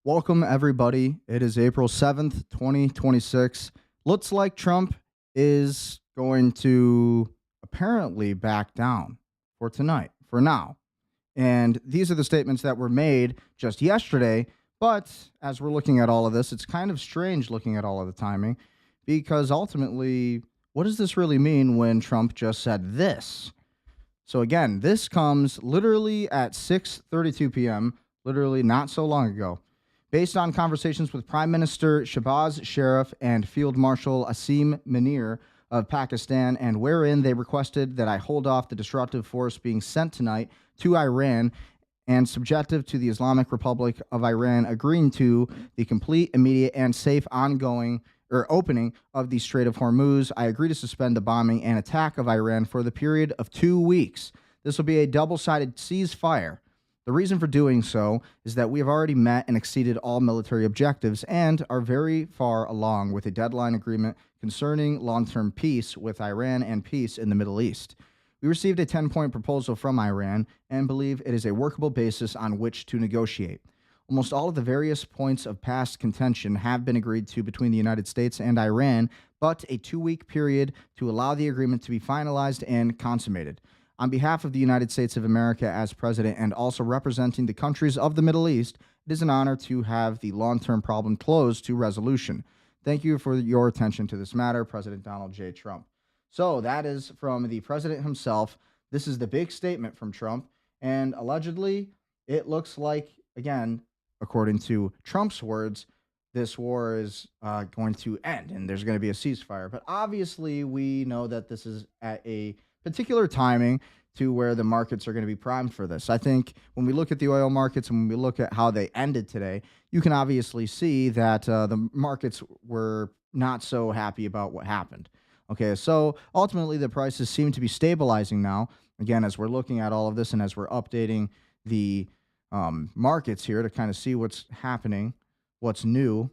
Welcome, everybody. It is April 7th, 2026. Looks like Trump is going to apparently back down for tonight, for now. And these are the statements that were made just yesterday. But as we're looking at all of this, it's kind of strange looking at all of the timing because ultimately, what does this really mean when Trump just said this? So again, this comes literally at 6:32 p.m., literally not so long ago. Based on conversations with Prime Minister Shahbaz Sharif and Field Marshal Asim Munir of Pakistan, and wherein they requested that I hold off the disruptive force being sent tonight to Iran and subjective to the Islamic Republic of Iran agreeing to the complete, immediate, and safe ongoing or opening of the Strait of Hormuz. I agree to suspend the bombing and attack of Iran for the period of 2 weeks. This will be a double-sided ceasefire. The reason for doing so is that we have already met and exceeded all military objectives and are very far along with a deadline agreement concerning long-term peace with Iran and peace in the Middle East. We received a 10-point proposal from Iran and believe it is a workable basis on which to negotiate. Almost all of the various points of past contention have been agreed to between the United States and Iran, but a 2 week period to allow the agreement to be finalized and consummated. On behalf of the United States of America as president and also representing the countries of the Middle East, it is an honor to have the long term problem closed to resolution. Thank you for your attention to this matter, President Donald J. Trump. So that is from the president himself. This is the big statement from Trump. And allegedly, it looks like, again, according to Trump's words, this war is going to end and there's going to be a ceasefire. But obviously, we know that this is at a particular timing to where the markets are going to be primed for this. I think when we look at the oil markets and when we look at how they ended today, you can obviously see that the markets were not so happy about what happened. Okay, so ultimately the prices seem to be stabilizing now. Again, as we're looking at all of this and as we're updating the markets here to kind of see what's happening, what's new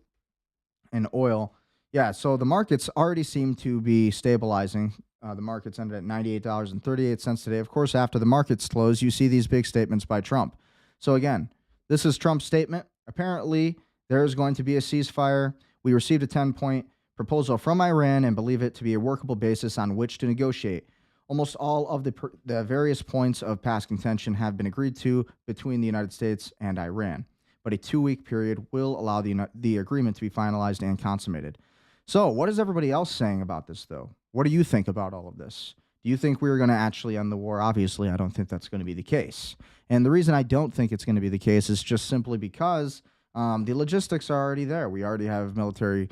in oil. Yeah, so the markets already seem to be stabilizing. The markets ended at $98.38 today. Of course, after the markets close, you see these big statements by Trump. So again, this is Trump's statement. Apparently, there is going to be a ceasefire. We received a 10-point proposal from Iran and believe it to be a workable basis on which to negotiate. Almost all of the various points of past contention have been agreed to between the United States and Iran, but a 2 week period will allow the agreement to be finalized and consummated. So, what is everybody else saying about this, though? What do you think about all of this? Do you think we're going to actually end the war? Obviously, I don't think that's going to be the case. And the reason I don't think it's going to be the case is just simply because the logistics are already there. We already have military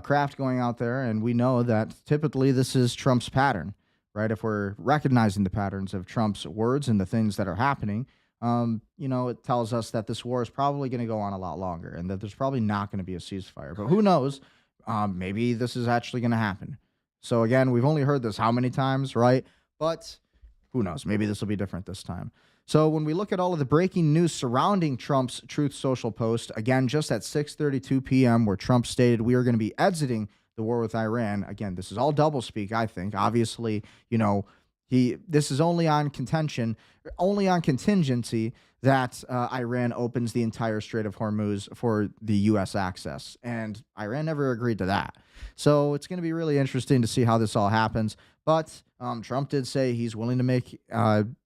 craft going out there, and we know that typically this is Trump's pattern, right? If we're recognizing the patterns of Trump's words and the things that are happening, it tells us that this war is probably going to go on a lot longer and that there's probably not going to be a ceasefire. But who knows? Maybe this is actually going to happen. So again, we've only heard this how many times, right? But who knows? Maybe this will be different this time. So when we look at all of the breaking news surrounding Trump's Truth Social post, again, just at 6:32 p.m., where Trump stated we are going to be exiting the war with Iran. Again, this is all doublespeak, I think. Obviously, this is only on contingency that Iran opens the entire Strait of Hormuz for the U.S. access. And Iran never agreed to that. So it's going to be really interesting to see how this all happens. But Trump did say he's willing to make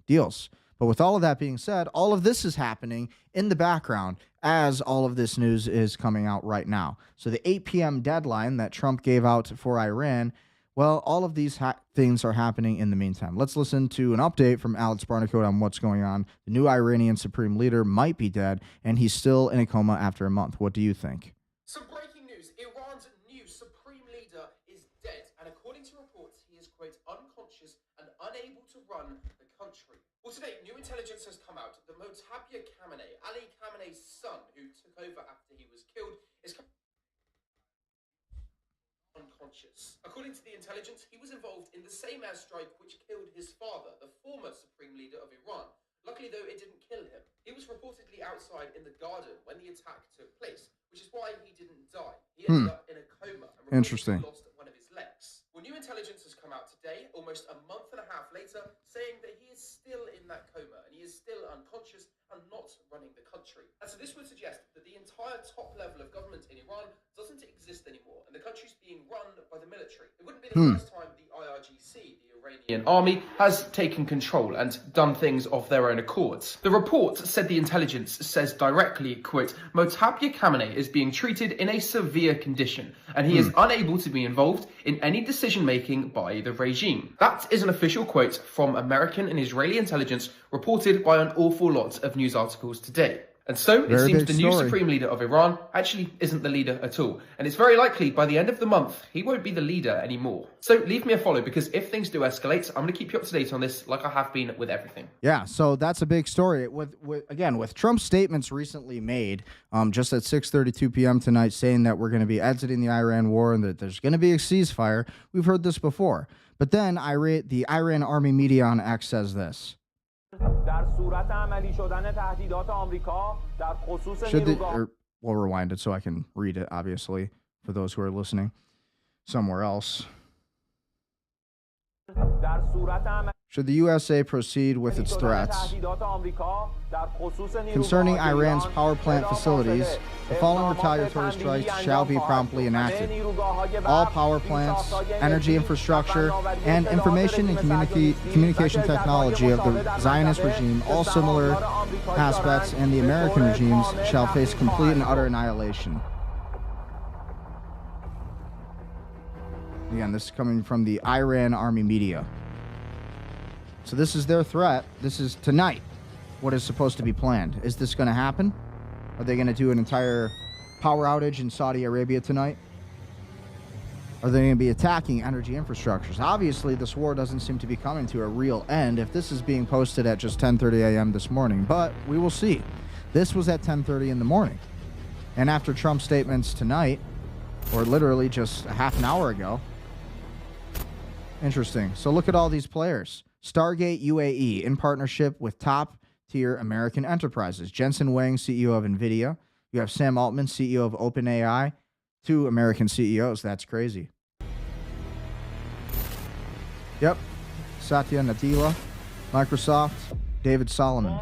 deals. But with all of that being said, all of this is happening in the background as all of this news is coming out right now. So the 8 p.m. deadline that Trump gave out for Iran, well, all of these things are happening in the meantime. Let's listen to an update from Alex Barnicoat on what's going on. The new Iranian supreme leader might be dead, and he's still in a coma after a month. What do you think? Some breaking news. Iran's new supreme leader is dead, and according to reports, he is, quote, unconscious and unable to run the country. Well, today, new intelligence has come out that Motabia Khamenei, Ali Khamenei's son, who took over after he was killed, is unconscious. According to the intelligence, he was involved in the same airstrike which killed his father, the former supreme leader of Iran. Luckily, though, it didn't kill him. He was reportedly outside in the garden when the attack took place, which is why he didn't die. He ended up in a coma and reportedly lost one of his legs. Well, new intelligence has come out today, almost a month and a half later, saying that he is still in that coma and he is still unconscious and not running the country. At so this would suggest that the entire top level of government in Iran doesn't exist anymore, and the country's being run by the military. It wouldn't be the first time the IRGC, the Iranian army, has taken control and done things of their own accords. The report said the intelligence says directly, quote, Motabia Khamenei is being treated in a severe condition, and he is unable to be involved in any decision-making by the regime. That is an official quote from American and Israeli intelligence reported by an awful lot of news articles today. And so it seems the new supreme leader of Iran actually isn't the leader at all. And it's very likely by the end of the month, he won't be the leader anymore. So leave me a follow, because if things do escalate, I'm going to keep you up to date on this like I have been with everything. Yeah, so that's a big story. With Trump's statements recently made just at 6:32 p.m. tonight saying that we're going to be exiting the Iran war and that there's going to be a ceasefire. We've heard this before. But then the Iran army media on X says this. We'll rewind it so I can read it, obviously, for those who are listening somewhere else. Should the USA proceed with its threats concerning Iran's power plant facilities, the following retaliatory strikes shall be promptly enacted. All power plants, energy infrastructure, and information and communication technology of the Zionist regime, all similar aspects, and the American regimes shall face complete and utter annihilation. Again, this is coming from the Iran army media. So this is their threat. This is tonight what is supposed to be planned. Is this going to happen? Are they going to do an entire power outage in Saudi Arabia tonight? Are they going to be attacking energy infrastructures? Obviously, this war doesn't seem to be coming to a real end if this is being posted at just 10:30 a.m. this morning, but we will see. This was at 10:30 in the morning. And after Trump's statements tonight, or literally just a half an hour ago, interesting. So look at all these players. Stargate UAE in partnership with top-tier American enterprises. Jensen Huang, CEO of NVIDIA. You have Sam Altman, CEO of OpenAI. 2 American CEOs. That's crazy. Yep. Satya Nadella, Microsoft, David Solomon.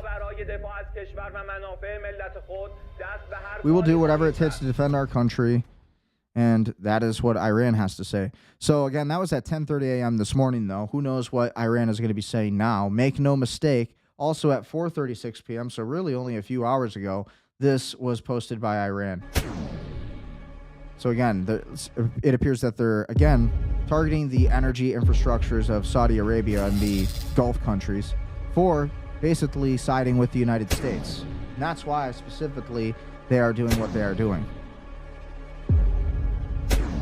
We will do whatever it takes to defend our country. And that is what Iran has to say. So, again, that was at 10:30 a.m. this morning, though. Who knows what Iran is going to be saying now. Make no mistake, also at 4:36 p.m., so really only a few hours ago, this was posted by Iran. So, again, it appears that they're, again, targeting the energy infrastructures of Saudi Arabia and the Gulf countries for basically siding with the United States. And that's why, specifically, they are doing what they are doing.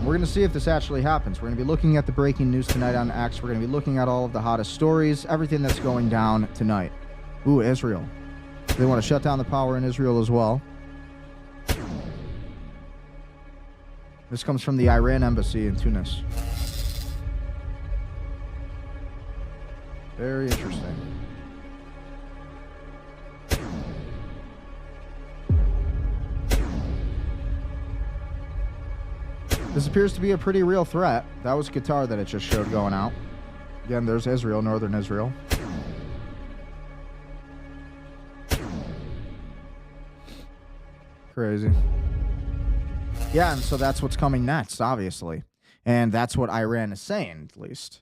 We're going to see if this actually happens. We're going to be looking at the breaking news tonight on X. We're going to be looking at all of the hottest stories, everything that's going down tonight. Ooh, Israel. They want to shut down the power in Israel as well. This comes from the Iran embassy in Tunis. Very interesting. This appears to be a pretty real threat. That was Qatar that it just showed going out. Again, there's Israel, northern Israel. Crazy. Yeah, and so that's what's coming next, obviously. And that's what Iran is saying, at least.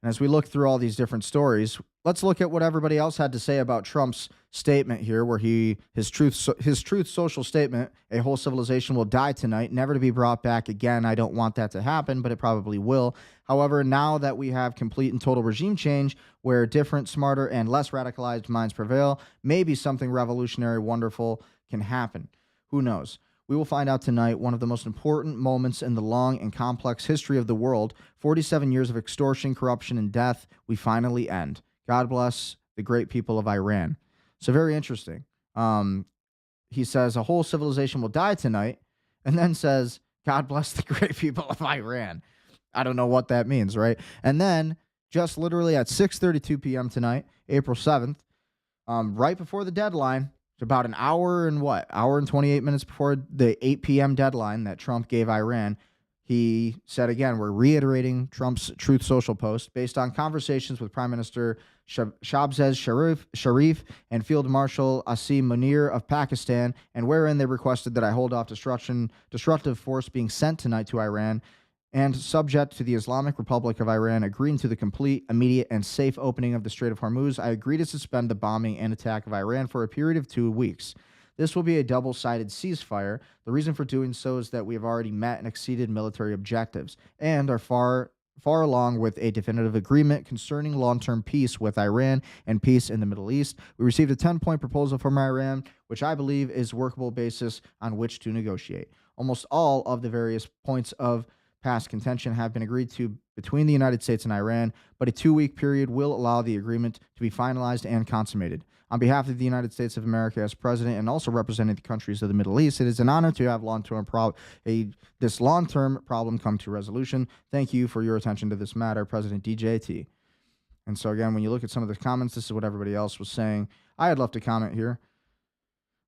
And as we look through all these different stories, let's look at what everybody else had to say about Trump's statement here, where his truth social statement, a whole civilization will die tonight, never to be brought back again. I don't want that to happen, but it probably will. However, now that we have complete and total regime change, where different, smarter, and less radicalized minds prevail, maybe something revolutionary, wonderful can happen. Who knows? We will find out tonight. One of the most important moments in the long and complex history of the world, 47 years of extortion, corruption, and death, we finally end. God bless the great people of Iran. So very interesting. He says a whole civilization will die tonight, and then says, God bless the great people of Iran. I don't know what that means, right? And then just literally at 6:32 p.m. tonight, April 7th, right before the deadline, it's about an hour and 28 minutes before the 8 p.m. deadline that Trump gave Iran, He said again, we're reiterating Trump's Truth Social post based on conversations with Prime Minister Shabzaz Sharif and Field Marshal Asim Munir of Pakistan, and wherein they requested that I hold off destructive force being sent tonight to Iran, and subject to the Islamic Republic of Iran agreeing to the complete, immediate, and safe opening of the Strait of Hormuz, I agree to suspend the bombing and attack of Iran for a period of 2 weeks. This will be a double-sided ceasefire. The reason for doing so is that we have already met and exceeded military objectives and are far along with a definitive agreement concerning long-term peace with Iran and peace in the Middle East. We received a 10-point proposal from Iran, which I believe is a workable basis on which to negotiate. Almost all of the various points of past contention have been agreed to between the United States and Iran, but a 2-week period will allow the agreement to be finalized and consummated. On behalf of the United States of America as president and also representing the countries of the Middle East, it is an honor to have this long-term problem come to resolution. Thank you for your attention to this matter, President DJT. And so again, when you look at some of the comments, this is what everybody else was saying. I had love to comment here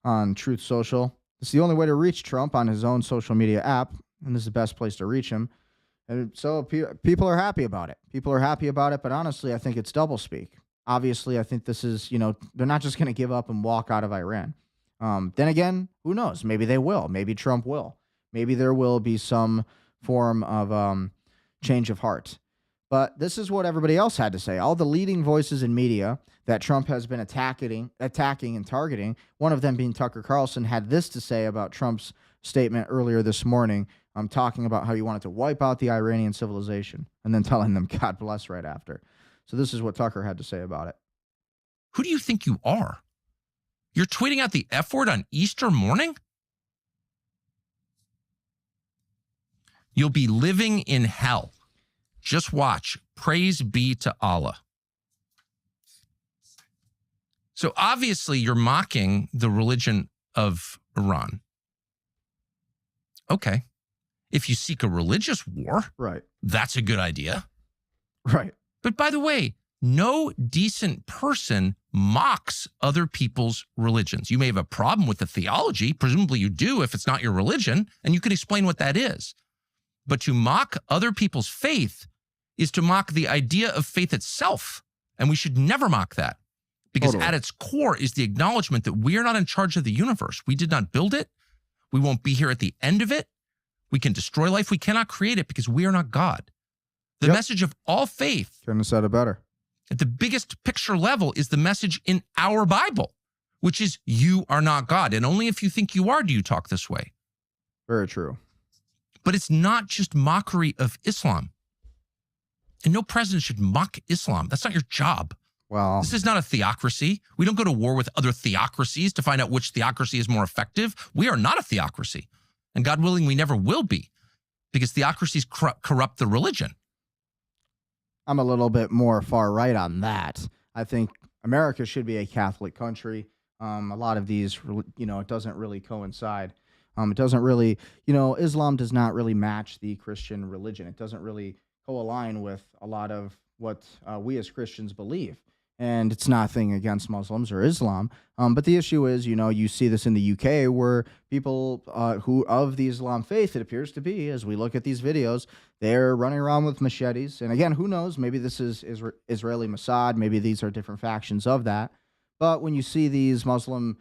on Truth Social. It's the only way to reach Trump on his own social media app, and this is the best place to reach him. And so people are happy about it. People are happy about it, but honestly, I think it's doublespeak. Obviously, I think this is, they're not just going to give up and walk out of Iran. Then again, who knows? Maybe they will. Maybe Trump will. Maybe there will be some form of change of heart. But this is what everybody else had to say. All the leading voices in media that Trump has been attacking and targeting, one of them being Tucker Carlson, had this to say about Trump's statement earlier this morning, talking about how he wanted to wipe out the Iranian civilization and then telling them God bless right after. So this is what Tucker had to say about it. Who do you think you are? You're tweeting out the F word on Easter morning? You'll be living in hell. Just watch. Praise be to Allah. So obviously you're mocking the religion of Iran. Okay. If you seek a religious war, right, that's a good idea. Right. But by the way, no decent person mocks other people's religions. You may have a problem with the theology. Presumably you do if it's not your religion, and you can explain what that is. But to mock other people's faith is to mock the idea of faith itself. And we should never mock that. Because Totally. At its core is the acknowledgement that we are not in charge of the universe. We did not build it. We won't be here at the end of it. We can destroy life. We cannot create it because we are not God. The message of all faith, couldn't have said it better, at the biggest picture level, is the message in our Bible, which is you are not God. And only if you think you are do you talk this way. Very true. But it's not just mockery of Islam. And no president should mock Islam. That's not your job. Well, This is not a theocracy. We don't go to war with other theocracies to find out which theocracy is more effective. We are not a theocracy. And God willing, we never will be, because theocracies corrupt the religion. I'm a little bit more far right on that. I think America should be a Catholic country. A lot of these, it doesn't really coincide. It doesn't really, Islam does not really match the Christian religion. It doesn't really co-align with a lot of what we as Christians believe. And it's nothing against Muslims or Islam. But the issue is, you see this in the UK where people who of the Islam faith, it appears to be, as we look at these videos, they're running around with machetes. And again, who knows? Maybe this is Israeli Mossad. Maybe these are different factions of that. But when you see these Muslim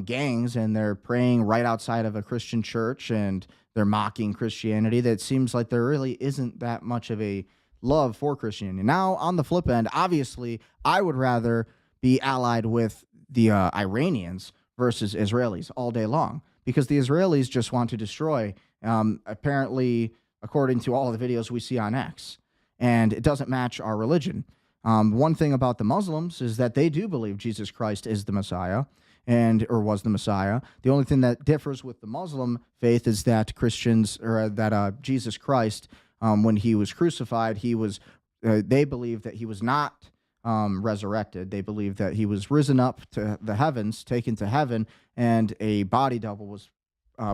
gangs and they're praying right outside of a Christian church and they're mocking Christianity, that seems like there really isn't that much of a love for Christianity. Now, on the flip end, obviously, I would rather be allied with the Iranians versus Israelis all day long, because the Israelis just want to destroy, apparently, according to all the videos we see on X, and it doesn't match our religion. One thing about the Muslims is that they do believe Jesus Christ is the Messiah, or was the Messiah. The only thing that differs with the Muslim faith is that Jesus Christ, when he was crucified, they believe that he was not resurrected. They believe that he was risen up to the heavens, taken to heaven, and a body double was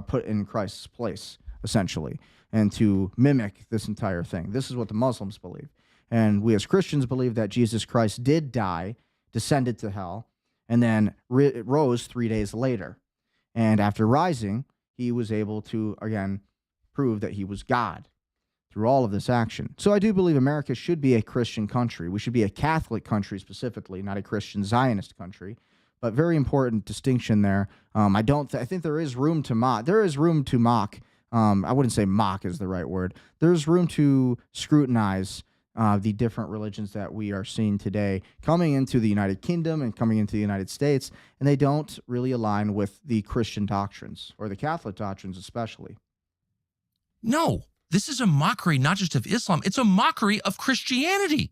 put in Christ's place, essentially, and to mimic this entire thing. This is what the Muslims believe. And we as Christians believe that Jesus Christ did die, descended to hell, and then rose 3 days later. And after rising, he was able to, again, prove that he was God. through all of this action. So I do believe America should be a Christian country. We should be a Catholic country specifically, not a Christian Zionist country. But very important distinction there. I think there is room to mock. There is room to mock. I wouldn't say mock is the right word. There's room to scrutinize the different religions that we are seeing today coming into the United Kingdom and coming into the United States, and they don't really align with the Christian doctrines or the Catholic doctrines especially. No, this is a mockery not just of Islam, it's a mockery of Christianity.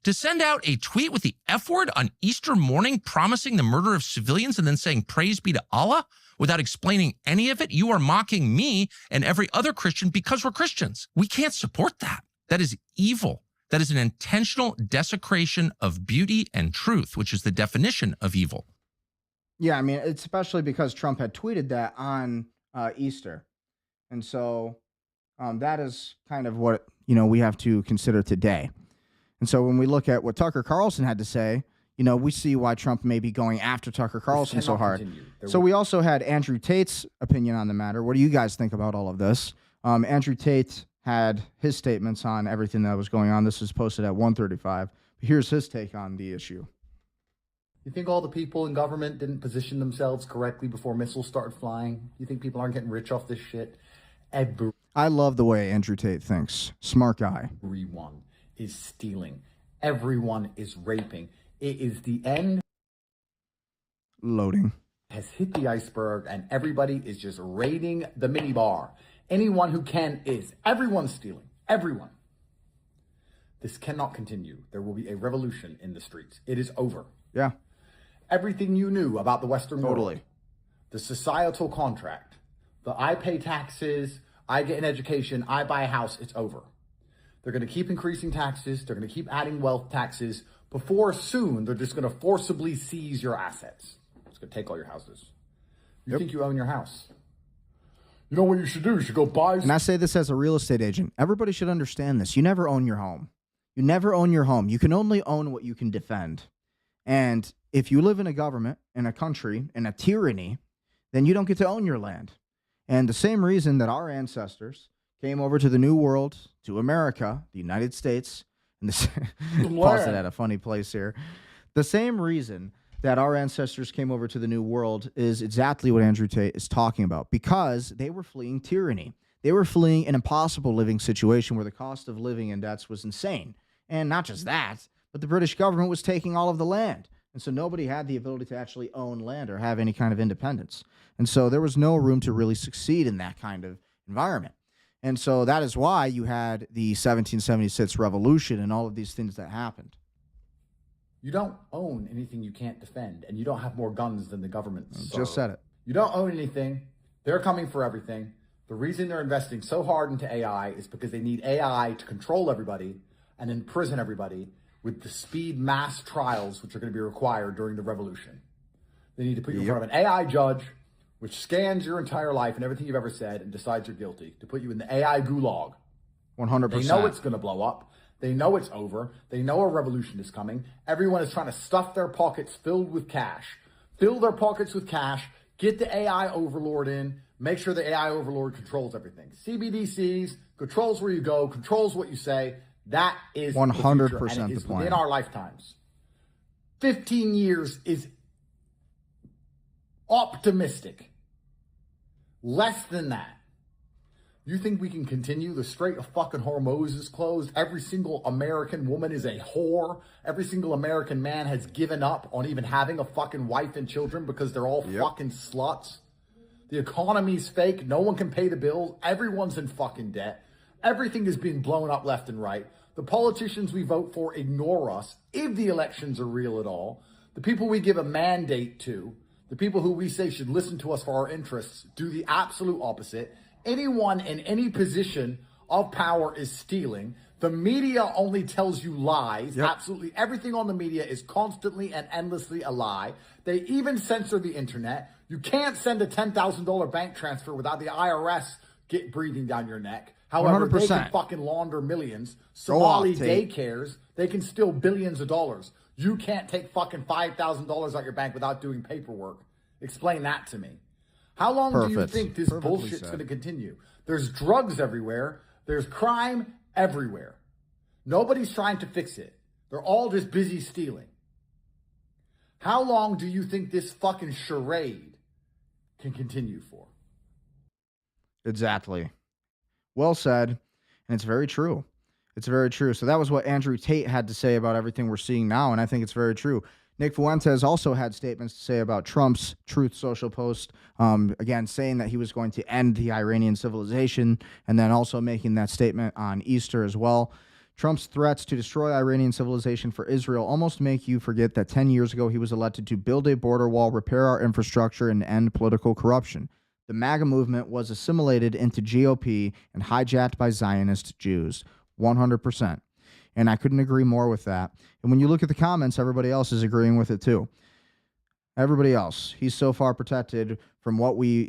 To send out a tweet with the F word on Easter morning promising the murder of civilians and then saying praise be to Allah without explaining any of it, you are mocking me and every other Christian because we're Christians. We can't support that. That is evil. That is an intentional desecration of beauty and truth, which is the definition of evil. Yeah, I mean, it's especially because Trump had tweeted that on Easter. And so that is kind of what, we have to consider today. And so when we look at what Tucker Carlson had to say, we see why Trump may be going after Tucker Carlson so hard. So we also had Andrew Tate's opinion on the matter. What do you guys think about all of this? Andrew Tate had his statements on everything that was going on. This is posted at 1:35. Here's his take on the issue. You think all the people in government didn't position themselves correctly before missiles started flying? You think people aren't getting rich off this shit? I love the way Andrew Tate thinks. Smart guy. Everyone is stealing. Everyone is raping. It is the end. Loading. Has hit the iceberg and everybody is just raiding the minibar. Anyone who can is. Everyone's stealing. Everyone. This cannot continue. There will be a revolution in the streets. It is over. Yeah. Everything you knew about the Western Totally. world, the societal contract, the I pay taxes, I get an education, I buy a house, it's over. They're going to keep increasing taxes. They're going to keep adding wealth taxes. Before soon, they're just going to forcibly seize your assets. It's going to take all your houses. You think you own your house? You know what you should do? You should go buy. And I say this as a real estate agent. Everybody should understand this. You never own your home. You never own your home. You can only own what you can defend. And if you live in a government, in a country, in a tyranny, then you don't get to own your land. And the same reason that our ancestors came over to the New World, to America, the United States, and this pause it at a funny place here. The same reason that our ancestors came over to the New World is exactly what Andrew Tate is talking about, because they were fleeing tyranny. They were fleeing an impossible living situation where the cost of living in debts was insane. And not just that, but the British government was taking all of the land. And so nobody had the ability to actually own land or have any kind of independence. And so there was no room to really succeed in that kind of environment. And so that is why you had the 1776 revolution and all of these things that happened. You don't own anything you can't defend, and you don't have more guns than the government. Just said it. You don't own anything. They're coming for everything. The reason they're investing so hard into AI is because they need AI to control everybody and imprison everybody with the speed mass trials which are going to be required during the revolution. They need to put you in front of an AI judge which scans your entire life and everything you've ever said and decides you're guilty, to put you in the AI gulag. 100%. They know it's going to blow up. They know it's over. They know a revolution is coming. Everyone is trying to stuff their pockets filled with cash. Fill their pockets with cash. Get the AI overlord in. Make sure the AI overlord controls everything. CBDCs, controls where you go, controls what you say. That is 100% the future, and it is the plan. within our lifetimes. 15 years is optimistic. Less than that. You think we can continue? The Strait of fucking Hormuz is closed. Every single American woman is a whore. Every single American man has given up on even having a fucking wife and children because they're all fucking sluts. The economy's fake. No one can pay the bills. Everyone's in fucking debt. Everything is being blown up left and right. The politicians we vote for ignore us, if the elections are real at all. The people we give a mandate to, the people who we say should listen to us for our interests, do the absolute opposite. Anyone in any position of power is stealing. The media only tells you lies. Absolutely everything on the media is constantly and endlessly a lie. They even censor the internet. You can't send a $10,000 bank transfer without the IRS breathing down your neck. However, 100%. they can fucking launder millions. Somali daycares, they can steal billions of dollars. You can't take fucking $5,000 out your bank without doing paperwork. Explain that to me. How long do you think this bullshit's going to continue? There's drugs everywhere. There's crime everywhere. Nobody's trying to fix it. They're all just busy stealing. How long do you think this fucking charade can continue for? Exactly. Well said. And it's very true. It's very true. So that was what Andrew Tate had to say about everything we're seeing now. And I think it's very true. Nick Fuentes also had statements to say about Trump's Truth Social post, again, saying that he was going to end the Iranian civilization, and then also making that statement on Easter as well. Trump's threats to destroy Iranian civilization for Israel almost make you forget that 10 years ago he was elected to build a border wall, repair our infrastructure, and end political corruption. The MAGA movement was assimilated into GOP and hijacked by Zionist Jews. 100%. And I couldn't agree more with that. And when you look at the comments, everybody else is agreeing with it too. Everybody else. He's so far protected from what we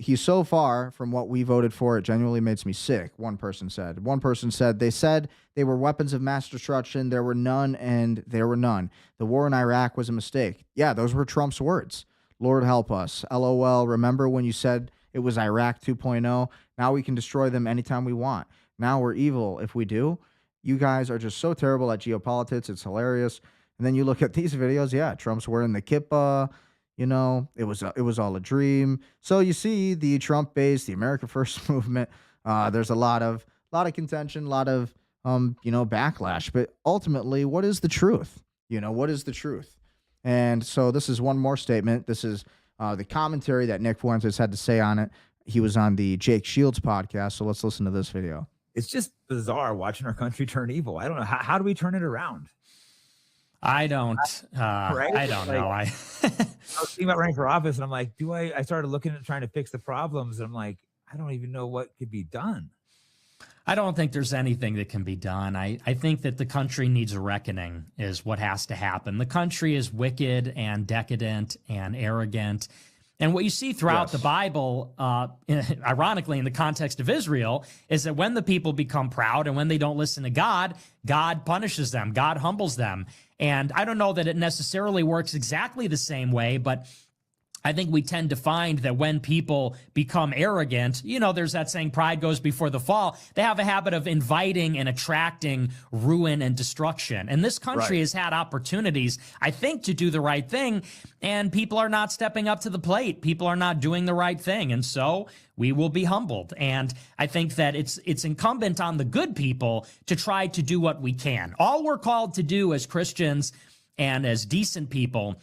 voted for. It genuinely makes me sick, one person said. One person said, they said they were weapons of mass destruction. There were none, and there were none. The war in Iraq was a mistake. Yeah, those were Trump's words. Lord help us. LOL. Remember when you said it was Iraq 2.0? Now we can destroy them anytime we want. Now we're evil if we do. You guys are just so terrible at geopolitics. It's hilarious. And then you look at these videos. Yeah, Trump's wearing the kippah. You know, it was all a dream. So you see the Trump base, the America First movement. There's a lot of contention, a lot of backlash. But ultimately, what is the truth? What is the truth? And so this is one more statement. This is the commentary that Nick Fuentes had to say on it. He was on the Jake Shields podcast. So let's listen to this video. It's just bizarre watching our country turn evil. I don't know. How do we turn it around? I don't Right? I don't know. I was thinking about running for office, and I'm like, I started looking at trying to fix the problems, and I'm like, I don't even know what could be done. I don't think there's anything that can be done. I think that the country needs a reckoning is what has to happen. The country is wicked and decadent and arrogant. And what you see throughout the Bible, ironically, in the context of Israel, is that when the people become proud and when they don't listen to God, God punishes them. God humbles them. And I don't know that it necessarily works exactly the same way, but I think we tend to find that when people become arrogant, there's that saying, pride goes before the fall. They have a habit of inviting and attracting ruin and destruction. And this country has had opportunities, I think, to do the right thing. And people are not stepping up to the plate. People are not doing the right thing. And so we will be humbled. And I think that it's incumbent on the good people to try to do what we can. All we're called to do as Christians and as decent people,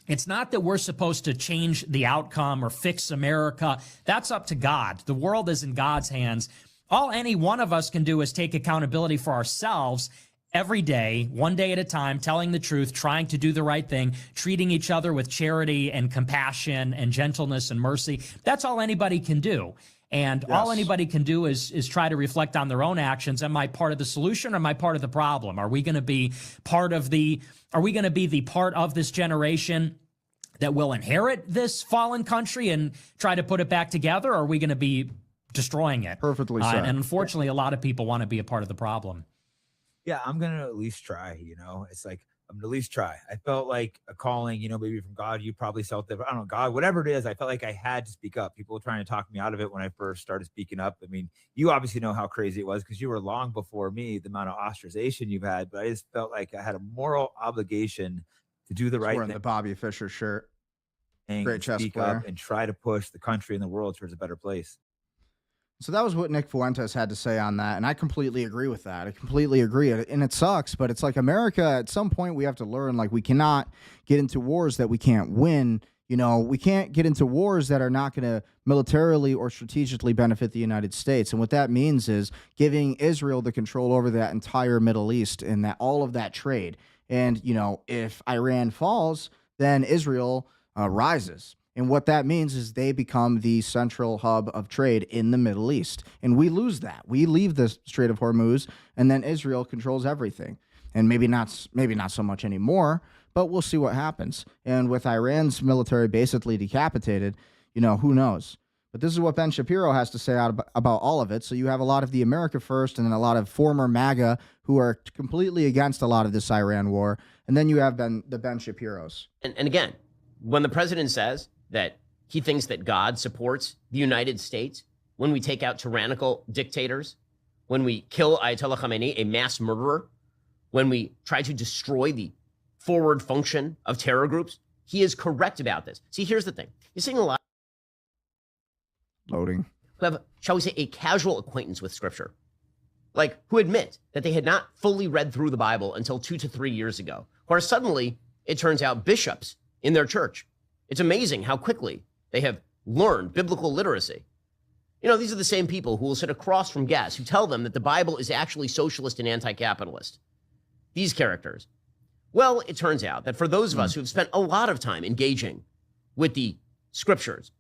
it's not that we're supposed to change the outcome or fix America. That's up to God. The world is in God's hands. All any one of us can do is take accountability for ourselves every day, one day at a time, telling the truth, trying to do the right thing, treating each other with charity and compassion and gentleness and mercy. That's all anybody can do. And all anybody can do is try to reflect on their own actions. Am I part of the solution or am I part of the problem? Are we going to be part of the part of this generation that will inherit this fallen country and try to put it back together? Or are we going to be destroying it? Perfectly said. And unfortunately, a lot of people want to be a part of the problem. Yeah, I'm going to at least try, It's like, I'm going to at least try. I felt like a calling, maybe from God. You probably felt that, I don't know, God, whatever it is, I felt like I had to speak up. People were trying to talk me out of it when I first started speaking up. I mean, you obviously know how crazy it was because you were long before me, the amount of ostracization you've had, but I just felt like I had a moral obligation to do the right Wearing thing. the Bobby Fischer shirt. And Great chess speak player. up and try to push the country and the world towards a better place. So that was what Nick Fuentes had to say on that, and I completely agree with that. I completely agree, and it sucks, but it's like America, at some point we have to learn, like, we cannot get into wars that we can't win. We can't get into wars that are not going to militarily or strategically benefit the United States. And what that means is giving Israel the control over that entire Middle East and that all of that trade. And, if Iran falls, then Israel rises. And what that means is they become the central hub of trade in the Middle East. And we lose that. We leave the Strait of Hormuz, and then Israel controls everything. And maybe not so much anymore, but we'll see what happens. And with Iran's military basically decapitated, who knows? But this is what Ben Shapiro has to say about all of it. So you have a lot of the America First and then a lot of former MAGA who are completely against a lot of this Iran war. And then you have the Ben Shapiros. And again, when the president says that he thinks that God supports the United States when we take out tyrannical dictators, when we kill Ayatollah Khamenei, a mass murderer, when we try to destroy the forward function of terror groups. He is correct about this. See, here's the thing. You're seeing a lot Loading. who have, shall we say, a casual acquaintance with Scripture, like who admit that they had not fully read through the Bible until 2 to 3 years ago, who are suddenly, it turns out, bishops in their church. It's amazing how quickly they have learned biblical literacy. You know, these are the same people who will sit across from guests who tell them that the Bible is actually socialist and anti-capitalist. These characters. Well, it turns out that for those of us who have spent a lot of time engaging with the Scriptures,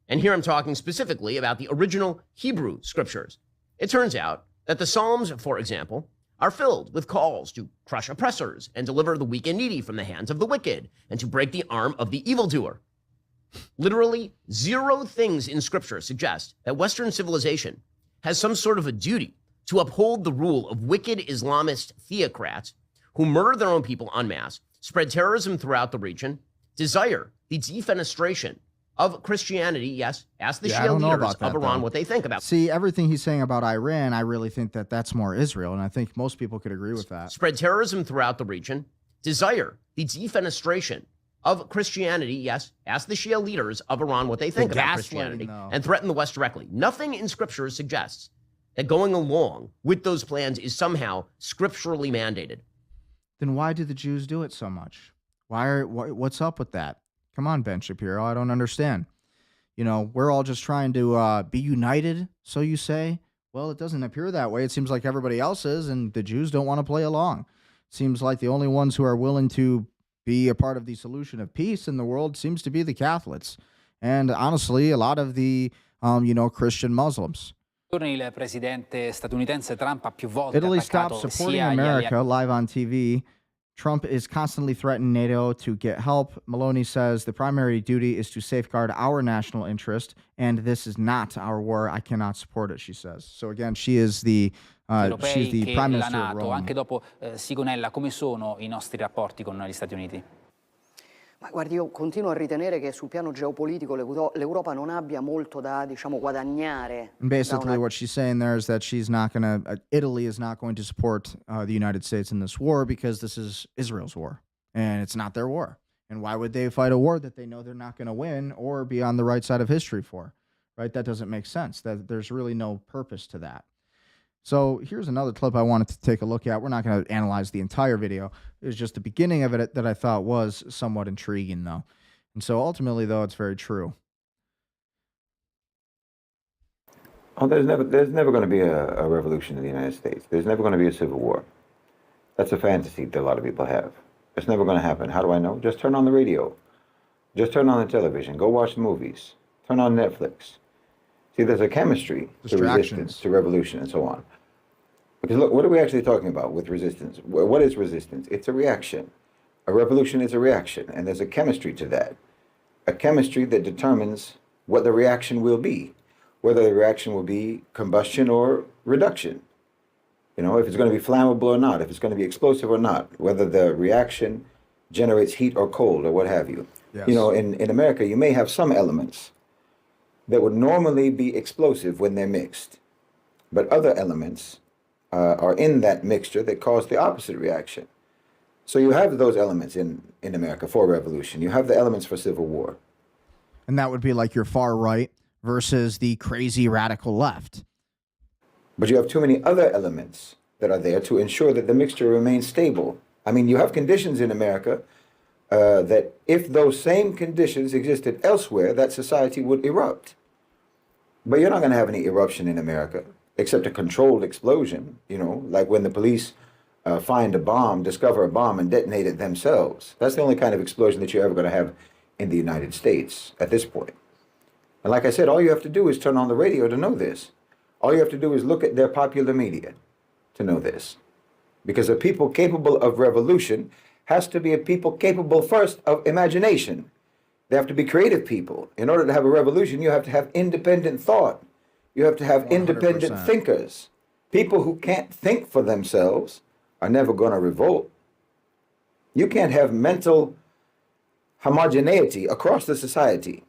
and here I'm talking specifically about the original Hebrew Scriptures, it turns out that the Psalms, for example, are filled with calls to crush oppressors and deliver the weak and needy from the hands of the wicked and to break the arm of the evildoer. Literally 0 things in Scripture suggest that Western civilization has some sort of a duty to uphold the rule of wicked Islamist theocrats who murder their own people en masse, spread terrorism throughout the region, desire the defenestration of Christianity. Yes, ask the Shia leaders of Iran what they think about. See, everything he's saying about Iran, I really think that that's more Israel, and I think most people could agree with that. Spread terrorism throughout the region, desire the defenestration of Christianity. Yes, ask the Shia leaders of Iran what they think about Christianity, and threaten the West directly. Nothing in Scripture suggests that going along with those plans is somehow scripturally mandated. Then why do the Jews do it so much? What's up with that? Come on, Ben Shapiro. I don't understand. You know, we're all just trying to be united, so you say. Well, it doesn't appear that way. It seems like everybody else is, and the Jews don't want to play along. Seems like the only ones who are willing to be a part of the solution of peace in the world seems to be the Catholics. And honestly, a lot of the, Christian Muslims. Il presidente statunitense Trump ha più volte Italy stops supporting America live on TV. Trump is constantly threatening NATO to get help. Maloney says the primary duty is to safeguard our national interest, and this is not our war. I cannot support it, she says. So again, she's the Prime Minister of Rome. Anche dopo Sigonella, come sono I nostri rapporti con gli Stati Uniti? Ma guardi, io continuo a ritenere che sul piano geopolitico l'Europa non abbia molto da, guadagnare. Basically, what she's saying there is that Italy is not going to support the United States in this war because this is Israel's war, and it's not their war. And why would they fight a war that they know they're not going to win or be on the right side of history for? Right? That doesn't make sense. That there's really no purpose to that. So here's another clip I wanted to take a look at. We're not going to analyze the entire video. It was just the beginning of it that I thought was somewhat intriguing, though. And so ultimately, though, it's very true. Oh, there's never going to be a revolution in the United States. There's never going to be a civil war. That's a fantasy that a lot of people have. It's never going to happen. How do I know? Just turn on the radio. Just turn on the television. Go watch movies. Turn on Netflix. See, there's a chemistry to resistance, to revolution, and so on. Because look, what are we actually talking about with resistance? What is resistance? It's a reaction. A revolution is a reaction, and there's a chemistry to that. A chemistry that determines what the reaction will be, whether the reaction will be combustion or reduction. You know, if it's going to be flammable or not, if it's going to be explosive or not, whether the reaction generates heat or cold or what have you. Yes. You know, in America, you may have some elements that would normally be explosive when they're mixed, but other elements are in that mixture that cause the opposite reaction. So you have those elements in America for revolution. You have the elements for civil war. And that would be like your far right versus the crazy radical left. But you have too many other elements that are there to ensure that the mixture remains stable. I mean, you have conditions in America that if those same conditions existed elsewhere, that society would erupt. But you're not going to have any eruption in America, except a controlled explosion, you know, like when the police find a bomb, discover a bomb, and detonate it themselves. That's the only kind of explosion that you're ever going to have in the United States at this point. And like I said, all you have to do is turn on the radio to know this. All you have to do is look at their popular media to know this. Because a people capable of revolution has to be a people capable first of imagination. They have to be creative people. In order to have a revolution, you have to have independent thought. You have to have 100%. Independent thinkers. People who can't think for themselves are never going to revolt. You can't have mental homogeneity across the society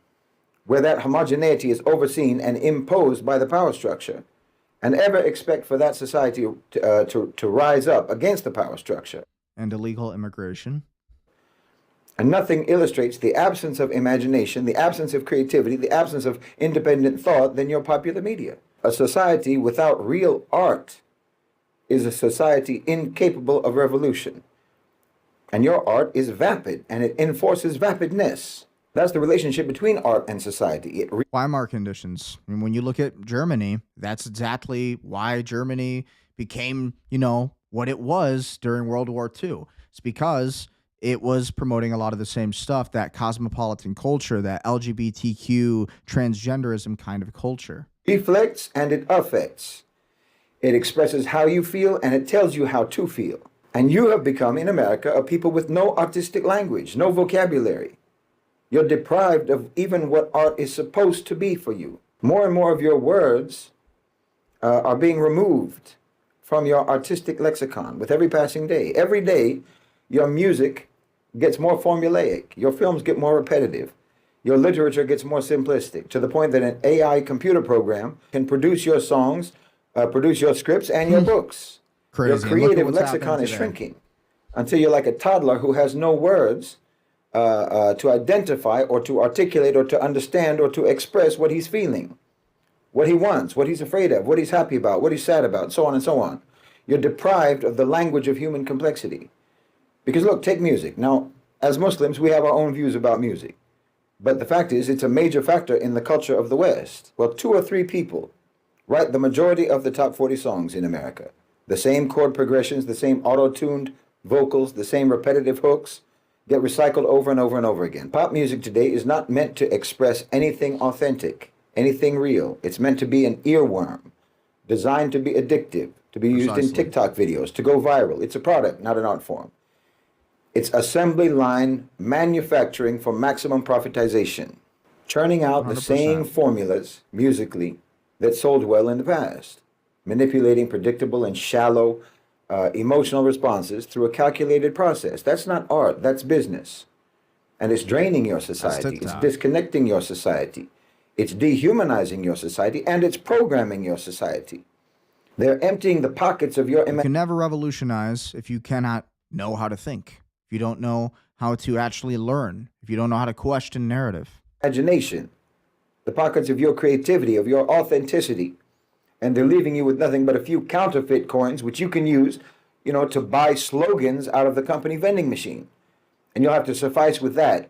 where that homogeneity is overseen and imposed by the power structure. and ever expect for that society to rise up against the power structure. And illegal immigration. And nothing illustrates the absence of imagination, the absence of creativity, the absence of independent thought than your popular media. A society without real art is a society incapable of revolution. And your art is vapid, and it enforces vapidness. That's the relationship between art and society. Weimar conditions. I mean, when you look at Germany, that's exactly why Germany became, what it was during World War II. It's because it was promoting a lot of the same stuff, that cosmopolitan culture, that LGBTQ, transgenderism kind of culture. Reflects and it affects. It expresses how you feel and it tells you how to feel. And you have become, in America, a people with no artistic language, no vocabulary. You're deprived of even what art is supposed to be for you. More and more of your words are being removed from your artistic lexicon with every passing day. Every day, your music gets more formulaic. Your films get more repetitive. Your literature gets more simplistic, to the point that an AI computer program can produce your songs, produce your scripts and your books. Crazy. Your creative lexicon is shrinking until you're like a toddler who has no words to identify or to articulate or to understand or to express what he's feeling, what he wants, what he's afraid of, what he's happy about, what he's sad about, so on and so on. You're deprived of the language of human complexity. Because look, take music. Now, as Muslims, we have our own views about music. But the fact is, it's a major factor in the culture of the West. Well, 2 or 3 people write the majority of the top 40 songs in America. The same chord progressions, the same auto-tuned vocals, the same repetitive hooks get recycled over and over and over again. Pop music today is not meant to express anything authentic, anything real. It's meant to be an earworm, designed to be addictive, to be used in TikTok videos, to go viral. It's a product, not an art form. It's assembly line manufacturing for maximum profitization, churning out 100%. the same formulas musically that sold well in the past, manipulating predictable and shallow emotional responses through a calculated process. That's not art, that's business. And it's draining your society, it's disconnecting your society, it's dehumanizing your society, and it's programming your society. They're emptying the pockets of your You can never revolutionize if you cannot know how to think. If you don't know how to actually learn, if you don't know how to question narrative. imagination, the pockets of your creativity, of your authenticity, and they're leaving you with nothing but a few counterfeit coins, which you can use, to buy slogans out of the company vending machine. And you'll have to suffice with that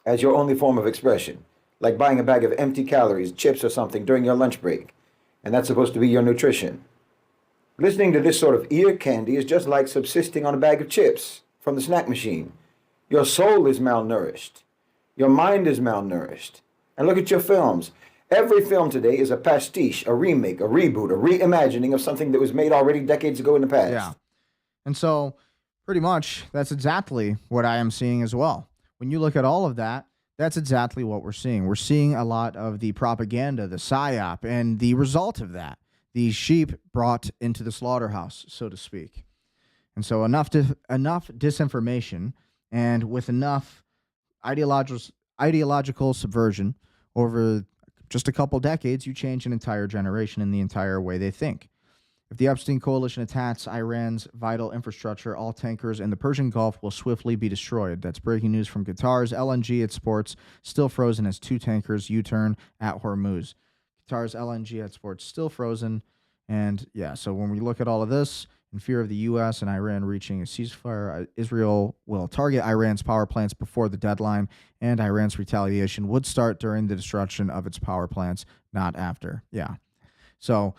as your only form of expression, like buying a bag of empty calories, chips or something during your lunch break, and that's supposed to be your nutrition. Listening to this sort of ear candy is just like subsisting on a bag of chips from the snack machine. Your soul is malnourished. Your mind is malnourished. And look at your films. Every film today is a pastiche, a remake, a reboot, a reimagining of something that was made already decades ago in the past. Yeah. And so pretty much that's exactly what I am seeing as well. When you look at all of that, that's exactly what we're seeing. We're seeing a lot of the propaganda, the psyop, and the result of that, the sheep brought into the slaughterhouse, so to speak. And so enough disinformation, and with enough ideological subversion over just a couple decades, you change an entire generation in the entire way they think. If the Epstein coalition attacks Iran's vital infrastructure, all tankers in the Persian Gulf will swiftly be destroyed. That's breaking news from Qatar's LNG exports still frozen as 2 tankers U-turn at Hormuz. Qatar's LNG exports still frozen. And yeah, so when we look at all of this, in fear of the U.S. and Iran reaching a ceasefire, Israel will target Iran's power plants before the deadline, and Iran's retaliation would start during the destruction of its power plants, not after. Yeah. So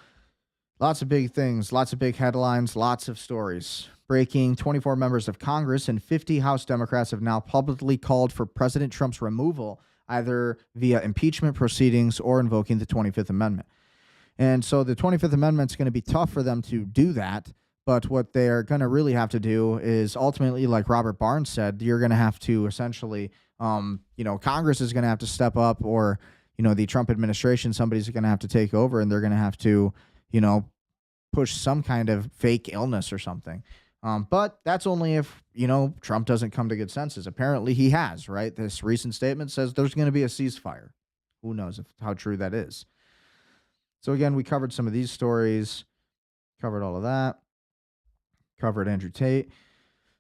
lots of big things, lots of big headlines, lots of stories. Breaking: 24 members of Congress and 50 House Democrats have now publicly called for President Trump's removal, either via impeachment proceedings or invoking the 25th Amendment. And so the 25th Amendment is going to be tough for them to do that. But what they're going to really have to do is ultimately, like Robert Barnes said, you're going to have to essentially, Congress is going to have to step up, or, the Trump administration, somebody's going to have to take over, and they're going to have to, push some kind of fake illness or something. But that's only if, Trump doesn't come to good senses. Apparently he has, right? This recent statement says there's going to be a ceasefire. Who knows how true that is. So again, we covered some of these stories, covered all of that, covered Andrew Tate.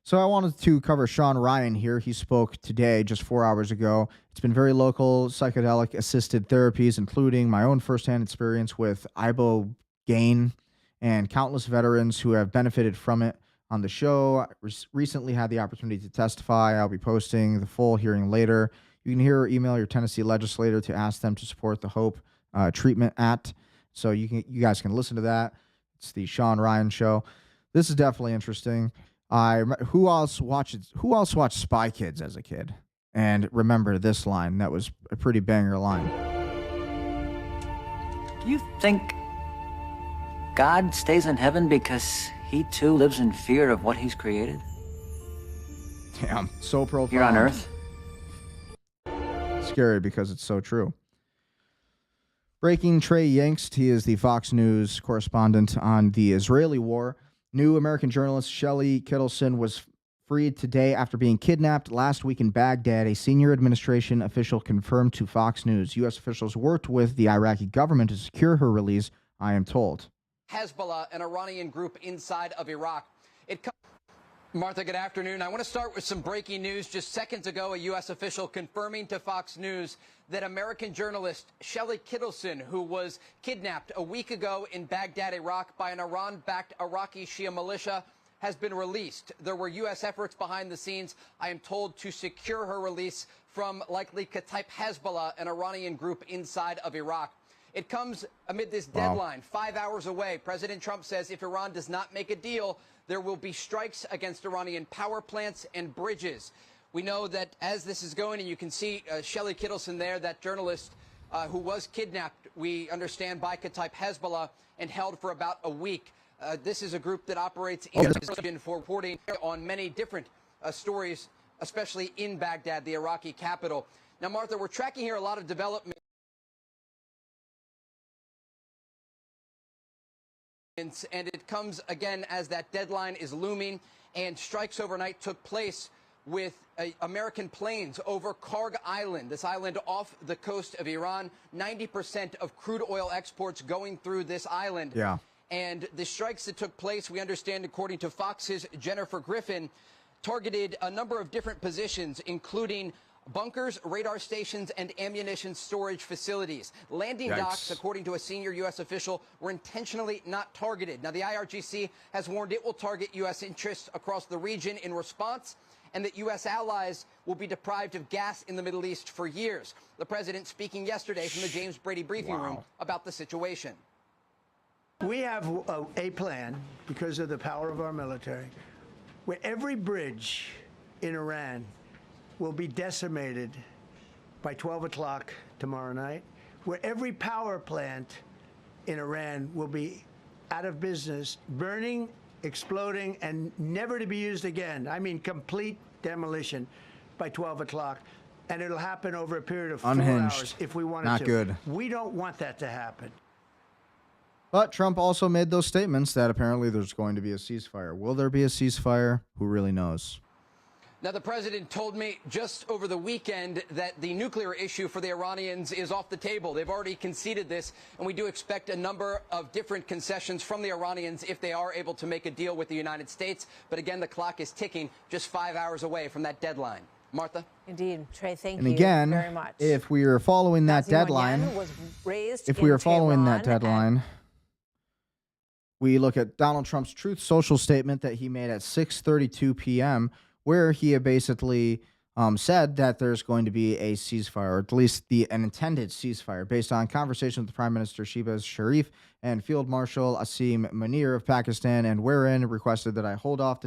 So I wanted to cover Sean Ryan here. He spoke today, just 4 hours ago. It's been very local, psychedelic-assisted therapies, including my own firsthand experience with ibogaine and countless veterans who have benefited from it on the show. I recently had the opportunity to testify. I'll be posting the full hearing later. You can hear or email your Tennessee legislator to ask them to support the Hope Treatment Act. So you guys can listen to that. It's the Sean Ryan Show. This is definitely interesting. Who else watched Spy Kids as a kid? And remember this line. That was a pretty banger line. You think God stays in heaven because he too lives in fear of what he's created? Damn, so profound. Here on Earth? Scary because it's so true. Breaking Trey Yingst. He is the Fox News correspondent on the Israeli war. New American journalist Shelley Kittleson was freed today after being kidnapped last week in Baghdad. A senior administration official confirmed to Fox News. U.S. officials worked with the Iraqi government to secure her release, I am told. Hezbollah, an Iranian group inside of Iraq. Martha, good afternoon. I want to start with some breaking news. Just seconds ago, a U.S. official confirming to Fox News that American journalist Shelley Kittleson, who was kidnapped a week ago in Baghdad, Iraq, by an Iran-backed Iraqi Shia militia, has been released. There were U.S. efforts behind the scenes, I am told, to secure her release from likely Kataib Hezbollah, an Iranian group inside of Iraq. It comes amid this deadline, 5 hours away. President Trump says if Iran does not make a deal, there will be strikes against Iranian power plants and bridges. We know that as this is going, and you can see Shelley Kittleson there, that journalist who was kidnapped, we understand, by Kataib Hezbollah and held for about a week. This is a group that operates in the region for reporting on many different stories, especially in Baghdad, the Iraqi capital. Now, Martha, we're tracking here a lot of development. And it comes again as that deadline is looming, and strikes overnight took place with American planes over Karg Island, this island off the coast of Iran. 90% of crude oil exports going through this island. Yeah. And the strikes that took place, we understand, according to Fox's Jennifer Griffin, targeted a number of different positions, including bunkers, radar stations, and ammunition storage facilities. Landing docks, according to a senior U.S. official, were intentionally not targeted. Now, the IRGC has warned it will target U.S. interests across the region in response, and that U.S. allies will be deprived of gas in the Middle East for years. The president speaking yesterday from the James Brady briefing room about the situation. We have a plan, because of the power of our military, where every bridge in Iran will be decimated by 12 o'clock tomorrow night, where every power plant in Iran will be out of business, burning, exploding, and never to be used again. I mean, complete demolition by 12 o'clock. And it'll happen over a period of 4 hours if we wanted to. Not good. We don't want that to happen. But Trump also made those statements that apparently there's going to be a ceasefire. Will there be a ceasefire? Who really knows? Now, the president told me just over the weekend that the nuclear issue for the Iranians is off the table. They've already conceded this, and we do expect a number of different concessions from the Iranians if they are able to make a deal with the United States. But again, the clock is ticking, just 5 hours away from that deadline. Martha? Indeed. Trey, thank And you again, very much. if we are following that deadline, we look at Donald Trump's Truth Social statement that he made at 6:32 p.m., where he had basically said that there's going to be a ceasefire, or at least an intended ceasefire, based on conversations with Prime Minister Shehbaz Sharif and Field Marshal Asim Munir of Pakistan, and wherein it requested that I hold off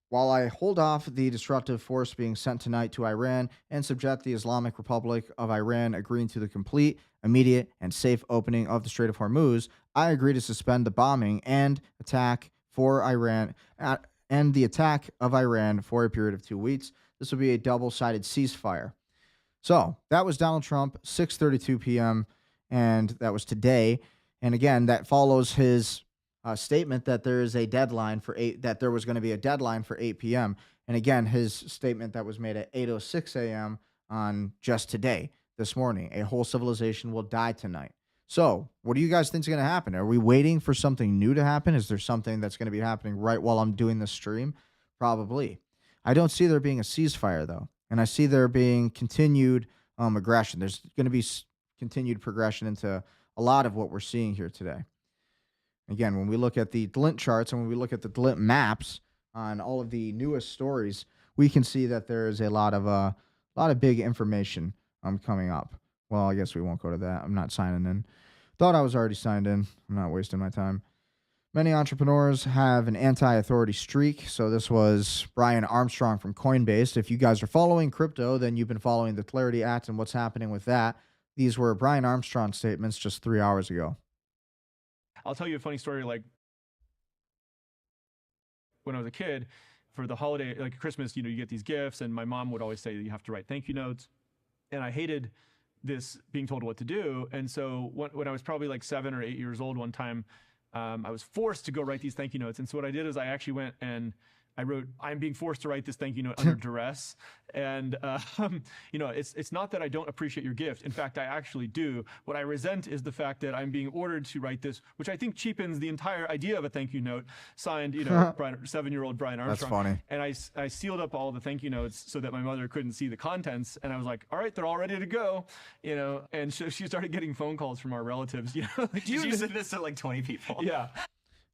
while I hold off the disruptive force being sent tonight to Iran and subject the Islamic Republic of Iran agreeing to the complete, immediate, and safe opening of the Strait of Hormuz, I agree to suspend the bombing and attack for Iran and the attack of Iran for a period of 2 weeks. This will be a double-sided ceasefire. So that was Donald Trump, 6:32 p.m., and that was today. And again, that follows his statement that there is a deadline that there was going to be a deadline for 8 p.m. And again, his statement that was made at 8:06 a.m. on just today, this morning. A whole civilization will die tonight. So, what do you guys think is going to happen? Are we waiting for something new to happen? Is there something that's going to be happening right while I'm doing this stream? Probably. I don't see there being a ceasefire, though. And I see there being continued aggression. There's going to be continued progression into a lot of what we're seeing here today. Again, when we look at the DLINT charts and when we look at the DLINT maps on all of the newest stories, we can see that there is a lot of big information coming up. Well, I guess we won't go to that. I'm not signing in. Thought I was already signed in. I'm not wasting my time. Many entrepreneurs have an anti-authority streak. So this was Brian Armstrong from Coinbase. If you guys are following crypto, then you've been following the Clarity Act and what's happening with that. These were Brian Armstrong statements just 3 hours ago. I'll tell you a funny story. Like when I was a kid, for the holiday, like Christmas, you get these gifts, and my mom would always say that you have to write thank you notes. And I hated this being told what to do. And so when I was probably like 7 or 8 years old, one time I was forced to go write these thank you notes. And so what I did is I actually went and I wrote, I'm being forced to write this thank you note under duress. And, it's not that I don't appreciate your gift. In fact, I actually do. What I resent is the fact that I'm being ordered to write this, which I think cheapens the entire idea of a thank you note, signed, 7-year-old Brian Armstrong. That's funny. And I sealed up all the thank you notes so that my mother couldn't see the contents. And I was like, all right, they're all ready to go, and so she started getting phone calls from our relatives, Did you send this to like 20 people? Yeah.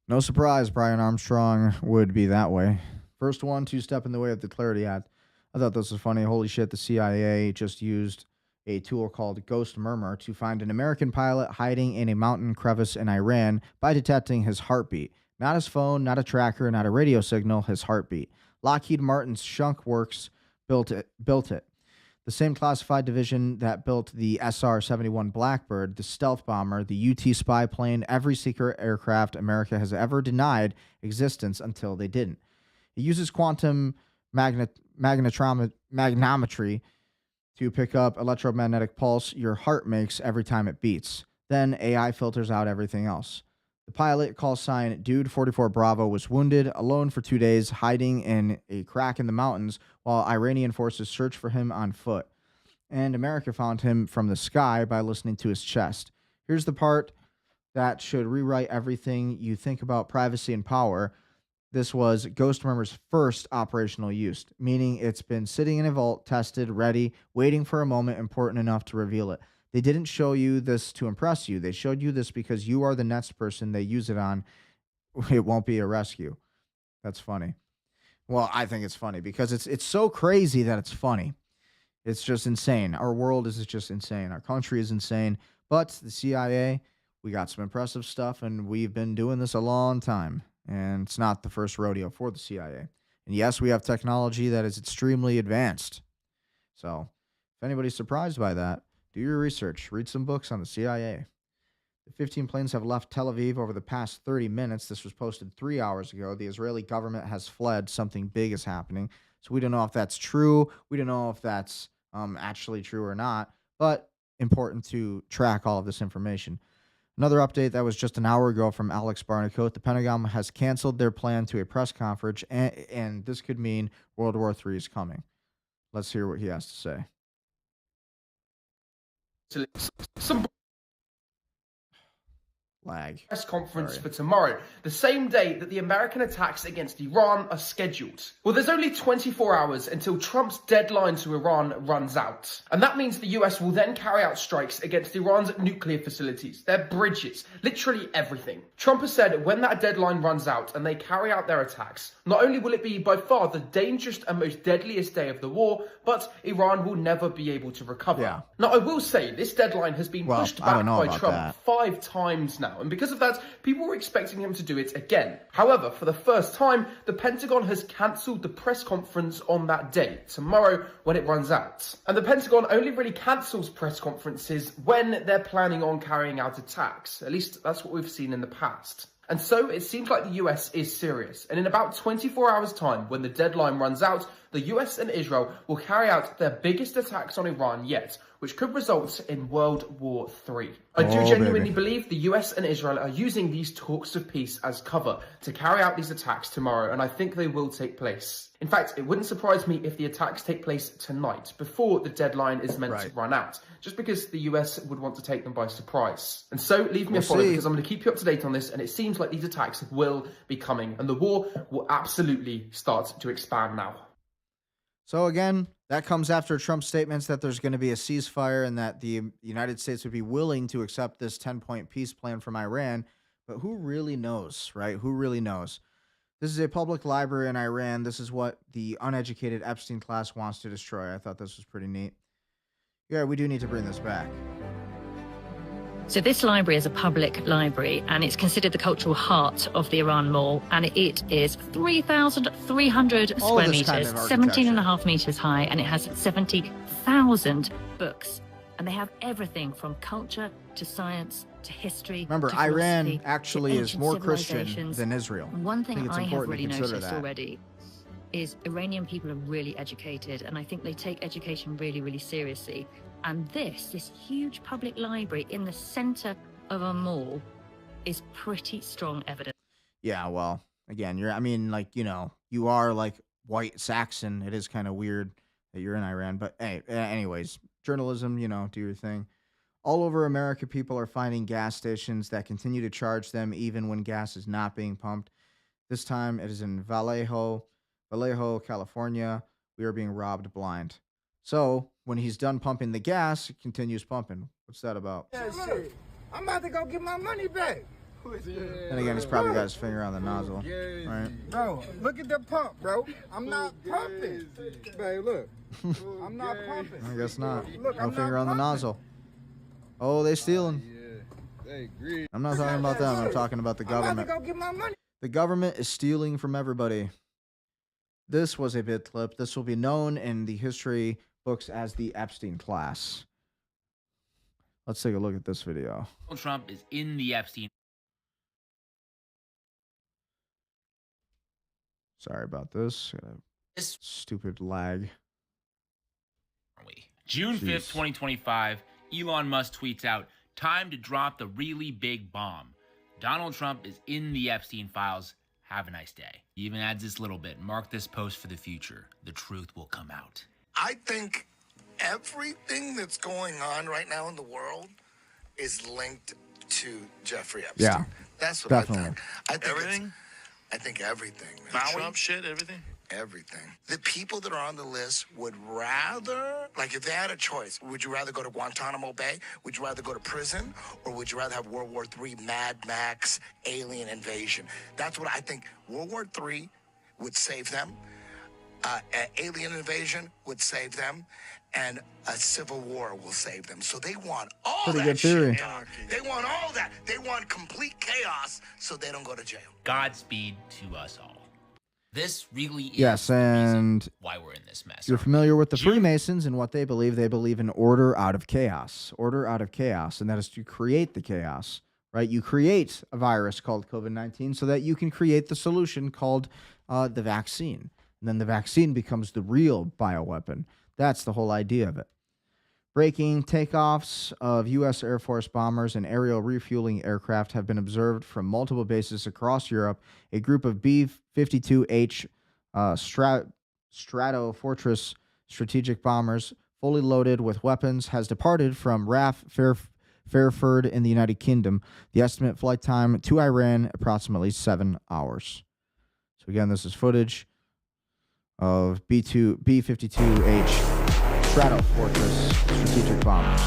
No surprise Brian Armstrong would be that way. First one to step in the way of the Clarity Act. I thought this was funny. Holy shit, the CIA just used a tool called Ghost Murmur to find an American pilot hiding in a mountain crevice in Iran by detecting his heartbeat. Not his phone, not a tracker, not a radio signal, his heartbeat. Lockheed Martin's Shunk Works built it. The same classified division that built the SR-71 Blackbird, the stealth bomber, the UT spy plane, every secret aircraft America has ever denied existence until they didn't. It uses quantum magnetometry to pick up electromagnetic pulse your heart makes every time it beats. Then AI filters out everything else. The pilot, call sign Dude 44 Bravo, was wounded, alone for 2 days, hiding in a crack in the mountains while Iranian forces searched for him on foot. And America found him from the sky by listening to his chest. Here's the part that should rewrite everything you think about privacy and power. This was Ghost Murmur's first operational use, meaning it's been sitting in a vault, tested, ready, waiting for a moment important enough to reveal it. They didn't show you this to impress you. They showed you this because you are the next person they use it on. It won't be a rescue. That's funny. Well, I think it's funny because it's so crazy that it's funny. It's just insane. Our world is just insane. Our country is insane. But the CIA, we got some impressive stuff, and we've been doing this a long time. And it's not the first rodeo for the CIA. And yes, we have technology that is extremely advanced. So if anybody's surprised by that, do your research. Read some books on the CIA. The 15 planes have left Tel Aviv over the past 30 minutes. This was posted 3 hours ago. The Israeli government has fled. Something big is happening. So we don't know if that's true. We don't know if that's actually true or not. But important to track all of this information. Another update that was just an hour ago from Alex Barnicoat. The Pentagon has canceled their plan to a press conference, and this could mean World War III is coming. Let's hear what he has to say. Lag. Press conference for tomorrow, the same day that the American attacks against Iran are scheduled. Well, there's only 24 hours until Trump's deadline to Iran runs out. And that means the US will then carry out strikes against Iran's nuclear facilities, their bridges, literally everything. Trump has said when that deadline runs out and they carry out their attacks, not only will it be by far the dangerous and most deadliest day of the war, but Iran will never be able to recover. Yeah. Now, I will say this deadline has been pushed back by Trump 5 times now. And because of that, people were expecting him to do it again. However, for the first time, the Pentagon has cancelled the press conference on that day, tomorrow, when it runs out. And the Pentagon only really cancels press conferences when they're planning on carrying out attacks. At least that's what we've seen in the past. And so it seems like the US is serious. And in about 24 hours' time, when the deadline runs out, the US and Israel will carry out their biggest attacks on Iran yet, which could result in World War III. I do genuinely believe the US and Israel are using these talks of peace as cover to carry out these attacks tomorrow, and I think they will take place. In fact, it wouldn't surprise me if the attacks take place tonight, before the deadline is meant to run out, just because the US would want to take them by surprise. And so, leave me a follow, because I'm going to keep you up to date on this, and it seems like these attacks will be coming, and the war will absolutely start to expand now. So again, that comes after Trump's statements that there's going to be a ceasefire and that the United States would be willing to accept this 10-point peace plan from Iran. But who really knows, right? Who really knows? This is a public library in Iran. This is what the uneducated Epstein class wants to destroy. I thought this was pretty neat. Yeah, we do need to bring this back. So this library is a public library, and it's considered the cultural heart of the Iran Mall, and it is 3,300 square meters, 17 and a half meters high, and it has 70,000 books. And they have everything from culture to science to history. Remember, to Iran actually is more Christian civilizations. than Israel. One thing I have really noticed that. already is Iranian people are really educated, and I think they take education really, really seriously. And this huge public library in the center of a mall is pretty strong evidence. Yeah, well, again, you are like white Saxon. It is kind of weird that you're in Iran. But hey, anyways, journalism, do your thing. All over America, people are finding gas stations that continue to charge them even when gas is not being pumped. This time it is in Vallejo, California. We are being robbed blind. So when he's done pumping the gas, it continues pumping. What's that about? Yeah, shit. I'm about to go get my money back. And again, he's probably got his finger on the nozzle. Right? Bro, look at the pump, bro. I'm not pumping. Babe, look. I'm not pumping. I guess not. Look, No I'm finger not on the pumping. nozzle. Oh, they stealing. I'm not talking about them. I'm talking about the I'm about government. to go get my money. The government is stealing from everybody. This was a bit clip. This will be known in the history books as the Epstein class. Let's take a look at this video. Donald Trump is in the Epstein. Sorry about this. Got a stupid lag. June 5th, Jeez. 2025, Elon Musk tweets out, "Time to drop the really big bomb. Donald Trump is in the Epstein files. Have a nice day." He even adds this little bit, "Mark this post for the future. The truth will come out." I think everything that's going on right now in the world is linked to Jeffrey Epstein. Yeah, That's what definitely. I think. I think everything? I think everything. Man. Trump shit, everything? Everything. The people that are on the list would rather, like if they had a choice, would you rather go to Guantanamo Bay? Would you rather go to prison? Or would you rather have World War III, Mad Max, alien invasion? That's what I think. World War III would save them. Alien invasion would save them. And a civil war will save them. So they want all Pretty that good theory. shit done. They want all that. They want complete chaos so they don't go to jail. Godspeed to us all. This really is Yes, and why we're in this mess. you're familiar with the Freemasons and what they believe. They believe in order out of chaos. Order out of chaos, and that is to create the chaos, right? You create a virus called COVID-19 so that you can create the solution called the vaccine. And then the vaccine becomes the real bioweapon. That's the whole idea of it. Breaking takeoffs of U.S. Air Force bombers and aerial refueling aircraft have been observed from multiple bases across Europe. A group of B-52H Strato Fortress strategic bombers, fully loaded with weapons, has departed from RAF Fairford in the United Kingdom. The estimate flight time to Iran, approximately 7 hours. So again, this is footage of B-52H Strato Fortress strategic bombers.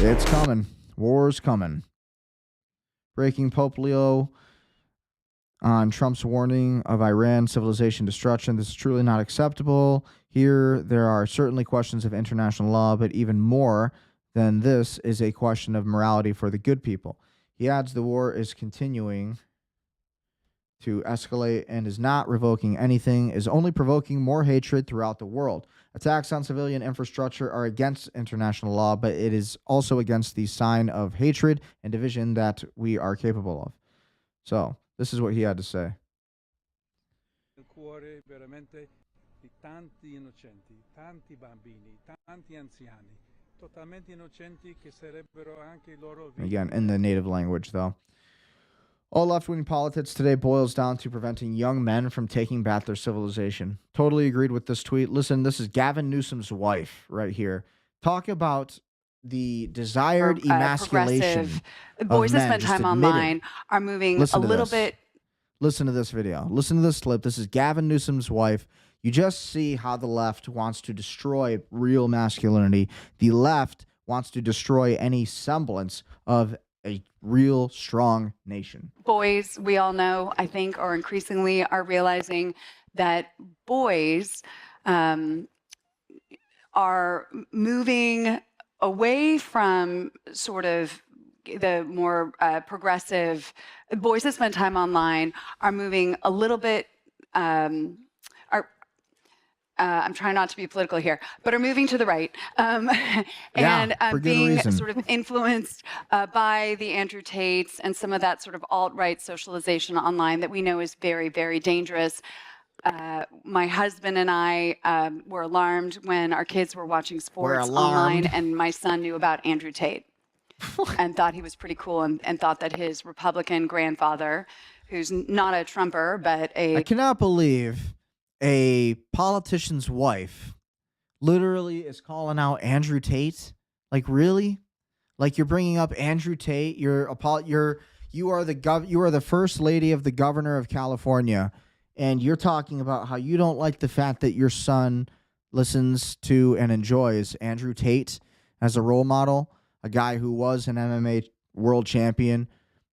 It's coming. War's coming. Breaking Pope Leo on Trump's warning of Iran civilization destruction. This is truly not acceptable. Here, there are certainly questions of international law, but even more than this is a question of morality for the good people. He adds the war is continuing to escalate and is not revoking anything, is only provoking more hatred throughout the world. Attacks on civilian infrastructure are against international law, but it is also against the sign of hatred and division that we are capable of. So, this is what he had to say. cuore veramente di tanti innocenti, tanti bambini, tanti anziani, totalmente innocenti che sarebbero anche i loro Again, in the native language, though. All left-wing politics today boils down to preventing young men from taking back their civilization. Totally agreed with this tweet. Listen, this is Gavin Newsom's wife right here. Talk about the desired emasculation progressive boys of that men spend just time admitted. online are moving Listen a to little this. bit. Listen to this video. Listen to this clip. This is Gavin Newsom's wife. You just see how the left wants to destroy real masculinity. The left wants to destroy any semblance of a real strong nation. Boys, we all know, I think, or increasingly are realizing that boys are moving away from sort of the more progressive. Boys that spend time online are moving a little bit. I'm trying not to be political here, but are moving to the right and for good being reason. sort of influenced by the Andrew Tates and some of that sort of alt-right socialization online that we know is very, very dangerous. My husband and I were alarmed when our kids were watching sports online, and my son knew about Andrew Tate and thought he was pretty cool and thought that his Republican grandfather, who's not a Trumper, but I cannot believe a politician's wife literally is calling out Andrew Tate. Like, really? Like, you're bringing up Andrew Tate. You are the first lady of the governor of California, and you're talking about how you don't like the fact that your son listens to and enjoys Andrew Tate as a role model, a guy who was an MMA world champion.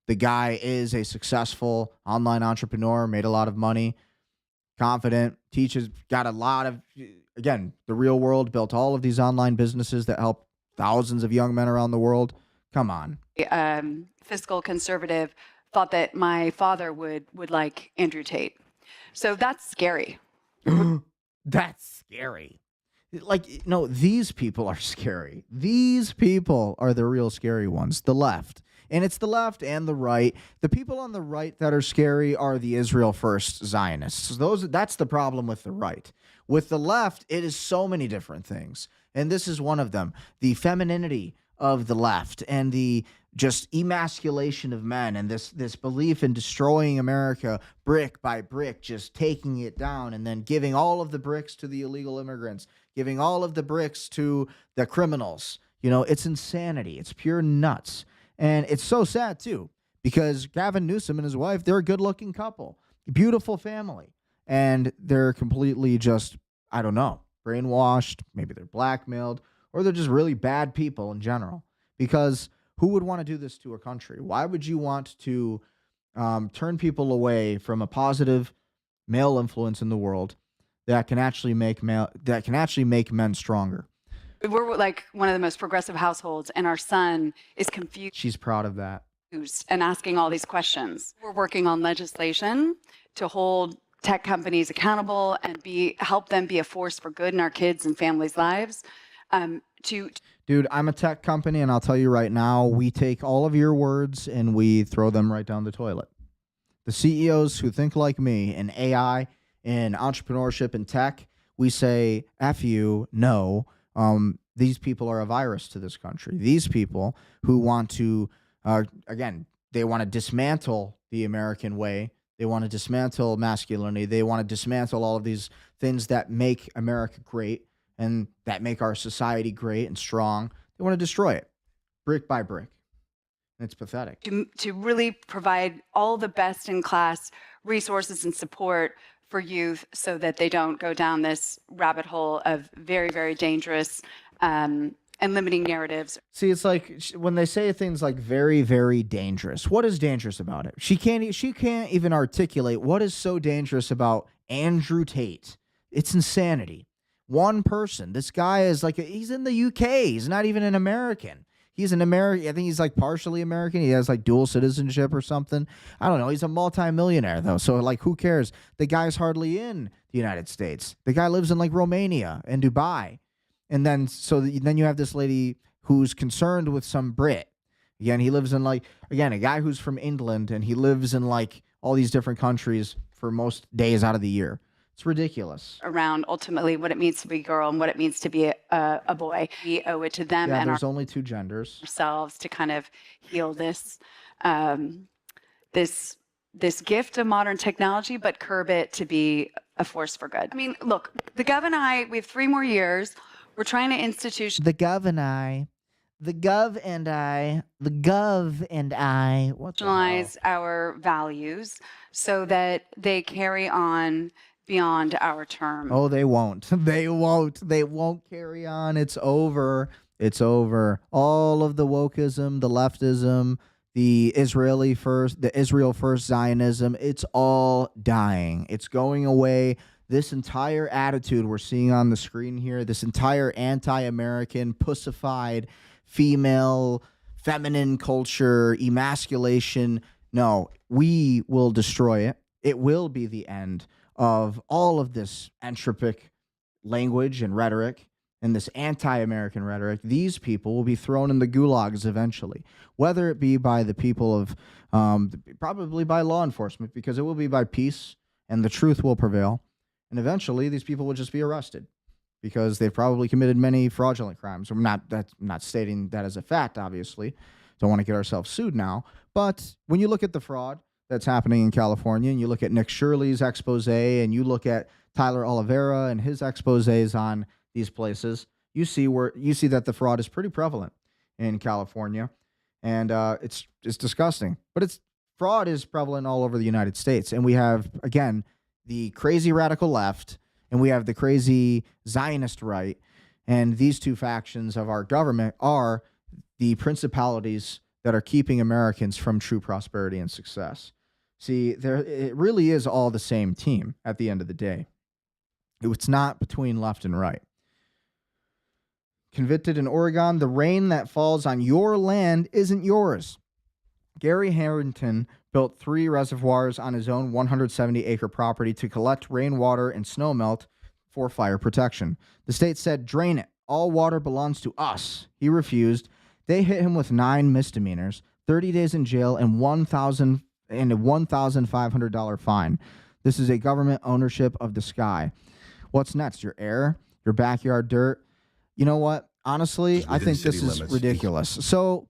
The guy is a successful online entrepreneur, made a lot of money, confident, teaches, got a lot of, again, the real world, built all of these online businesses that help thousands of young men around the world. Come on. Fiscal conservative thought that my father would like Andrew Tate. So that's scary. That's scary. Like, no, these people are scary. These people are the real scary ones, the left. And it's the left and the right. The people on the right that are scary are the Israel first Zionists. That's the problem with the right. With the left, it is so many different things. And this is one of them. The femininity of the left and the just emasculation of men and this belief in destroying America brick by brick, just taking it down and then giving all of the bricks to the illegal immigrants, giving all of the bricks to the criminals. You know, it's insanity. It's pure nuts. And it's so sad, too, because Gavin Newsom and his wife, they're a good-looking couple, beautiful family, and they're completely just, I don't know, brainwashed. Maybe they're blackmailed, or they're just really bad people in general, because who would want to do this to a country? Why would you want to turn people away from a positive male influence in the world that can actually make men stronger? We're like one of the most progressive households, and our son is confused She's proud of that. and asking all these questions. We're working on legislation to hold tech companies accountable and help them be a force for good in our kids' and families' lives. Dude, I'm a tech company, and I'll tell you right now, we take all of your words and we throw them right down the toilet. The CEOs who think like me in AI, in entrepreneurship, and tech, we say, F you, no. These people are a virus to this country. These people who want to, again, they want to dismantle the American way. They want to dismantle masculinity. They want to dismantle all of these things that make America great and that make our society great and strong. They want to destroy it brick by brick. And it's pathetic. To really provide all the best in class resources and support for youth so that they don't go down this rabbit hole of very, very dangerous and limiting narratives. See, it's like when they say things like very, very dangerous. What is dangerous about it? She can't even articulate what is so dangerous about Andrew Tate. It's insanity. One person. This guy is like, he's in the UK. He's not even an American. He's an American. I think he's like partially American. He has like dual citizenship or something. I don't know. He's a multimillionaire though. So like, who cares? The guy's hardly in the United States. The guy lives in like Romania and Dubai. And then, then you have this lady who's concerned with some Brit. Again, he lives in like, again, a guy who's from England and he lives in like all these different countries for most days out of the year. It's ridiculous. around ultimately what it means to be a girl and what it means to be a boy. We owe it to them Yeah, and there's only two genders. ourselves to kind of heal this this gift of modern technology, but curb it to be a force for good. I mean, look, the Gov and I, we have 3 more years. We're trying to The Gov and I, the Gov and I, what the hell? institutionalize our values so that they carry on beyond our term. Oh, they won't. They won't. They won't carry on. It's over. It's over. All of the wokeism, the leftism, the Israel first Zionism, it's all dying. It's going away. This entire attitude we're seeing on the screen here, this entire anti-American, pussified, female, feminine culture, emasculation, no, we will destroy it. It will be the end of all of this entropic language and rhetoric and this anti-American rhetoric. These people will be thrown in the gulags eventually, whether it be by the people of, probably by law enforcement, because it will be by peace and the truth will prevail. And eventually these people will just be arrested because they've probably committed many fraudulent crimes. I'm not stating that as a fact, obviously. Don't want to get ourselves sued now. But when you look at the fraud that's happening in California and you look at Nick Shirley's expose and you look at Tyler Oliveira and his exposés on these places, you see that the fraud is pretty prevalent in California, and it's disgusting. But fraud is prevalent all over the United States, and we have, again, the crazy radical left, and we have the crazy Zionist right, and these two factions of our government are the principalities that are keeping Americans from true prosperity and success. See, it really is all the same team at the end of the day. It's not between left and right. Convicted in Oregon, the rain that falls on your land isn't yours. Gary Harrington built 3 reservoirs on his own 170-acre property to collect rainwater and snowmelt for fire protection. The state said, "Drain it. All water belongs to us." He refused. They hit him with 9 misdemeanors, 30 days in jail, and a $1,500 fine. This is a government ownership of the sky. What's next? Your air? Your backyard dirt? You know what? Honestly, I think this is ridiculous. So,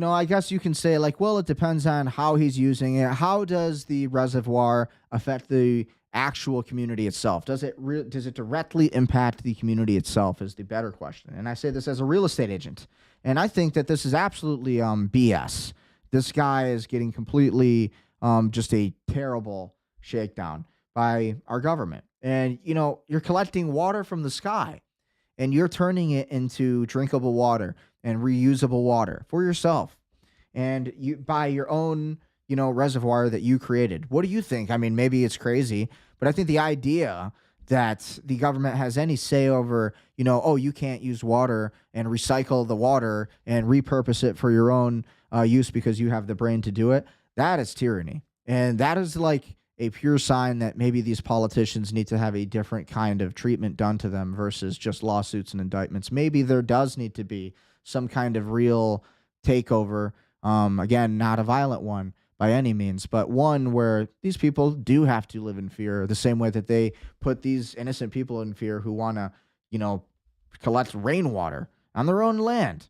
I guess you can say, like, well, it depends on how he's using it. How does the reservoir affect the actual community itself? Does it directly impact the community itself is the better question. And I say this as a real estate agent. And I think that this is absolutely BS. This guy is getting completely just a terrible shakedown by our government. And, you're collecting water from the sky and you're turning it into drinkable water and reusable water for yourself. And you by your own, reservoir that you created. What do you think? I mean, maybe it's crazy, but I think the idea that the government has any say over, you can't use water and recycle the water and repurpose it for your own use because you have the brain to do it, that is tyranny. And that is like a pure sign that maybe these politicians need to have a different kind of treatment done to them versus just lawsuits and indictments. Maybe there does need to be some kind of real takeover. Again, not a violent one by any means, but one where these people do have to live in fear the same way that they put these innocent people in fear who want to, collect rainwater on their own land.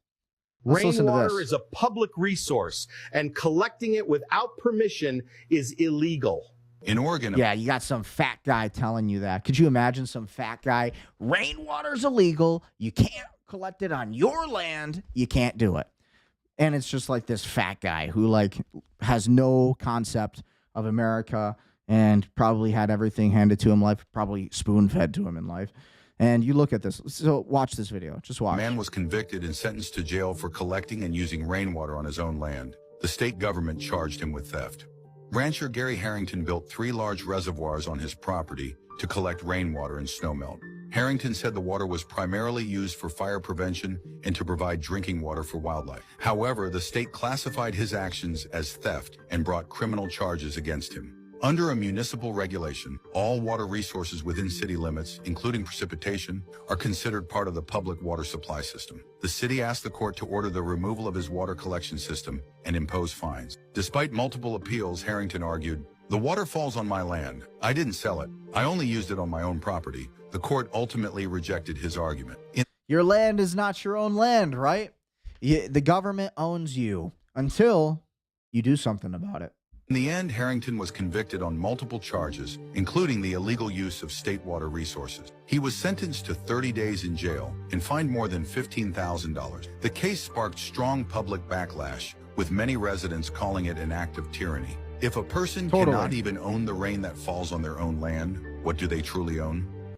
Rainwater is a public resource, and collecting it without permission is illegal. In Oregon. Yeah, you got some fat guy telling you that. Could you imagine some fat guy? Rainwater's illegal. You can't collect it on your land. You can't do it. And it's just like this fat guy who has no concept of America and probably had everything handed to him, probably spoon-fed to him in life. And you look at this. So watch this video. Just watch. A man was convicted and sentenced to jail for collecting and using rainwater on his own land. The state government charged him with theft. Rancher Gary Harrington built 3 large reservoirs on his property to collect rainwater and snowmelt. Harrington said the water was primarily used for fire prevention and to provide drinking water for wildlife. However, the state classified his actions as theft and brought criminal charges against him. Under a municipal regulation, all water resources within city limits, including precipitation, are considered part of the public water supply system. The city asked the court to order the removal of his water collection system and impose fines. Despite multiple appeals, Harrington argued, The water falls on my land. I didn't sell it. I only used it on my own property. The court ultimately rejected his argument. Your land is not your own land, right? The government owns you until you do something about it. In the end, Harrington was convicted on multiple charges, including the illegal use of state water resources. He was sentenced to 30 days in jail and fined more than $15,000. The case sparked strong public backlash, with many residents calling it an act of tyranny. If a person cannot even own the rain that falls on their own land, what do they truly own?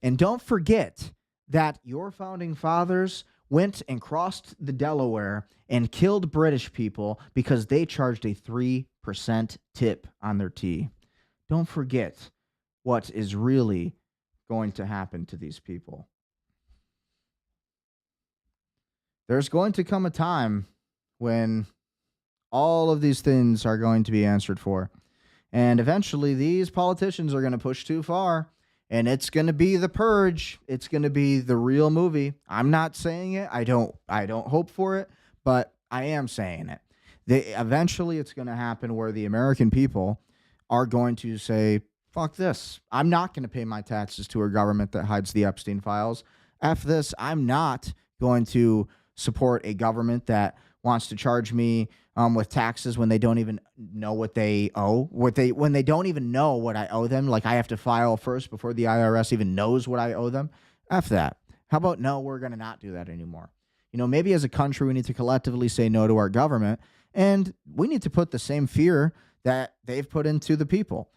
And don't forget that your founding fathers went and crossed the Delaware and killed British people because they charged a 3% tip on their tea. Don't forget what is really going to happen to these people. There's going to come a time when all of these things are going to be answered for. And eventually these politicians are going to push too far. And it's going to be the purge. It's going to be the real movie. I'm not saying it. I don't hope for it, but I am saying it. Eventually it's going to happen where the American people are going to say, fuck this. I'm not going to pay my taxes to a government that hides the Epstein files. F this. I'm not going to support a government that wants to charge me with taxes when they don't even know what they owe, when they don't even know what I owe them. Like, I have to file first before the IRS even knows what I owe them. F that. How about, no, we're going to not do that anymore. You know, maybe as a country, we need to collectively say no to our government, and we need to put the same fear that they've put into the people.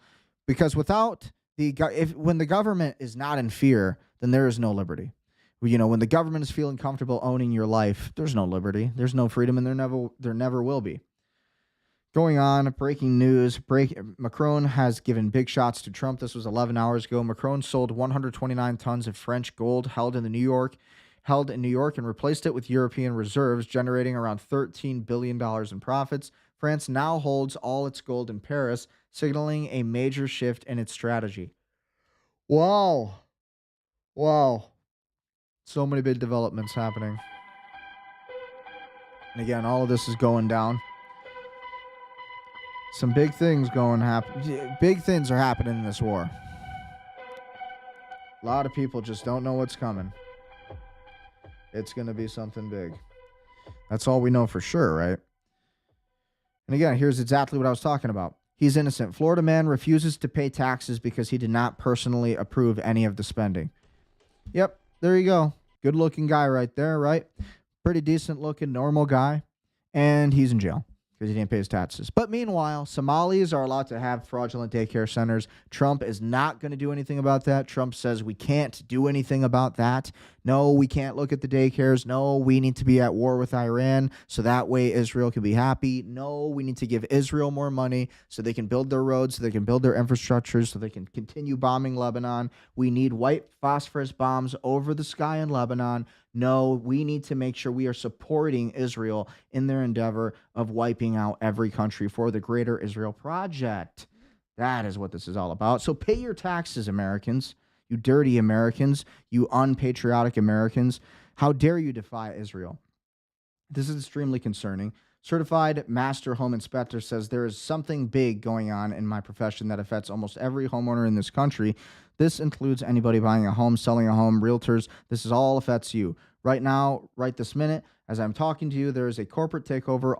Because without when the government is not in fear, then there is no liberty. You know, when the government is feeling comfortable owning your life, there's no liberty, there's no freedom, and there never will be. Going on, breaking news, Macron has given big shots to Trump. This was 11 hours ago. Macron sold 129 tons of French gold held in New York and replaced it with European reserves, generating around $13 billion in profits. France now holds all its gold in Paris, signaling a major shift in its strategy. Wow. So many big developments happening. And again, all of this is going down. Some big things big things are happening in this war. A lot of people just don't know what's coming. It's going to be something big. That's all we know for sure, right? And again, here's exactly what I was talking about. He's innocent. Florida man refuses to pay taxes because he did not personally approve any of the spending. Yep, there you go. Good looking guy right there, right? Pretty decent looking, normal guy. And he's in jail because he didn't pay his taxes. But meanwhile, Somalis are allowed to have fraudulent daycare centers. Trump is not going to do anything about that. Trump says we can't do anything about that. No, we can't look at the daycares. No, we need to be at war with Iran so that way Israel can be happy. No, we need to give Israel more money so they can build their roads, so they can build their infrastructure, so they can continue bombing Lebanon. We need white phosphorus bombs over the sky in Lebanon. No, we need to make sure we are supporting Israel in their endeavor of wiping out every country for the Greater Israel Project. That is what this is all about. So pay your taxes, Americans. You dirty Americans. You unpatriotic Americans. How dare you defy Israel? This is extremely concerning. Certified Master Home Inspector says there is something big going on in my profession that affects almost every homeowner in this country. This includes anybody buying a home, selling a home, realtors. This is all affects you. Right now, right this minute, as I'm talking to you, there is a corporate takeover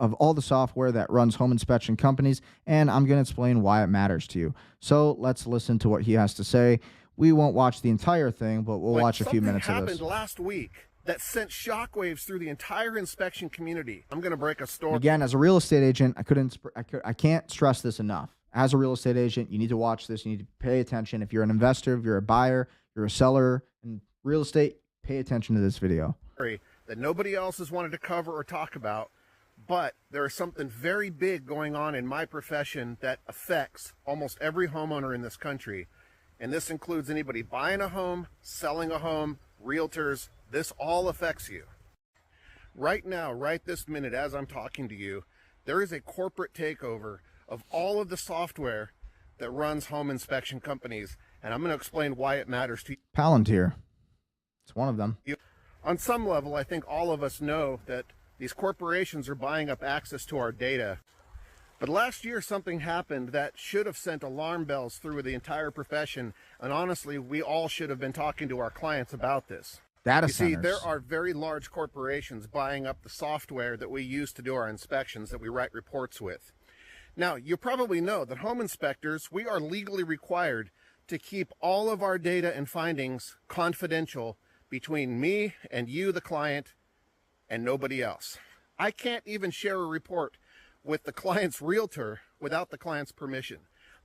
of all the software that runs home inspection companies, and I'm going to explain why it matters to you. So let's listen to what he has to say. We won't watch the entire thing, but we'll watch a few minutes of this. Something happened last week that sent shockwaves through the entire inspection community. I'm going to break a story. Again, as a real estate agent, I can't stress this enough. As a real estate agent, you need to watch this. You need to pay attention. If you're an investor, if you're a buyer, you're a seller in real estate, pay attention to this video. That nobody else has wanted to cover or talk about, but there is something very big going on in my profession that affects almost every homeowner in this country. And this includes anybody buying a home, selling a home, realtors. This all affects you. Right now, right this minute, as I'm talking to you, there is a corporate takeover of all of the software that runs home inspection companies. And I'm going to explain why it matters to you. Palantir. It's one of them. On some level, I think all of us know that these corporations are buying up access to our data. But last year, something happened that should have sent alarm bells through the entire profession. And honestly, we all should have been talking to our clients about this. Data You see, centers. there are very large corporations buying up the software that we use to do our inspections that we write reports with. Now, you probably know that home inspectors, we are legally required to keep all of our data and findings confidential between me and you, the client, and nobody else. I can't even share a report with the client's realtor without the client's permission.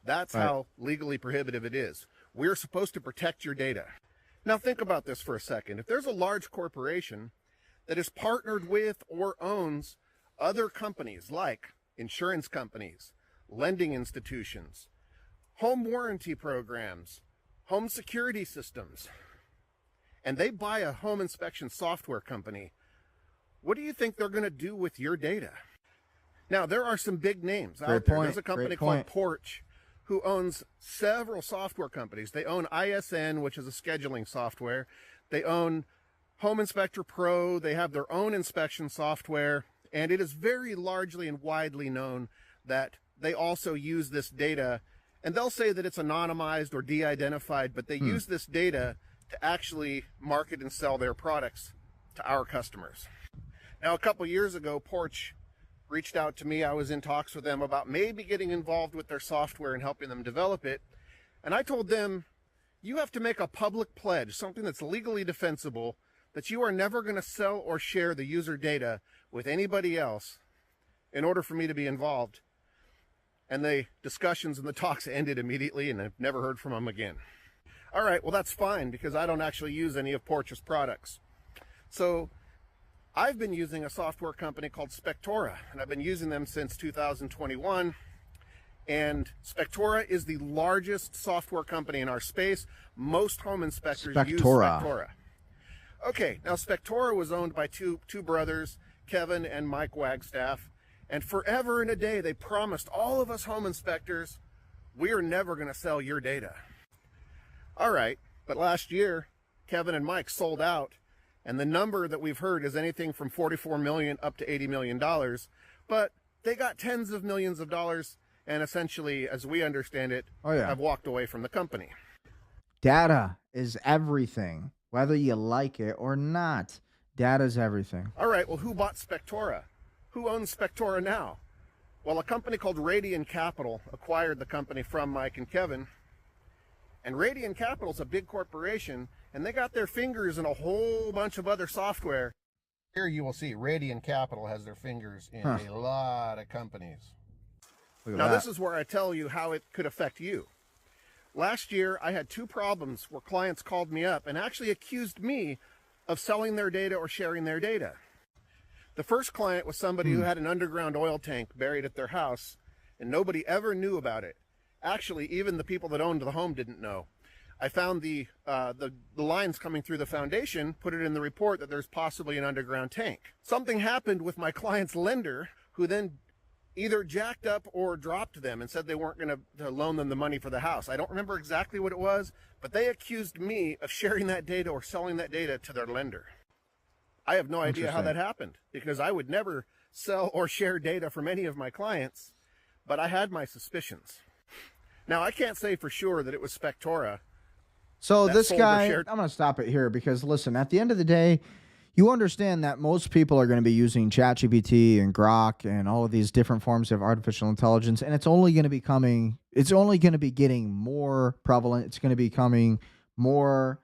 That's Right. how legally prohibitive it is. We're supposed to protect your data. Now think about this for a second. If there's a large corporation that is partnered with or owns other companies like insurance companies, lending institutions, home warranty programs, home security systems, and they buy a home inspection software company, what do you think they're going to do with your data? Now, there are some big names out there. There's a company called Porch who owns several software companies. They own ISN, which is a scheduling software. They own Home Inspector Pro. They have their own inspection software. And it is very largely and widely known that they also use this data. And they'll say that it's anonymized or de-identified, but they use this data to actually market and sell their products to our customers. Now, a couple years ago, Porch reached out to me. I was in talks with them about maybe getting involved with their software and helping them develop it. And I told them, you have to make a public pledge, something that's legally defensible, that you are never going to sell or share the user data with anybody else in order for me to be involved. And the discussions and the talks ended immediately, and I've never heard from them again. All right, well, that's fine, because I don't actually use any of Porch's products. So I've been using a software company called Spectora, and I've been using them since 2021. And Spectora is the largest software company in our space. Most home inspectors use Spectora. Okay, now Spectora was owned by two brothers, Kevin and Mike Wagstaff, and forever and a day they promised all of us home inspectors, we are never going to sell your data. All right, but last year, Kevin and Mike sold out, and the number that we've heard is anything from $44 million up to $80 million, but they got tens of millions of dollars, and essentially, as we understand it, have walked away from the company. Data is everything, whether you like it or not. Data is everything. All right, well, who bought Spectora? Who owns Spectora now? Well, a company called Radian Capital acquired the company from Mike and Kevin. And Radian Capital is a big corporation, and they got their fingers in a whole bunch of other software. Here you will see Radian Capital has their fingers in a lot of companies. Now, this is where I tell you how it could affect you. Last year, I had 2 problems where clients called me up and actually accused me of selling their data or sharing their data. The first client was somebody who had an underground oil tank buried at their house, and nobody ever knew about it. Actually, even the people that owned the home didn't know. I found the lines coming through the foundation, put it in the report that there's possibly an underground tank. Something happened with my client's lender, who then either jacked up or dropped them and said they weren't going to loan them the money for the house. I don't remember exactly what it was, but they accused me of sharing that data or selling that data to their lender. I have no idea how that happened, because I would never sell or share data from any of my clients, but I had my suspicions. Now, I can't say for sure that it was Spectora. So this guy, I'm going to stop it here because, listen, at the end of the day, you understand that most people are going to be using ChatGPT and Grok and all of these different forms of artificial intelligence, and it's only going to be getting more prevalent. It's going to be becoming more,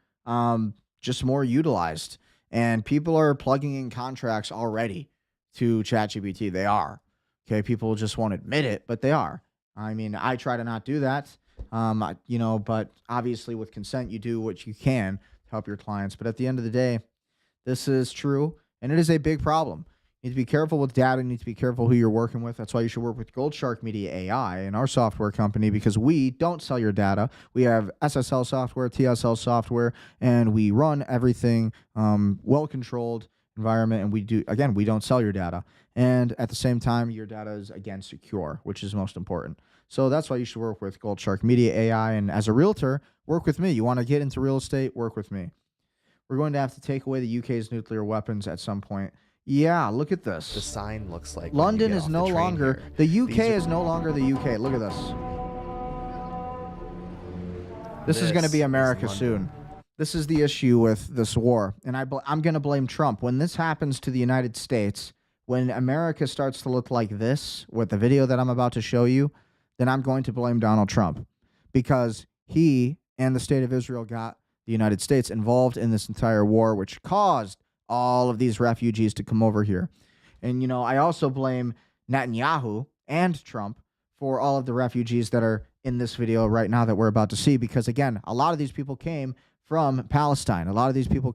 just more utilized. And people are plugging in contracts already to ChatGPT. They are. Okay, people just won't admit it, but they are. I mean, I try to not do that, but obviously with consent, you do what you can to help your clients. But at the end of the day, this is true, and it is a big problem. You need to be careful with data. You need to be careful who you're working with. That's why you should work with Gold Shark Media AI and our software company, because we don't sell your data. We have SSL software, TSL software, and we run everything well-controlled environment, and we don't sell your data. And at the same time, your data is, again, secure, which is most important. So that's why you should work with Gold Shark Media AI. And as a realtor, work with me. You want to get into real estate, work with me. We're going to have to take away the UK's nuclear weapons at some point. Yeah, look at this. The sign looks like London is no longer, the UK is no longer the UK. Look at this. This is going to be America soon. This is the issue with this war. And I'm going to blame Trump. When this happens to the United States, when America starts to look like this with the video that I'm about to show you, then I'm going to blame Donald Trump, because he and the state of Israel got the United States involved in this entire war, which caused all of these refugees to come over here. And, you know, I also blame Netanyahu and Trump for all of the refugees that are in this video right now that we're about to see, because, again, a lot of these people came from Palestine. A lot of these people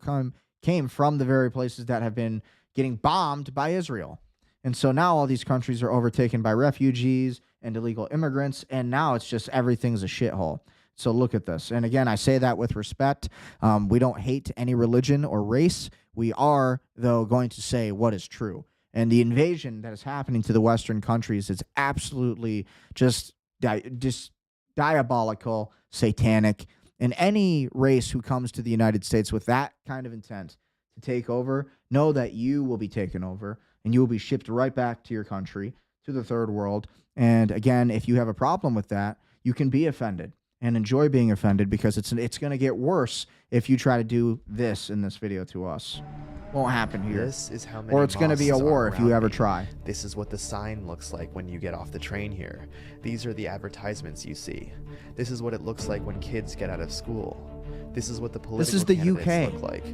came from the very places that have been getting bombed by Israel. And so now all these countries are overtaken by refugees and illegal immigrants, and now it's just everything's a shithole. So look at this. And again, I say that with respect. We don't hate any religion or race. We are, though, going to say what is true. And the invasion that is happening to the Western countries is absolutely just diabolical, satanic. And any race who comes to the United States with that kind of intent to take over, know that you will be taken over and you will be shipped right back to your country, to the third world. And again, if you have a problem with that, you can be offended and enjoy being offended, because it's going to get worse if you try to do this in this video to us. Won't happen here. This is how many or it's going to be a mosques war are if you around ever me. try. This is what the sign looks like when you get off the train here. These are the advertisements you see. This is what it looks like when kids get out of school. This is what the political candidates look like.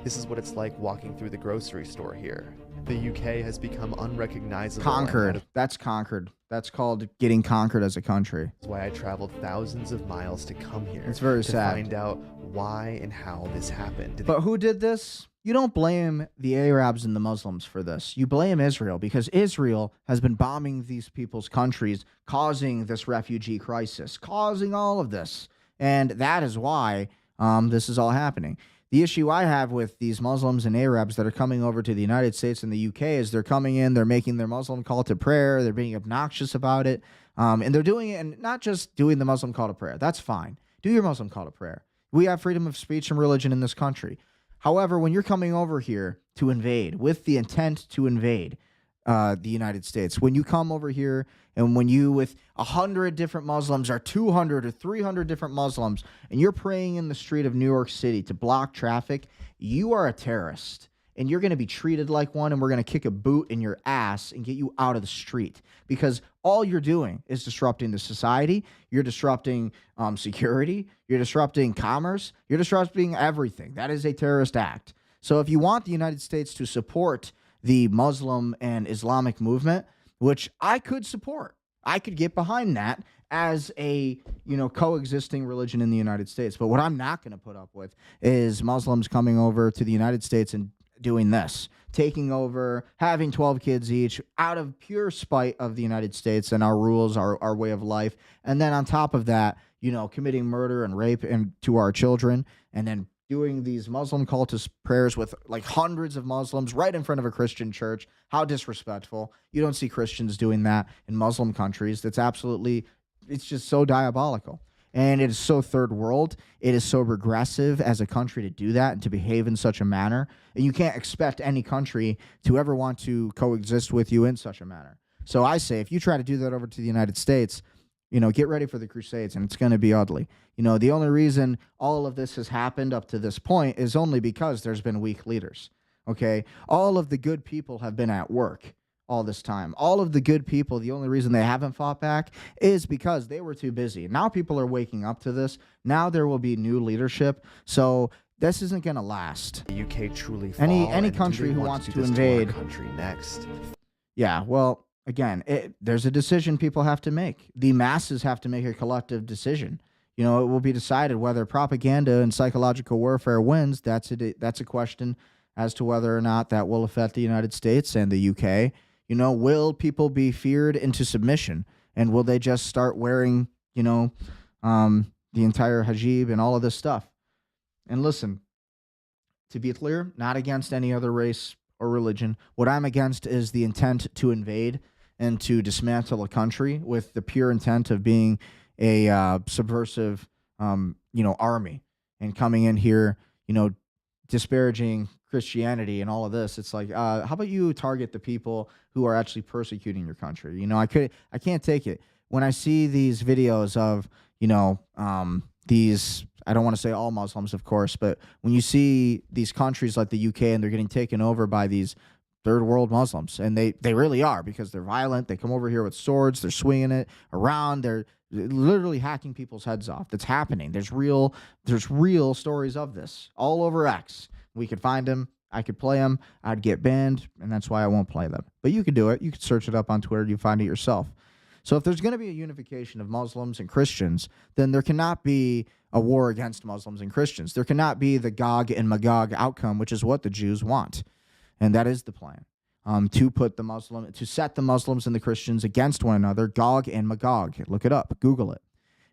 This is what it's like walking through the grocery store here. The UK has become unrecognizable. Conquered. That's conquered. That's called getting conquered as a country. That's why I traveled thousands of miles to come here. It's very to sad. find out why and how this happened. But who did this? You don't blame the Arabs and the Muslims for this. You blame Israel, because Israel has been bombing these people's countries, causing this refugee crisis, causing all of this. And that is why this is all happening. The issue I have with these Muslims and Arabs that are coming over to the United States and the UK is they're coming in, they're making their Muslim call to prayer, they're being obnoxious about it, and they're doing it, and not just doing the Muslim call to prayer. That's fine. Do your Muslim call to prayer. We have freedom of speech and religion in this country. However, when you're coming over here to invade, with the intent to invade the United States, when you come over here and when you, with 100 different Muslims or 200 or 300 different Muslims, and you're praying in the street of New York City to block traffic, you are a terrorist. And you're going to be treated like one, and we're going to kick a boot in your ass and get you out of the street, because all you're doing is disrupting the society. You're disrupting security. You're disrupting commerce. You're disrupting everything. That is a terrorist act. So if you want the United States to support the Muslim and Islamic movement, which I could support, I could get behind that as a, coexisting religion in the United States. But what I'm not going to put up with is Muslims coming over to the United States and doing this, taking over, having 12 kids each, out of pure spite of the United States and our rules, our way of life. And then on top of that, committing murder and rape to our children, and then doing these Muslim call to prayers with like hundreds of Muslims right in front of a Christian church. How disrespectful. You don't see Christians doing that in Muslim countries. It's just so diabolical. And it is so third world. It is so regressive as a country to do that and to behave in such a manner. And you can't expect any country to ever want to coexist with you in such a manner. So I say, if you try to do that over to the United States, get ready for the Crusades, and it's going to be ugly. The only reason all of this has happened up to this point is only because there's been weak leaders. Okay? All of the good people have been at work all this time. All of the good people, the only reason they haven't fought back is because they were too busy. Now people are waking up to this. Now there will be new leadership. So this isn't going to last. The UK truly any country who wants to invade country next. Yeah, well, again, there's a decision people have to make. The masses have to make a collective decision. It will be decided whether propaganda and psychological warfare wins. That's a question as to whether or not that will affect the United States and the UK. Will people be feared into submission? And will they just start wearing, the entire hijab and all of this stuff? And listen, to be clear, not against any other race or religion. What I'm against is the intent to invade and to dismantle a country with the pure intent of being a subversive, army, and coming in here, disparaging Christianity and all of this. It's like, how about you target the people who are actually persecuting your country? I can't take it when I see these videos of, these, I don't want to say all Muslims, of course, but when you see these countries like the UK and they're getting taken over by these third world Muslims, and they really are, because they're violent. They come over here with swords. They're swinging it around. They're literally hacking people's heads off. That's happening. There's real stories of this all over X. We could find them. I could play them. I'd get banned, and that's why I won't play them. But you could do it. You could search it up on Twitter. You find it yourself. So if there's going to be a unification of Muslims and Christians, then there cannot be a war against Muslims and Christians. There cannot be the Gog and Magog outcome, which is what the Jews want. And that is the plan, to set the Muslims and the Christians against one another, Gog and Magog. Look it up, Google it.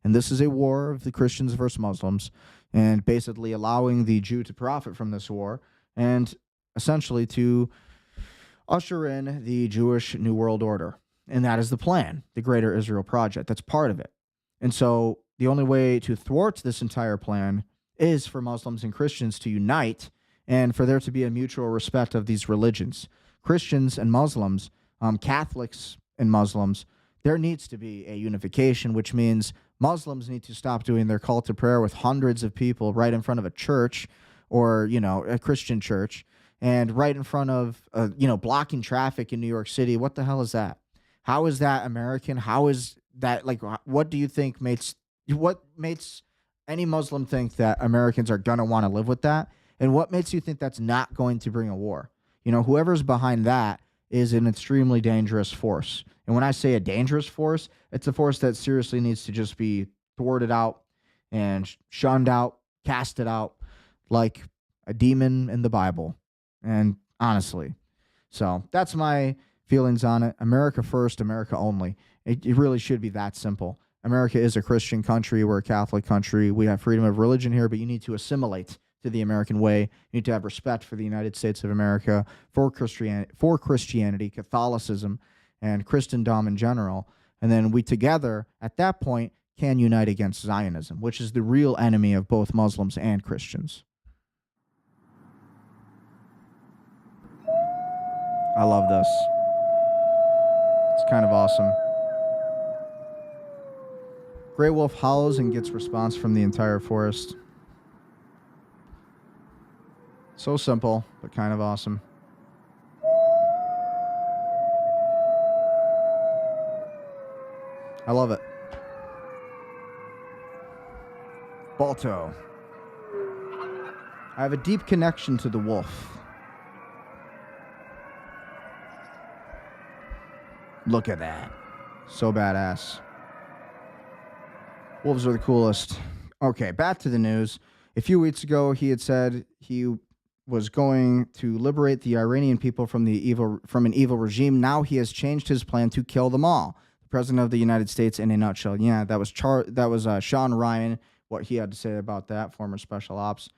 And this is a war of the Christians versus Muslims, and basically allowing the Jew to profit from this war, and essentially to usher in the Jewish New World Order. And that is the plan, the Greater Israel Project. That's part of it. And so the only way to thwart this entire plan is for Muslims and Christians to unite, and for there to be a mutual respect of these religions. Christians and Muslims, Catholics and Muslims, there needs to be a unification, which means Muslims need to stop doing their call to prayer with hundreds of people right in front of a church, or, a Christian church, and right in front of, blocking traffic in New York City. What the hell is that? How is that American? How is that, what do you think makes any Muslim think that Americans are going to want to live with that? And what makes you think that's not going to bring a war? Whoever's behind that is an extremely dangerous force. And when I say a dangerous force, it's a force that seriously needs to just be thwarted out and shunned out, casted out, like a demon in the Bible. And honestly, so that's my feelings on it. America first, America only. It really should be that simple. America is a Christian country. We're a Catholic country. We have freedom of religion here, but you need to assimilate to the American way. You need to have respect for the United States of America, for Christianity, Catholicism, and Christendom in general. And then we together, at that point, can unite against Zionism, which is the real enemy of both Muslims and Christians. I love this. It's kind of awesome. Grey Wolf howls and gets response from the entire forest. So simple, but kind of awesome. I love it. Balto. I have a deep connection to the wolf. Look at that. So badass. Wolves are the coolest. Okay, back to the news. A few weeks ago, he had said he was going to liberate the Iranian people from an evil regime. Now he has changed his plan to kill them all. The President of the United States, in a nutshell. Yeah, that was Sean Ryan, what he had to say about that, former special ops.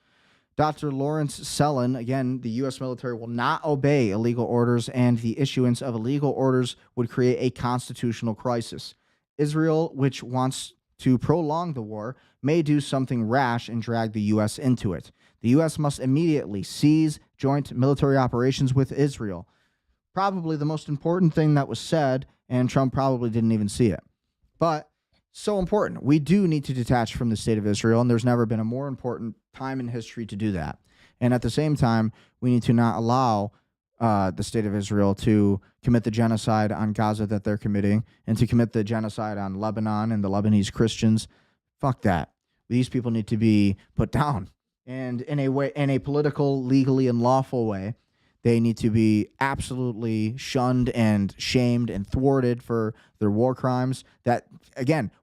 Dr. Lawrence Sellin, again, the U.S. military will not obey illegal orders, and the issuance of illegal orders would create a constitutional crisis. Israel, which wants to prolong the war, may do something rash and drag the U.S. into it. The U.S. must immediately cease joint military operations with Israel. Probably the most important thing that was said, and Trump probably didn't even see it. But so important. We do need to detach from the state of Israel, and there's never been a more important time in history to do that. And at the same time, we need to not allow the state of Israel to commit the genocide on Gaza that they're committing, and to commit the genocide on Lebanon and the Lebanese Christians. Fuck that. These people need to be put down. And in a political, legally, and lawful way, they need to be absolutely shunned and shamed and thwarted for their war crimes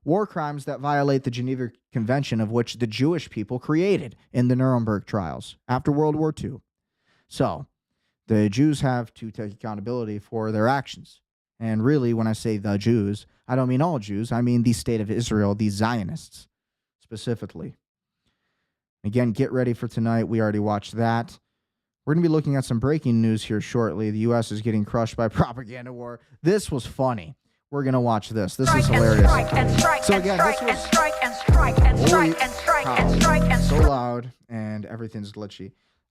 war crimes that violate the Geneva Convention, of which the Jewish people created in the Nuremberg trials after World War II. So the Jews have to take accountability for their actions. And really, when I say the Jews, I don't mean all Jews. I mean the state of Israel, the Zionists specifically. Again, get ready for tonight. We already watched that. We're going to be looking at some breaking news here shortly. The U.S. is getting crushed by propaganda war. This was funny. We're going to watch this. This is hilarious. So again, this was so loud and everything's glitchy.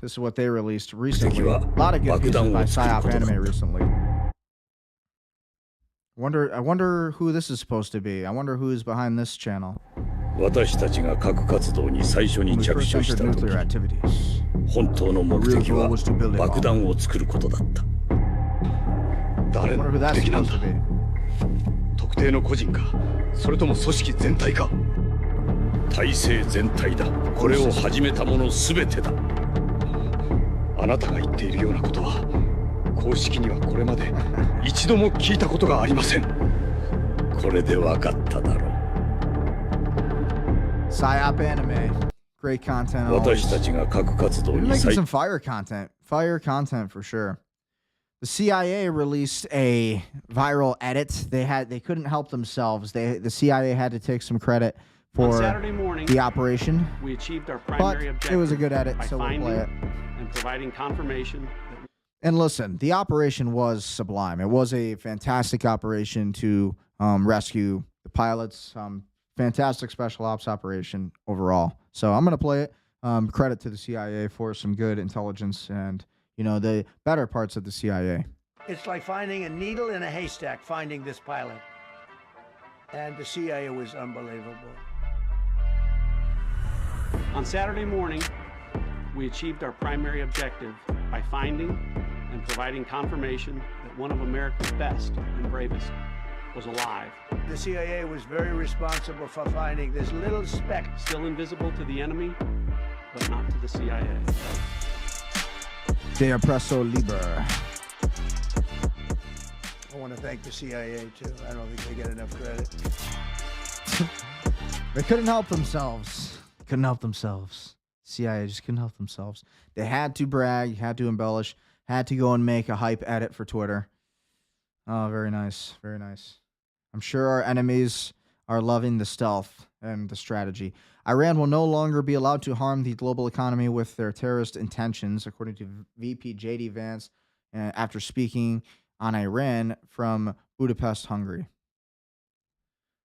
This is what they released recently. A lot of good pieces by PSYOP Anime recently. I wonder who this is supposed to be. I wonder who is behind this channel. 私たちが核活動に最初に着手した時、本当の目的は爆弾を作ることだった。誰の目的なんだ？特定の個人か、それとも組織全体か？体制全体だ。これを始めたものすべてだ。あなたが言っているようなことは、公式にはこれまで一度も聞いたことがありません。これで分かっただろう。PSYOP Anime. Great content. They're making some fire content. Fire content for sure. The CIA released a viral edit. They couldn't help themselves. The CIA had to take some credit for Saturday morning, the operation. We achieved our primary objective. It was a good edit, so we'll play it. And providing confirmation. And listen, the operation was sublime. It was a fantastic operation to rescue the pilots. Fantastic special ops operation overall. So I'm going to play it. Credit to the CIA for some good intelligence and, the better parts of the CIA. It's like finding a needle in a haystack, finding this pilot. And the CIA was unbelievable. On Saturday morning, we achieved our primary objective by finding and providing confirmation that one of America's best and bravest was alive. The CIA was very responsible for finding this little speck. Still invisible to the enemy, but not to the CIA. De oppresso liber. I want to thank the CIA, too. I don't think they get enough credit. They couldn't help themselves. CIA just couldn't help themselves. They had to brag, had to embellish, had to go and make a hype edit for Twitter. Oh, very nice. Very nice. I'm sure our enemies are loving the stealth and the strategy. Iran will no longer be allowed to harm the global economy with their terrorist intentions, according to VP J.D. Vance, after speaking on Iran from Budapest, Hungary.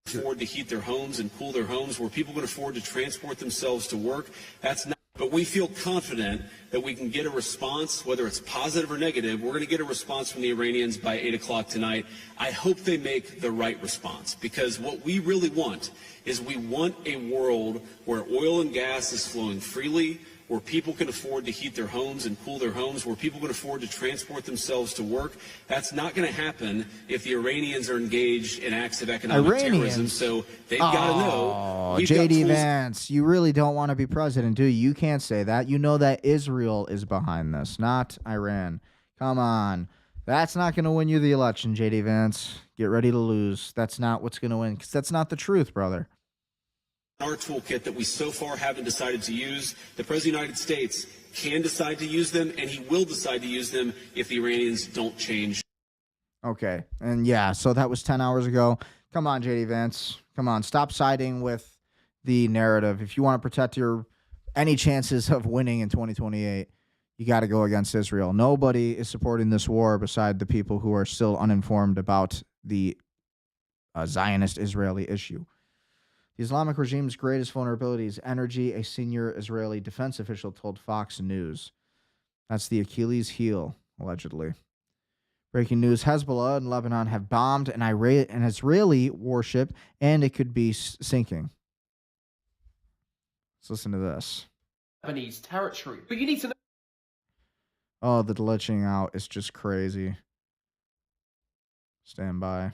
Afford to heat their homes and cool their homes, where people can afford to transport themselves to work. That's not. But we feel confident that we can get a response, whether it's positive or negative. We're going to get a response from the Iranians by 8 o'clock tonight. I hope they make the right response, because what we really want is we want a world where oil and gas is flowing freely, where people can afford to heat their homes and cool their homes, where people can afford to transport themselves to work. That's not going to happen if the Iranians are engaged in acts of economic terrorism. So they've got to know. J.D. Vance, you really don't want to be president, do you? You can't say that. You know that Israel is behind this, not Iran. Come on. That's not going to win you the election, J.D. Vance. Get ready to lose. That's not what's going to win, because that's not the truth, brother. Our toolkit that we so far haven't decided to use. The President of the United States can decide to use them, and he will decide to use them if the Iranians don't change. Okay, and yeah, so that was 10 hours ago. Come on, J.D. Vance. Come on, stop siding with the narrative. If you want to protect any chances of winning in 2028, you got to go against Israel. Nobody is supporting this war beside the people who are still uninformed about the Zionist-Israeli issue. The Islamic regime's greatest vulnerability is energy, a senior Israeli defense official told Fox News. That's the Achilles heel, allegedly. Breaking news, Hezbollah and Lebanon have bombed an Israeli warship, and it could be sinking. Let's listen to this. Lebanese territory. But you need to know. Oh, the glitching out is just crazy. Stand by.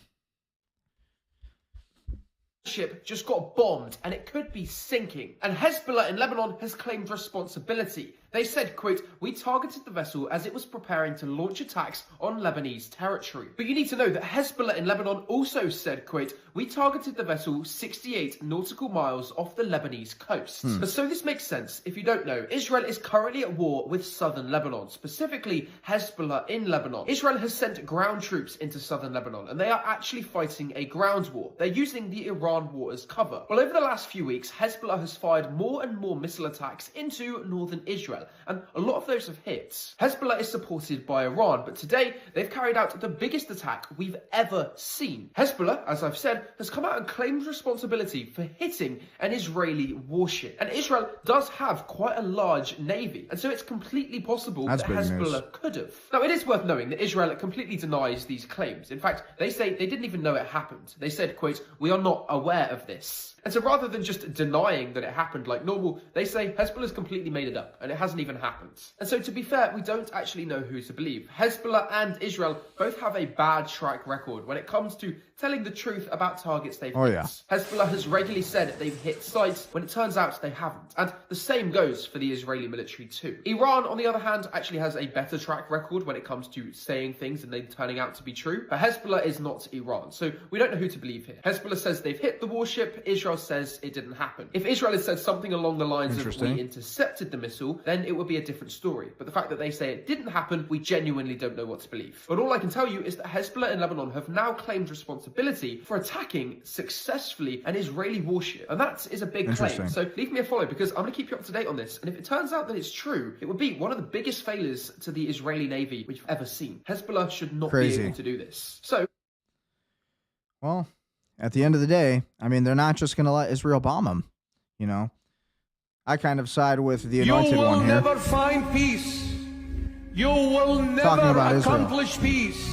Ship just got bombed and it could be sinking, and Hezbollah in Lebanon has claimed responsibility. They said, quote, "We targeted the vessel as it was preparing to launch attacks on Lebanese territory." But you need to know that Hezbollah in Lebanon also said, quote, "We targeted the vessel 68 nautical miles off the Lebanese coast." But so this makes sense. If you don't know, Israel is currently at war with southern Lebanon, specifically Hezbollah in Lebanon. Israel has sent ground troops into southern Lebanon, and they are actually fighting a ground war. They're using the Iran war as cover. Well, over the last few weeks, Hezbollah has fired more and more missile attacks into northern Israel. Israel, and a lot of those have hit. Hezbollah is supported by Iran, but today they've carried out the biggest attack we've ever seen. Hezbollah, as I've said, has come out and claimed responsibility for hitting an Israeli warship. And Israel does have quite a large navy, and so it's completely possible that Hezbollah could have. Now, it is worth knowing that Israel completely denies these claims. In fact, they say they didn't even know it happened. They said, quote, "We are not aware of this." And so rather than just denying that it happened like normal, they say Hezbollah's completely made it up and it hasn't even happened. And so to be fair, we don't actually know who to believe. Hezbollah and Israel both have a bad track record when it comes to telling the truth about targets they've hit. Hezbollah has regularly said they've hit sites when it turns out they haven't. And the same goes for the Israeli military too. Iran, on the other hand, actually has a better track record when it comes to saying things and then turning out to be true. But Hezbollah is not Iran, so we don't know who to believe here. Hezbollah says they've hit the warship, Israel says it didn't happen. If Israel had said something along the lines of we intercepted the missile, then it would be a different story. But the fact that they say it didn't happen, we genuinely don't know what to believe. But all I can tell you is that Hezbollah in Lebanon have now claimed responsibility for attacking successfully an Israeli warship. And that is a big claim. So leave me a follow because I'm going to keep you up to date on this. And if it turns out that it's true, it would be one of the biggest failures to the Israeli Navy we've ever seen. Hezbollah should not be able to do this. So, well, at the end of the day, I mean, they're not just going to let Israel bomb them, you know. I kind of side with the anointed one here. You will never find peace. You will never accomplish peace.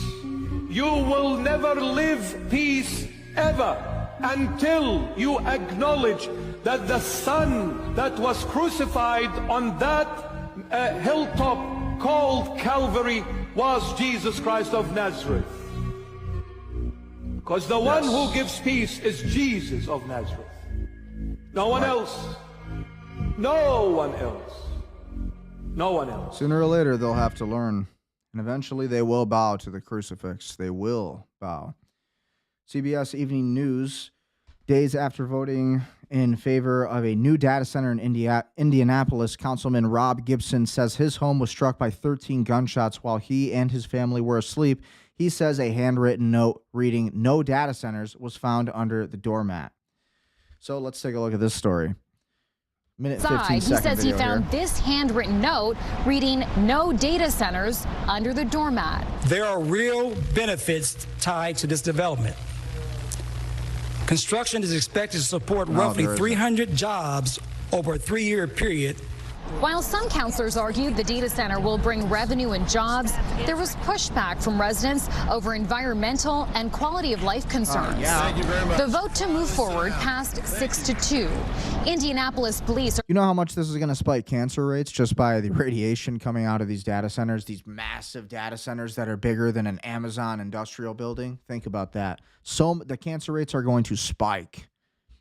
You will never live peace ever until you acknowledge that the Son that was crucified on that hilltop called Calvary was Jesus Christ of Nazareth. Because the one who gives peace is Jesus of Nazareth. No one else. No one else. No one else. Sooner or later, they'll have to learn. And eventually, they will bow to the crucifix. They will bow. CBS Evening News, days after voting in favor of a new data center in Indianapolis, Councilman Rob Gibson says his home was struck by 13 gunshots while he and his family were asleep. He says a handwritten note reading "No data centers" was found under the doormat. So let's take a look at this story. Minute 15 He says he found here. this handwritten note reading "No data centers" under the doormat. There are real benefits tied to this development. Construction is expected to support roughly 300 jobs over a 3-year period. While some councilors argued the data center will bring revenue and jobs, there was pushback from residents over environmental and quality of life concerns. Thank you very much. The vote to move forward passed 6-2. Indianapolis police. You know how much this is going to spike cancer rates just by the radiation coming out of these data centers, these massive data centers that are bigger than an Amazon industrial building? Think about that. So the cancer rates are going to spike.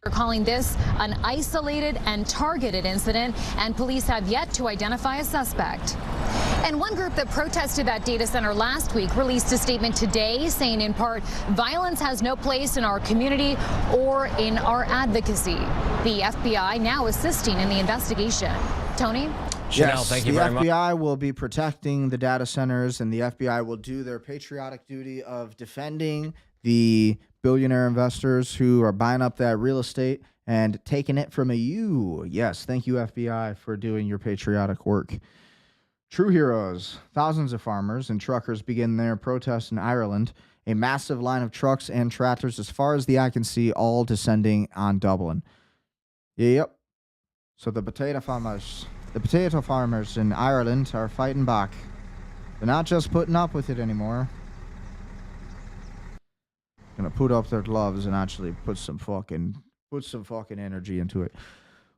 They're calling this an isolated and targeted incident, and police have yet to identify a suspect. And one group that protested that data center last week released a statement today saying, in part, violence has no place in our community or in our advocacy. The FBI now assisting in the investigation. Tony? Yes, thank you very much. The FBI will be protecting the data centers, and the FBI will do their patriotic duty of defending the billionaire investors who are buying up that real estate and taking it from you. Yes, thank you, FBI, for doing your patriotic work. True heroes. Thousands of farmers and truckers begin their protest in Ireland. A massive line of trucks and tractors as far as the eye can see, all descending on Dublin. Yep. So the potato farmers in Ireland are fighting back. They're not just putting up with it anymore. Gonna put up their gloves and actually put some fucking energy into it.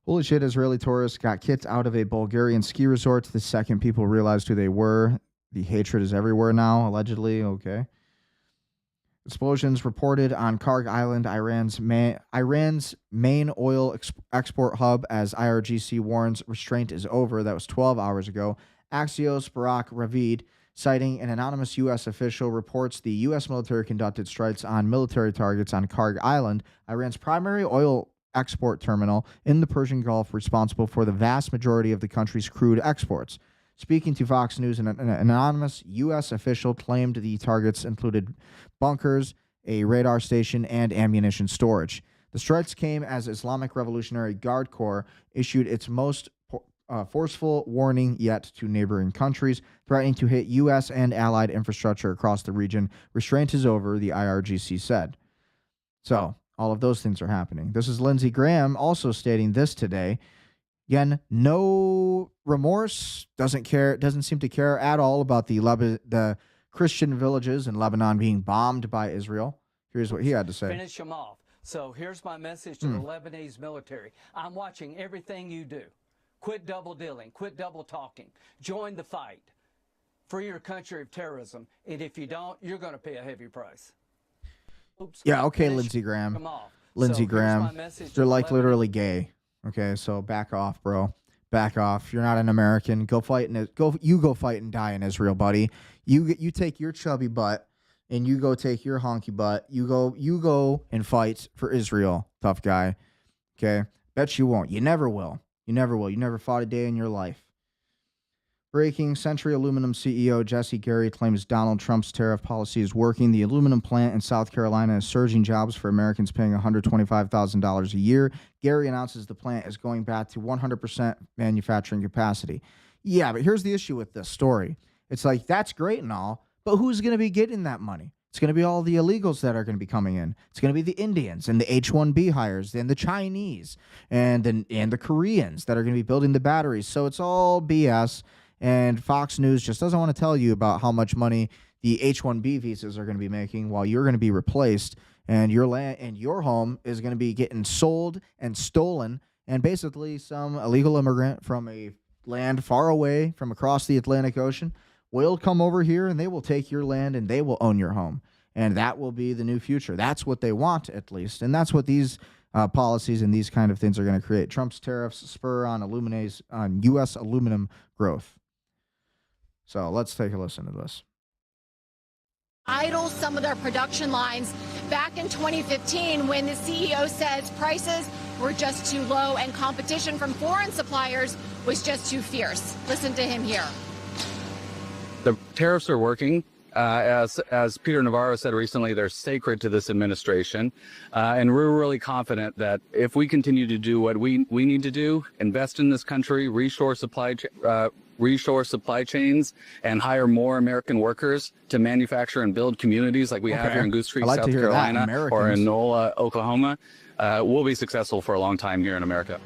Holy shit, Israeli tourists got kicked out of a Bulgarian ski resort the second people realized who they were. The hatred is everywhere now, allegedly. Okay. Explosions reported on Karg Island, Iran's main oil export hub, as IRGC warns restraint is over. That was 12 hours ago. Axios Barak Ravid, citing an anonymous U.S. official, reports the U.S. military conducted strikes on military targets on Karg Island, Iran's primary oil export terminal in the Persian Gulf, responsible for the vast majority of the country's crude exports. Speaking to Fox News, an anonymous U.S. official claimed the targets included bunkers, a radar station, and ammunition storage. The strikes came as Islamic Revolutionary Guard Corps issued its most forceful warning yet to neighboring countries, threatening to hit U.S. and allied infrastructure across the region. Restraint is over, the IRGC said. So all of those things are happening. This is Lindsey Graham also stating this today. Again, no remorse, doesn't seem to care at all about the Christian villages in Lebanon being bombed by Israel. Here's what he had to say. Finish them off. So here's my message to the Lebanese military. I'm watching everything you do. Quit double dealing. Quit double talking. Join the fight. Free your country of terrorism. And if you don't, you're going to pay a heavy price. Oops. Yeah, okay, Lindsey Graham. Lindsey Graham. You're like literally gay. Okay, so back off, bro. Back off. You're not an American. Go fight go fight and die in Israel, buddy. You take your chubby butt and you go take your honky butt. You go and fight for Israel, tough guy. Okay? Bet you won't. You never will. You never will. You never fought a day in your life. Breaking, Century Aluminum CEO Jesse Gary claims Donald Trump's tariff policy is working. The aluminum plant in South Carolina is surging jobs for Americans paying $125,000 a year. Gary announces the plant is going back to 100% manufacturing capacity. Yeah, but here's the issue with this story. It's like, that's great and all, but who's going to be getting that money? It's going to be all the illegals that are going to be coming in. It's going to be the Indians and the H-1B hires and the Chinese and the Koreans that are going to be building the batteries. So it's all BS. And Fox News just doesn't want to tell you about how much money the H-1B visas are going to be making while you're going to be replaced and your land and your home is going to be getting sold and stolen. And basically some illegal immigrant from a land far away from across the Atlantic Ocean will come over here and they will take your land and they will own your home. And that will be the new future. That's what they want, at least. And that's what these policies and these kind of things are going to create. Trump's tariffs spur on U.S. aluminum growth. So let's take a listen to this. Idle some of their production lines back in 2015 when the CEO says prices were just too low and competition from foreign suppliers was just too fierce. Listen to him here. The tariffs are working. As Peter Navarro said recently, they're sacred to this administration. And we're really confident that if we continue to do what we need to do, invest in this country, reshore supply chains, and hire more American workers to manufacture and build communities like we have here in Goose Creek, South Carolina, or in NOLA, Oklahoma, we'll be successful for a long time here in America.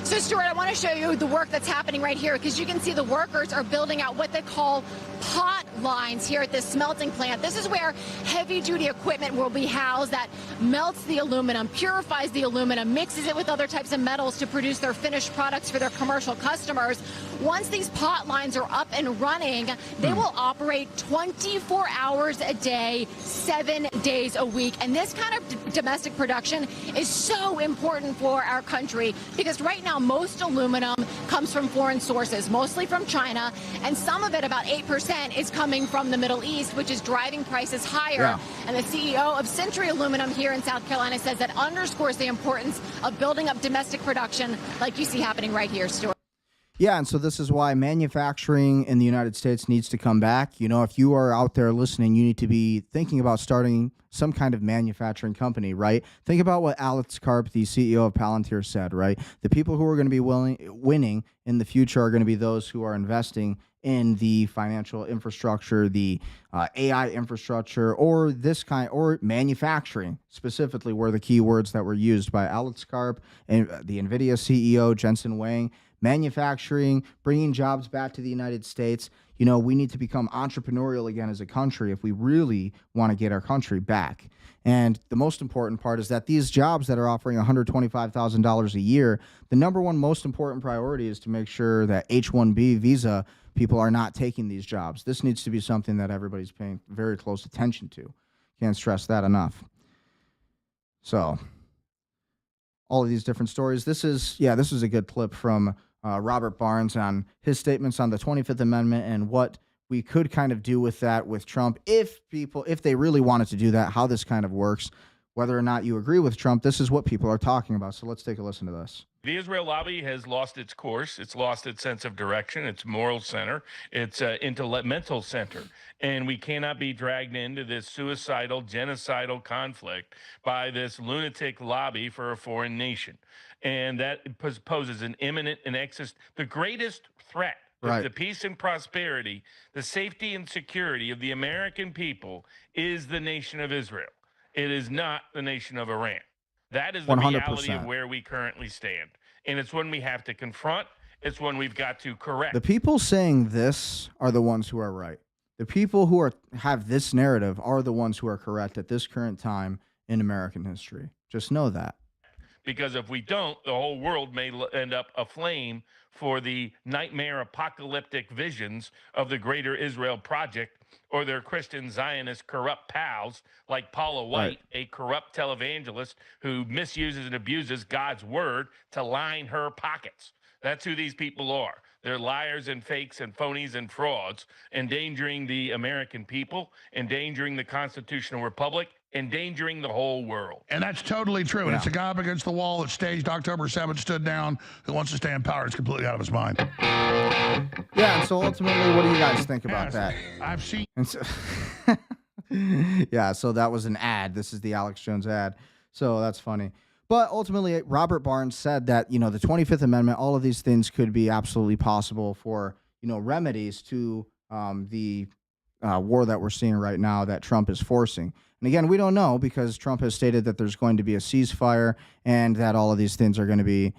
So, Stuart, I want to show you the work that's happening right here because you can see the workers are building out what they call pot lines here at this smelting plant. This is where heavy-duty equipment will be housed that melts the aluminum, purifies the aluminum, mixes it with other types of metals to produce their finished products for their commercial customers. Once these pot lines are up and running, they will operate 24 hours a day, 7 days a week. And this kind of domestic production is so important for our country because right now most aluminum comes from foreign sources, mostly from China, and some of it, about 8%, is coming from the Middle East, which is driving prices higher. Yeah. And the CEO of Century Aluminum here in South Carolina says that underscores the importance of building up domestic production like you see happening right here, Stuart. Yeah, and so this is why manufacturing in the United States needs to come back. You know, if you are out there listening, you need to be thinking about starting some kind of manufacturing company, right? Think about what Alex Karp, the CEO of Palantir, said, right? The people who are going to be winning in the future are going to be those who are investing in the financial infrastructure, the AI infrastructure, or or manufacturing specifically were the key words that were used by Alex Karp and the NVIDIA CEO, Jensen Huang. Manufacturing, bringing jobs back to the United States. You know, we need to become entrepreneurial again as a country if we really want to get our country back. And the most important part is that these jobs that are offering $125,000 a year, the number one most important priority is to make sure that H-1B visa people are not taking these jobs. This needs to be something that everybody's paying very close attention to. Can't stress that enough. So, all of these different stories. This is a good clip from Robert Barnes on his statements on the 25th Amendment and what we could kind of do with that with Trump if they really wanted to do that, how this kind of works. Whether or not you agree with Trump, this is what people are talking about. So let's take a listen to this. The Israel lobby has lost its course. It's lost its sense of direction, its moral center, its mental center. And we cannot be dragged into this suicidal, genocidal conflict by this lunatic lobby for a foreign nation. And that poses an imminent and the greatest threat to the peace and prosperity, the safety and security of the American people is the nation of Israel. It is not the nation of Iran. That is the 100%. reality of where we currently stand. And it's one we have to confront. It's one we've got to correct. The people saying this are the ones who are right. The people who have this narrative are the ones who are correct at this current time in American history. Just know that. Because if we don't, the whole world may end up aflame for the nightmare apocalyptic visions of the Greater Israel Project or their Christian Zionist corrupt pals like Paula White, a corrupt televangelist who misuses and abuses God's word to line her pockets. That's who these people are. They're liars and fakes and phonies and frauds, endangering the American people, endangering the constitutional republic, endangering the whole world. And that's totally true. And it's a guy up against the wall that staged October 7th, stood down, who wants to stay in power. It's completely out of his mind. Yeah, and so ultimately, what do you guys think about that? I've seen... Yeah, so that was an ad. This is the Alex Jones ad. So that's funny. But ultimately, Robert Barnes said that, the 25th Amendment, all of these things could be absolutely possible for, remedies to the war that we're seeing right now that Trump is forcing. And again, we don't know because Trump has stated that there's going to be a ceasefire and that all of these things are going to be,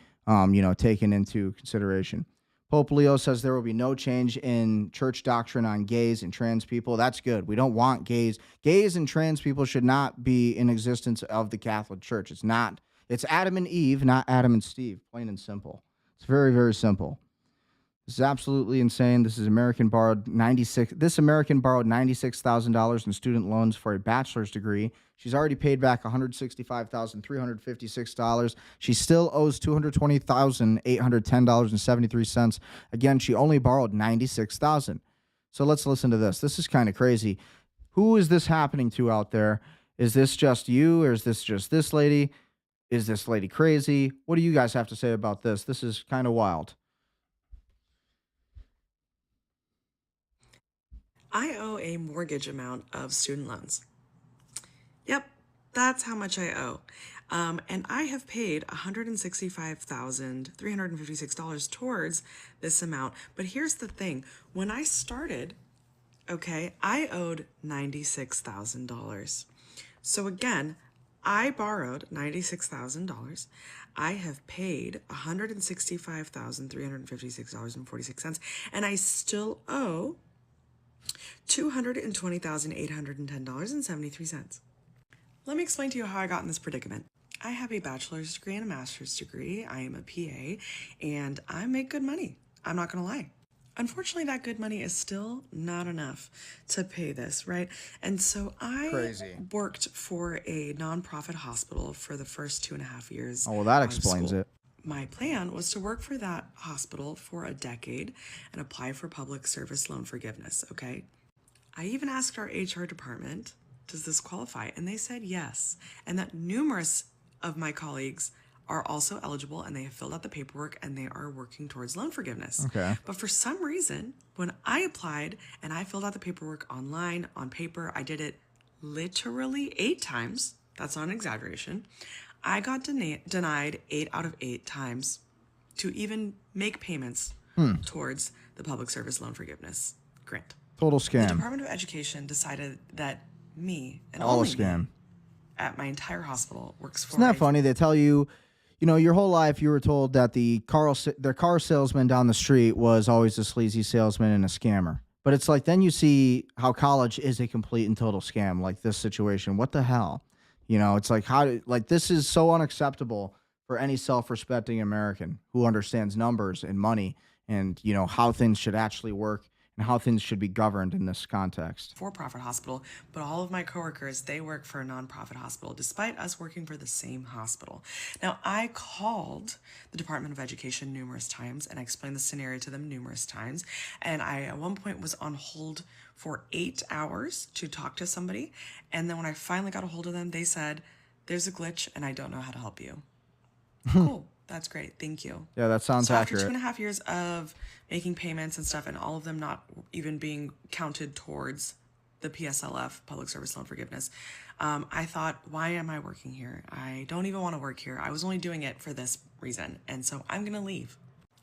taken into consideration. Pope Leo says there will be no change in church doctrine on gays and trans people. That's good. We don't want gays. Gays and trans people should not be in existence of the Catholic Church. It's not. It's Adam and Eve, not Adam and Steve. Plain and simple. It's very, very simple. This is absolutely insane. This American borrowed $96,000 in student loans for a bachelor's degree. She's already paid back $165,356. She still owes $220,810.73. Again, she only borrowed $96,000. So let's listen to this. This is kind of crazy. Who is this happening to out there? Is this just you, or is this just this lady? Is this lady crazy? What do you guys have to say about this? This is kind of wild. I owe a mortgage amount of student loans. Yep, that's how much I owe. And I have paid $165,356 towards this amount. But here's the thing. When I started, I owed $96,000. So again, I borrowed $96,000. I have paid $165,356.46, and I still owe $220,810.73. Let me explain to you how I got in this predicament. I have a bachelor's degree and a master's degree. I am a PA, and I make good money. I'm not gonna lie. Unfortunately, that good money is still not enough to pay this, right? And so I worked for a nonprofit hospital for the first 2.5 years. Oh, well, that explains it. My plan was to work for that hospital for a decade and apply for public service loan forgiveness, okay? I even asked our HR department, does this qualify? And they said yes, and that numerous of my colleagues are also eligible, and they have filled out the paperwork, and they are working towards loan forgiveness. Okay. But for some reason, when I applied and I filled out the paperwork online, on paper, I did it literally 8 times. That's not an exaggeration. I got denied 8 out of 8 times to even make payments towards the public service loan forgiveness grant. Total scam. The Department of Education decided that me and all only a scam me at my entire hospital works for. Isn't that funny? They tell you, your whole life you were told that their car salesman down the street was always a sleazy salesman and a scammer. But it's like then you see how college is a complete and total scam, like this situation. What the hell? It's like this is so unacceptable for any self-respecting American who understands numbers and money and, how things should actually work and how things should be governed in this context. For-profit hospital, but all of my coworkers, they work for a nonprofit hospital, despite us working for the same hospital. Now, I called the Department of Education numerous times, and I explained the scenario to them numerous times, and I, at one point, was on hold for 8 hours to talk to somebody, and then when I finally got a hold of them, they said, there's a glitch, and I don't know how to help you. Cool. That's great. Thank you. Yeah, that sounds so accurate. After 2.5 years of making payments and stuff, and all of them not even being counted towards the PSLF, Public Service Loan Forgiveness, I thought, why am I working here? I don't even want to work here. I was only doing it for this reason, and so I'm going to leave.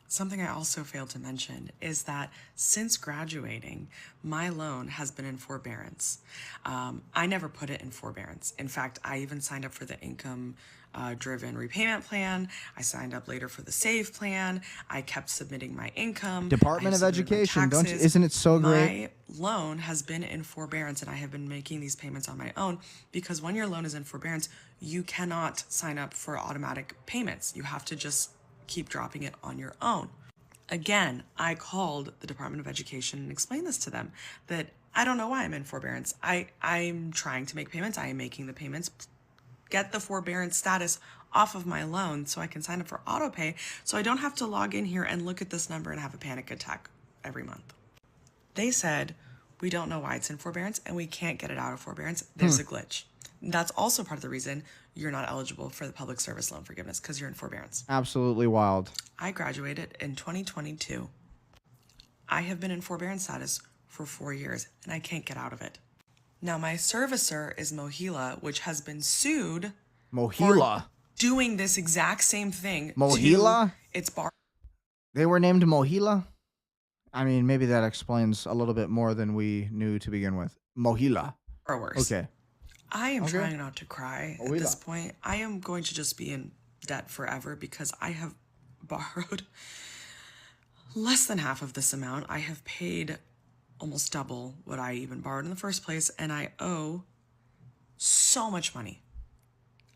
Something I also failed to mention is that since graduating, my loan has been in forbearance. I never put it in forbearance. In fact, I even signed up for the income-driven repayment plan. I signed up later for the SAVE plan. I kept submitting my income. Department of Education, isn't it so great? My loan has been in forbearance, and I have been making these payments on my own because when your loan is in forbearance, you cannot sign up for automatic payments. You have to just keep dropping it on your own. Again, I called the Department of Education and explained this to them, that I don't know why I'm in forbearance. I'm trying to make payments. I am making the payments. Get the forbearance status off of my loan so I can sign up for auto pay so I don't have to log in here and look at this number and have a panic attack every month. They said, we don't know why it's in forbearance and we can't get it out of forbearance. There's a glitch. That's also part of the reason you're not eligible for the public service loan forgiveness, because you're in forbearance. Absolutely wild. I graduated in 2022. I have been in forbearance status for 4 years, and I can't get out of it. Now, my servicer is Mohila, which has been sued Mohila for doing this exact same thing. Mohila? Its bar. They were named Mohila? I mean, maybe that explains a little bit more than we knew to begin with. Mohila. Or worse. Okay. I am trying not to cry at this point. I am going to just be in debt forever because I have borrowed less than half of this amount. I have paid almost double what I even borrowed in the first place, and I owe so much money.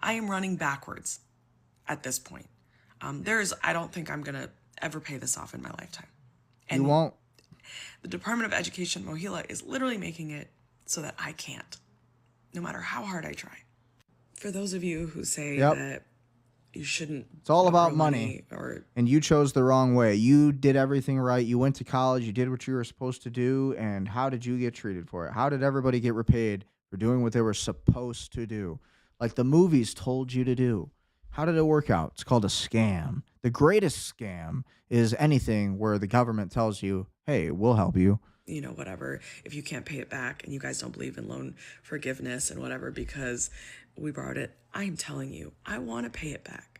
I am running backwards at this point. I don't think I'm going to ever pay this off in my lifetime. And you won't? The Department of Education, Mohila, is literally making it so that I can't, no matter how hard I try. For those of you who say that you shouldn't, it's all about money, and you chose the wrong way. You did everything right. You went to college. You did what you were supposed to do. And how did you get treated for it? How did everybody get repaid for doing what they were supposed to do? Like the movies told you to do. How did it work out? It's called a scam. The greatest scam is anything where the government tells you, hey, we'll help you. You know, whatever, if you can't pay it back and you guys don't believe in loan forgiveness and whatever because we borrowed it, I'm telling you, I want to pay it back.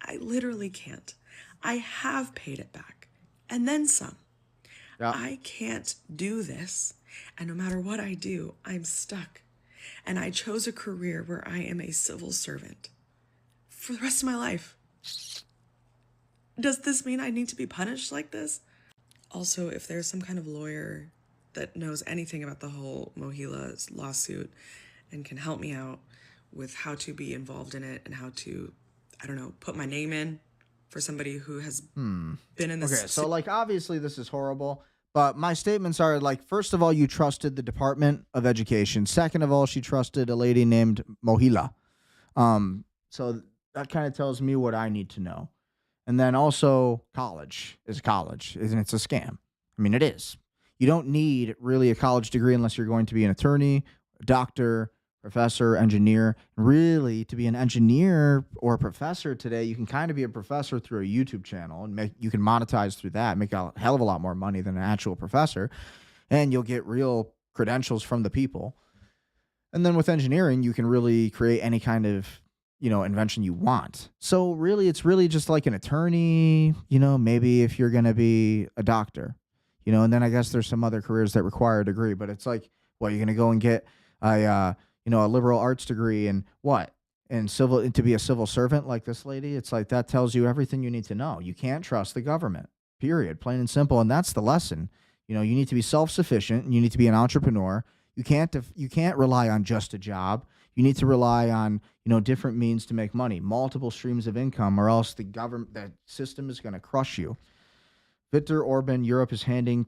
I literally can't. I have paid it back and then some. Yeah. I can't do this. And no matter what I do, I'm stuck. And I chose a career where I am a civil servant for the rest of my life. Does this mean I need to be punished like this? Also, if there's some kind of lawyer that knows anything about the whole Mohila lawsuit and can help me out with how to be involved in it and how to, I don't know, put my name in for somebody who has been in this. Okay, so like obviously this is horrible, but my statements are like, first of all, you trusted the Department of Education. Second of all, she trusted a lady named Mohila. So that kind of tells me what I need to know. And then also college is college, and it's a scam. I mean, it is. You don't need really a college degree unless you're going to be an attorney, a doctor, professor, engineer. Really, to be an engineer or a professor today, you can kind of be a professor through a YouTube channel, and you can monetize through that, make a hell of a lot more money than an actual professor, and you'll get real credentials from the people. And then with engineering, you can really create any kind of invention you want. So really, it's really just like an attorney, maybe if you're going to be a doctor, and then I guess there's some other careers that require a degree, but it's like, well, you're going to go and get a liberal arts degree and what? And to be a civil servant like this lady. It's like, that tells you everything you need to know. You can't trust the government, period, plain and simple. And that's the lesson. You need to be self-sufficient and you need to be an entrepreneur. You can't rely on just a job. You need to rely on, different means to make money, multiple streams of income, or else the system is going to crush you. Viktor Orban, Europe is heading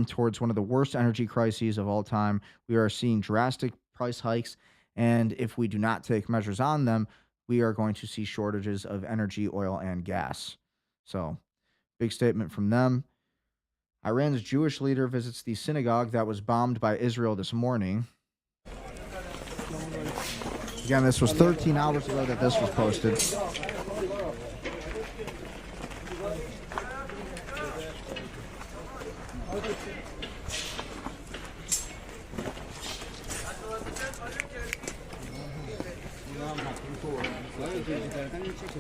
towards one of the worst energy crises of all time. We are seeing drastic price hikes, and if we do not take measures on them, we are going to see shortages of energy, oil, and gas. So, big statement from them. Iran's Jewish leader visits the synagogue that was bombed by Israel this morning. Again, this was 13 hours ago that this was posted.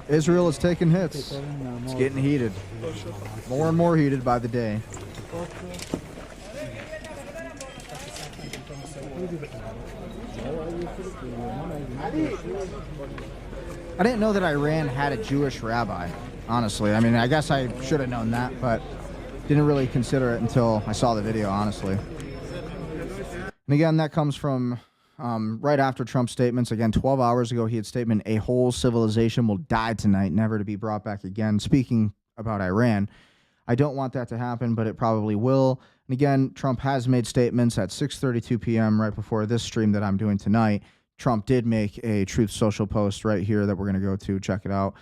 Israel is taking hits. It's getting heated. More and more heated by the day. I didn't know that Iran had a Jewish rabbi, honestly. I mean, I guess I should have known that, but didn't really consider it until I saw the video, honestly. And again, that comes from right after Trump's statements. Again, 12 hours ago, he had statement, a whole civilization will die tonight, never to be brought back again. Speaking about Iran, I don't want that to happen, but it probably will. And again, Trump has made statements at 6:32 p.m. right before this stream that I'm doing tonight. Trump did make a Truth Social post right here that we're going to go to. Check it out.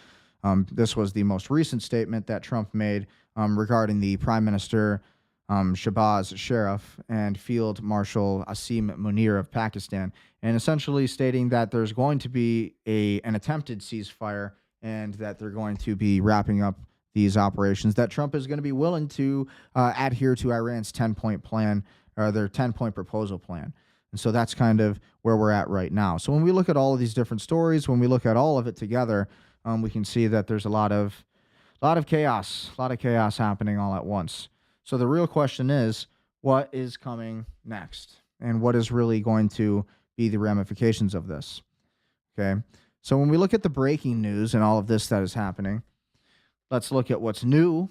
This was the most recent statement that Trump made regarding the Prime Minister Shahbaz Sharif and Field Marshal Asim Munir of Pakistan, and essentially stating that there's going to be an attempted ceasefire and that they're going to be wrapping up these operations, that Trump is going to be willing to adhere to Iran's 10-point plan, or their 10-point proposal plan. And so that's kind of where we're at right now. So when we look at all of these different stories, when we look at all of it together, we can see that there's a lot of chaos happening all at once. So the real question is, what is coming next? And what is really going to be the ramifications of this? Okay. So when we look at the breaking news and all of this that is happening, let's look at what's new.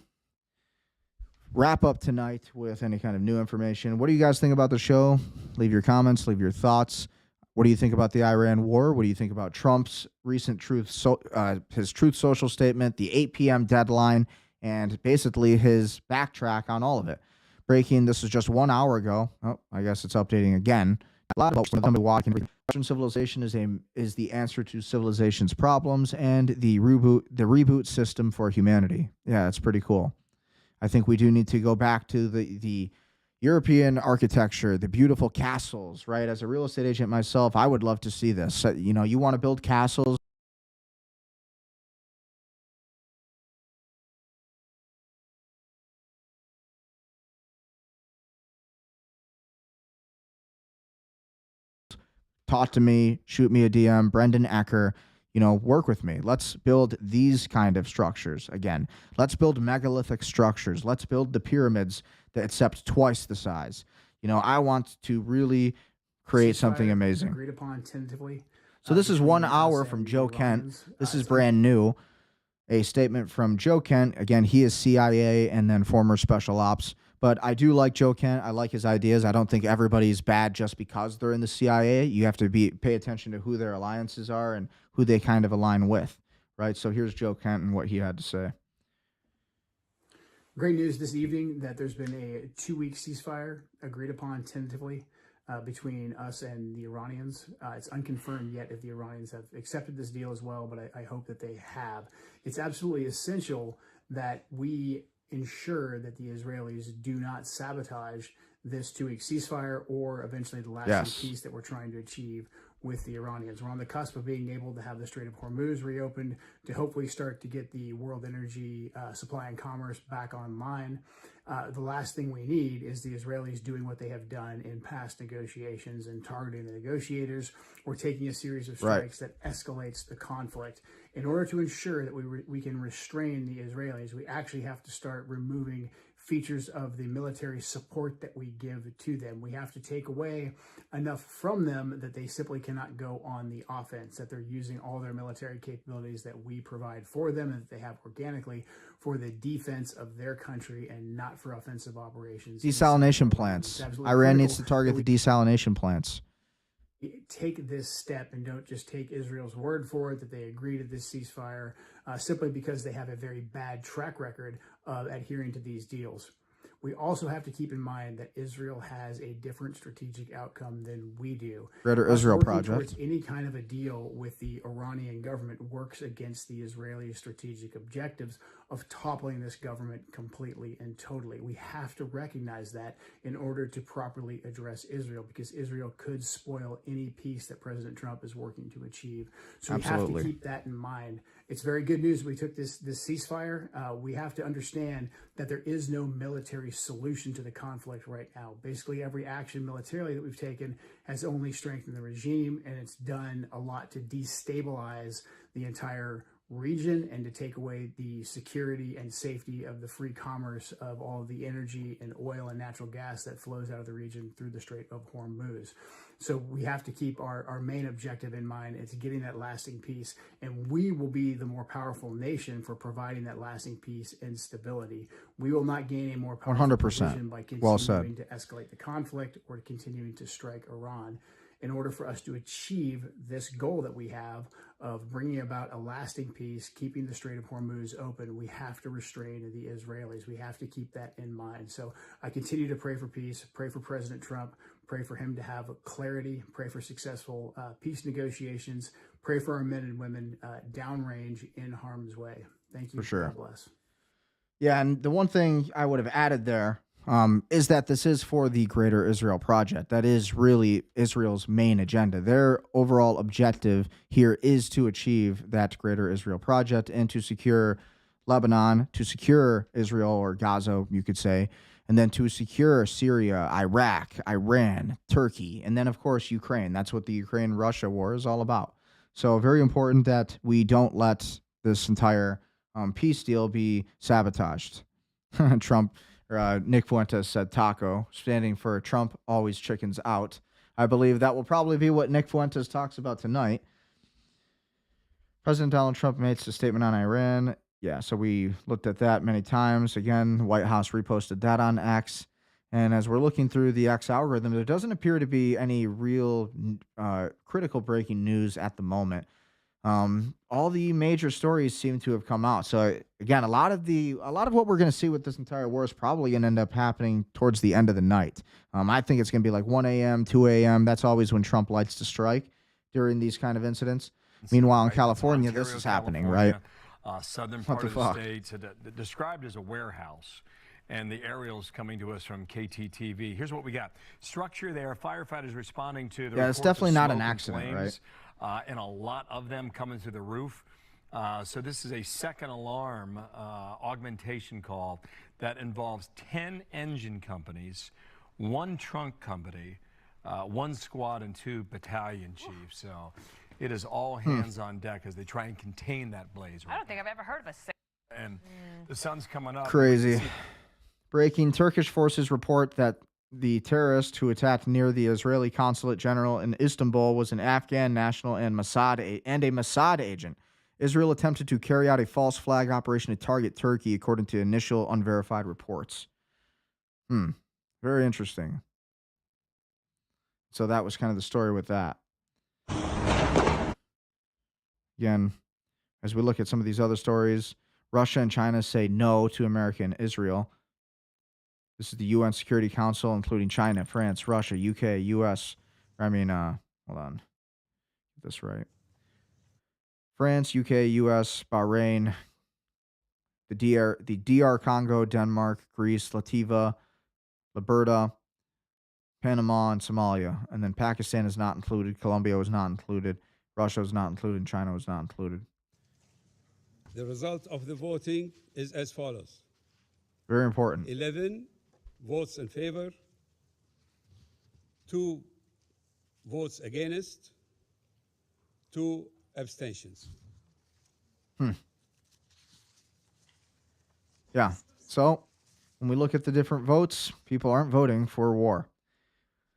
Wrap up tonight with any kind of new information. What do you guys think about the show? Leave your comments, leave your thoughts. What do you think about the Iran war? What do you think about Trump's recent his Truth Social statement, the 8 p.m. deadline, and basically his backtrack on all of it? Breaking, this is just 1 hour ago. Oh, I guess it's updating again. A lot of folks are walking. Western civilization is the answer to civilization's problems and the reboot system for humanity. Yeah, it's pretty cool. I think we do need to go back to the European architecture, the beautiful castles, right? As a real estate agent myself, I would love to see this. You know, you want to build castles. Talk to me, shoot me a DM, Brendan Ecker, work with me. Let's build these kind of structures again. Let's build megalithic structures. Let's build the pyramids that except twice the size. I want to really create something amazing. Agreed upon tentatively. So this is 1 hour from Joe Kent. This is brand new. A statement from Joe Kent. Again, he is CIA and then former special ops. But I do like Joe Kent. I like his ideas. I don't think everybody's bad just because they're in the CIA. You have to pay attention to who their alliances are and who they kind of align with, right? So here's Joe Kent and what he had to say. Great news this evening that there's been a 2-week ceasefire agreed upon tentatively between us and the Iranians. It's unconfirmed yet if the Iranians have accepted this deal as well, but I hope that they have. It's absolutely essential that we ensure that the Israelis do not sabotage this 2-week ceasefire or eventually the lasting peace that we're trying to achieve with the Iranians. We're on the cusp of being able to have the Strait of Hormuz reopened to hopefully start to get the world energy supply and commerce back online. The last thing we need is the Israelis doing what they have done in past negotiations and targeting the negotiators or taking a series of strikes that escalates the conflict. In order to ensure that we can restrain the Israelis, we actually have to start removing features of the military support that we give to them. We have to take away enough from them that they simply cannot go on the offense, that they're using all their military capabilities that we provide for them and that they have organically for the defense of their country and not for offensive operations. Desalination plants. Iran needs to target the desalination plants. Take this step and don't just take Israel's word for it that they agree to this ceasefire simply because they have a very bad track record of adhering to these deals. We also have to keep in mind that Israel has a different strategic outcome than we do. Greater Israel Project. Any kind of a deal with the Iranian government works against the Israeli strategic objectives of toppling this government completely and totally. We have to recognize that in order to properly address Israel, because Israel could spoil any peace that President Trump is working to achieve. So we have to keep that in mind. It's very good news we took this ceasefire. We have to understand that there is no military every solution to the conflict right now. Basically, every action militarily that we've taken has only strengthened the regime, and it's done a lot to destabilize the entire region and to take away the security and safety of the free commerce of all of the energy and oil and natural gas that flows out of the region through the Strait of Hormuz. So we have to keep our main objective in mind. It's getting that lasting peace, and we will be the more powerful nation for providing that lasting peace and stability. We will not gain a more powerful 100%. position by Well continuing said. to escalate the conflict or continuing to strike Iran. In order for us to achieve this goal that we have of bringing about a lasting peace, keeping the Strait of Hormuz open, we have to restrain the Israelis. We have to keep that in mind. So I continue to pray for peace, pray for President Trump, pray for him to have clarity, pray for successful peace negotiations, pray for our men and women downrange in harm's way. Thank you. For sure. God bless. Yeah, and the one thing I would have added there is that this is for the Greater Israel Project. That is really Israel's main agenda. Their overall objective here is to achieve that Greater Israel Project and to secure Lebanon, to secure Israel or Gaza, you could say, and then to secure Syria, Iraq, Iran, Turkey, and then, of course, Ukraine. That's what the Ukraine-Russia war is all about. So very important that we don't let this entire peace deal be sabotaged. Trump... Nick Fuentes said taco, standing for Trump always chickens out. I believe that will probably be what Nick Fuentes talks about tonight. President Donald Trump made a statement on Iran. Yeah, so we looked at that many times. Again, the White House reposted that on X. And as we're looking through the X algorithm, there doesn't appear to be any real critical breaking news at the moment. All the major stories seem to have come out. So again, a lot of what we're going to see with this entire war is probably going to end up happening towards the end of the night. I think it's going to be like 1 a.m., 2 a.m. That's always when Trump likes to strike during these kind of incidents. Meanwhile, in California, this is happening, right? Southern part of the state, described as a warehouse. And the aerials coming to us from KTTV. Here's what we got. Structure there, firefighters responding to the Yeah, it's definitely not an accident, flames, right? And a lot of them coming through the roof. So this is a second alarm augmentation call that involves 10 engine companies, 1 trunk company, 1 squad, and 2 battalion chiefs. So it is all hands on deck as they try and contain that blaze. I don't think I've ever heard of a... And the sun's coming up. Crazy. Breaking Turkish forces report that the terrorist who attacked near the Israeli consulate general in Istanbul was an Afghan national and a Mossad agent. Israel attempted to carry out a false flag operation to target Turkey, according to initial unverified reports. Very interesting. So that was kind of the story with that. Again, as we look at some of these other stories, Russia and China say no to America and Israel. This is the UN Security Council, including China, France, Russia, UK, US. Hold on. Get this right. France, UK, US, Bahrain, the DR Congo, Denmark, Greece, Latvia, Liberia, Panama, and Somalia. And then Pakistan is not included. Colombia was not included. Russia was not included. China was not included. The result of the voting is as follows. Very important. 11 votes in favor, 2 votes against, 2 abstentions. Yeah. So when we look at the different votes, people aren't voting for war.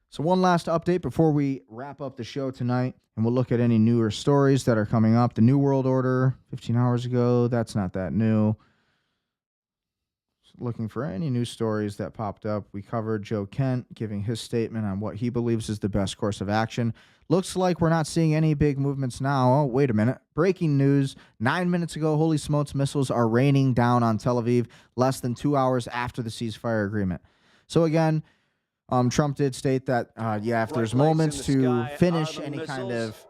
So one last update before we wrap up the show tonight, and we'll look at any newer stories that are coming up. The New World Order, 15 hours ago, that's not that new. Looking for any new stories that popped up. We covered Joe Kent giving his statement on what he believes is the best course of action. Looks like we're not seeing any big movements now. Oh, wait a minute. Breaking news. 9 minutes ago, holy smokes, missiles are raining down on Tel Aviv less than 2 hours after the ceasefire agreement. So again, Trump did state that, if there's moments to finish any kind of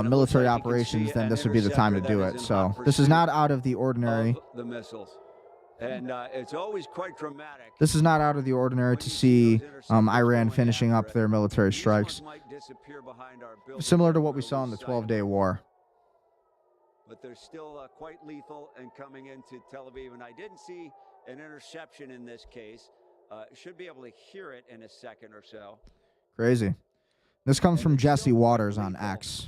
military operations, then this would be the time to do it. So this is not out of the ordinary. The missiles. And it's always quite dramatic. This is not out of the ordinary to see Iran finishing up their military strikes, similar to what we saw in the 12-day war. But they're still quite lethal and coming into Tel Aviv. And I didn't see an interception in this case. Should be able to hear it in a second or so. Crazy. This comes from Jesse Waters on X.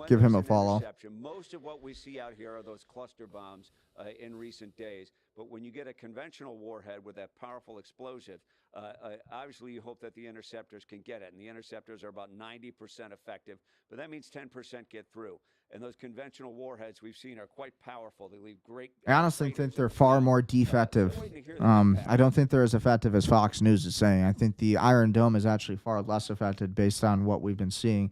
Give him a follow. Most of what we see out here are those cluster bombs in recent days. But when you get a conventional warhead with that powerful explosive, obviously you hope that the interceptors can get it. And the interceptors are about 90% effective, but that means 10% get through. And those conventional warheads we've seen are quite powerful. They leave great... I honestly think they're far more defective. I don't think they're as effective as Fox News is saying. I think the Iron Dome is actually far less effective based on what we've been seeing,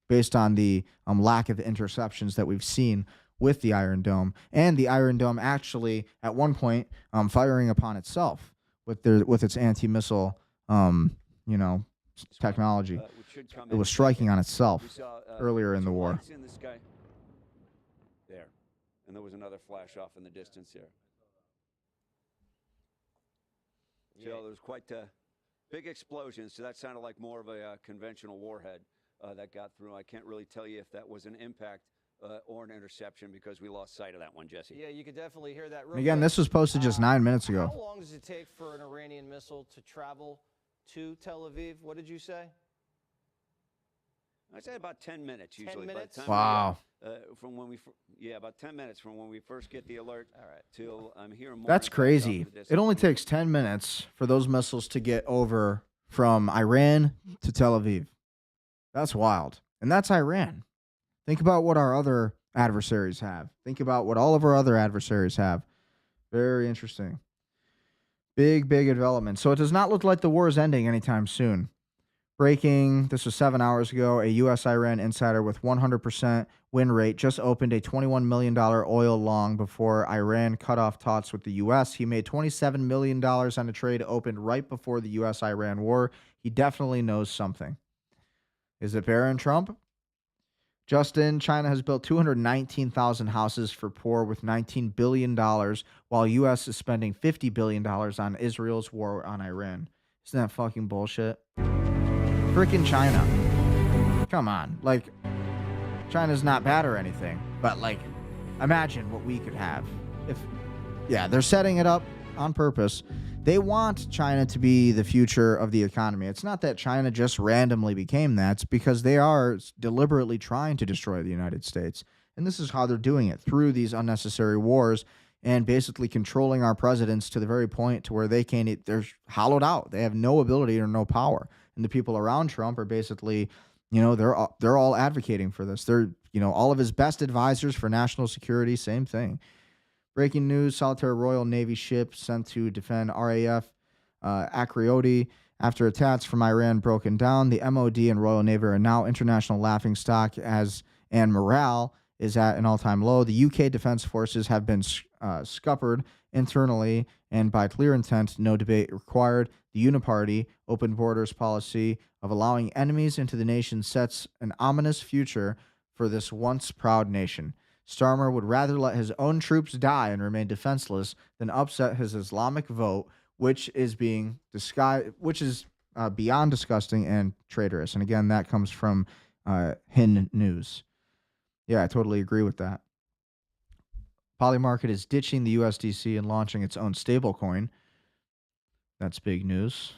based on the lack of interceptions that we've seen with the Iron Dome. And the Iron Dome actually, at one point, firing upon itself with its anti-missile, technology. It was striking on itself earlier in the war. There. And there was another flash off in the distance here. So there was quite big explosions. So that sounded like more of a conventional warhead that got through. I can't really tell you if that was an impact or an interception because we lost sight of that one, Jesse. Yeah, you could definitely hear that. Again, this was posted just 9 minutes ago. How long does it take for an Iranian missile to travel to Tel Aviv? What did you say? I'd say about 10 minutes usually. 10 minutes? Wow. From when about 10 minutes from when we first get the alert till I'm hearing more. That's crazy. It only takes 10 minutes for those missiles to get over from Iran to Tel Aviv. That's wild. And that's Iran. Think about what our other adversaries have. Think about what all of our other adversaries have. Very interesting. Big development. So it does not look like the war is ending anytime soon. Breaking, this was 7 hours ago, a U.S.-Iran insider with 100% win rate just opened a $21 million oil long before Iran cut off talks with the U.S. He made $27 million on a trade opened right before the U.S.-Iran war. He definitely knows something. Is it Barron Trump? Justin, China has built 219,000 houses for poor with $19 billion, while U.S. is spending $50 billion on Israel's war on Iran. Isn't that fucking bullshit? Freaking China. Come on. Like, China's not bad or anything, but, like, imagine what we could have. They're setting it up on purpose. They want China to be the future of the economy. It's not that China just randomly became that. It's because they are deliberately trying to destroy the United States. And this is how they're doing it, through these unnecessary wars and basically controlling our presidents to the very point to where they're hollowed out. They have no ability or no power. And the people around Trump are basically, they're all advocating for this. They're, all of his best advisors for national security, same thing. Breaking news, solitary Royal Navy ship sent to defend RAF Akriyoti after attacks from Iran broken down. The MOD and Royal Navy are now international laughingstock and morale is at an all-time low. The UK Defence Forces have been scuppered internally and by clear intent, no debate required. The uniparty, open borders policy of allowing enemies into the nation sets an ominous future for this once proud nation. Starmer would rather let his own troops die and remain defenseless than upset his Islamic vote, which is beyond disgusting and traitorous. And again, that comes from Hin News. Yeah, I totally agree with that. Polymarket is ditching the USDC and launching its own stablecoin. That's big news.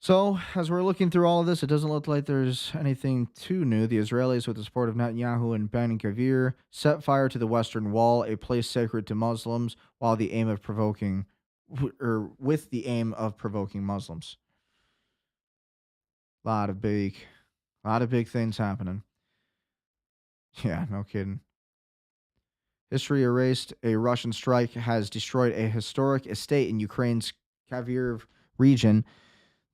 So, as we're looking through all of this, it doesn't look like there's anything too new. The Israelis, with the support of Netanyahu and Ben Gvir, set fire to the Western Wall, a place sacred to Muslims, with the aim of provoking Muslims. A lot of big things happening. Yeah, no kidding. History erased. A Russian strike has destroyed a historic estate in Ukraine's Kharkiv region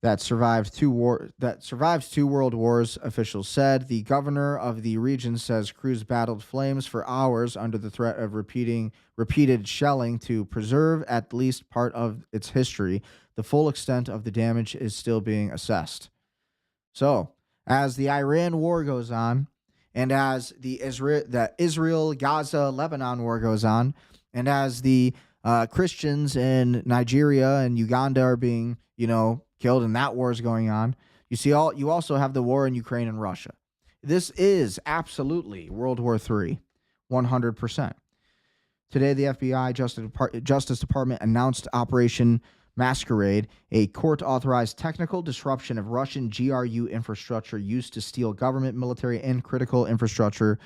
that survived two world wars, officials said. The governor of the region says crews battled flames for hours under the threat of repeated shelling to preserve at least part of its history. The full extent of the damage is still being assessed. So, as the Iran war goes on, and as the Israel-Gaza-Lebanon war goes on, and as the Christians in Nigeria and Uganda are being, killed, and that war is going on, you also have the war in Ukraine and Russia. This is absolutely World War III, 100%. Today, the FBI Justice Department announced Operation masquerade a court-authorized technical disruption of Russian GRU infrastructure used to steal government, military, and critical infrastructure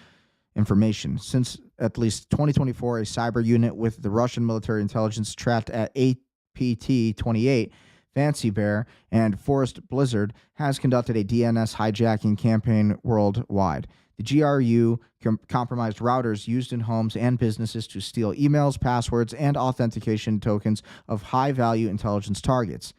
information. Since at least 2024, a cyber unit with the Russian military intelligence trapped at APT-28, Fancy Bear, and Forest Blizzard has conducted a DNS hijacking campaign worldwide. The GRU compromised routers used in homes and businesses to steal emails, passwords, and authentication tokens of high-value intelligence targets.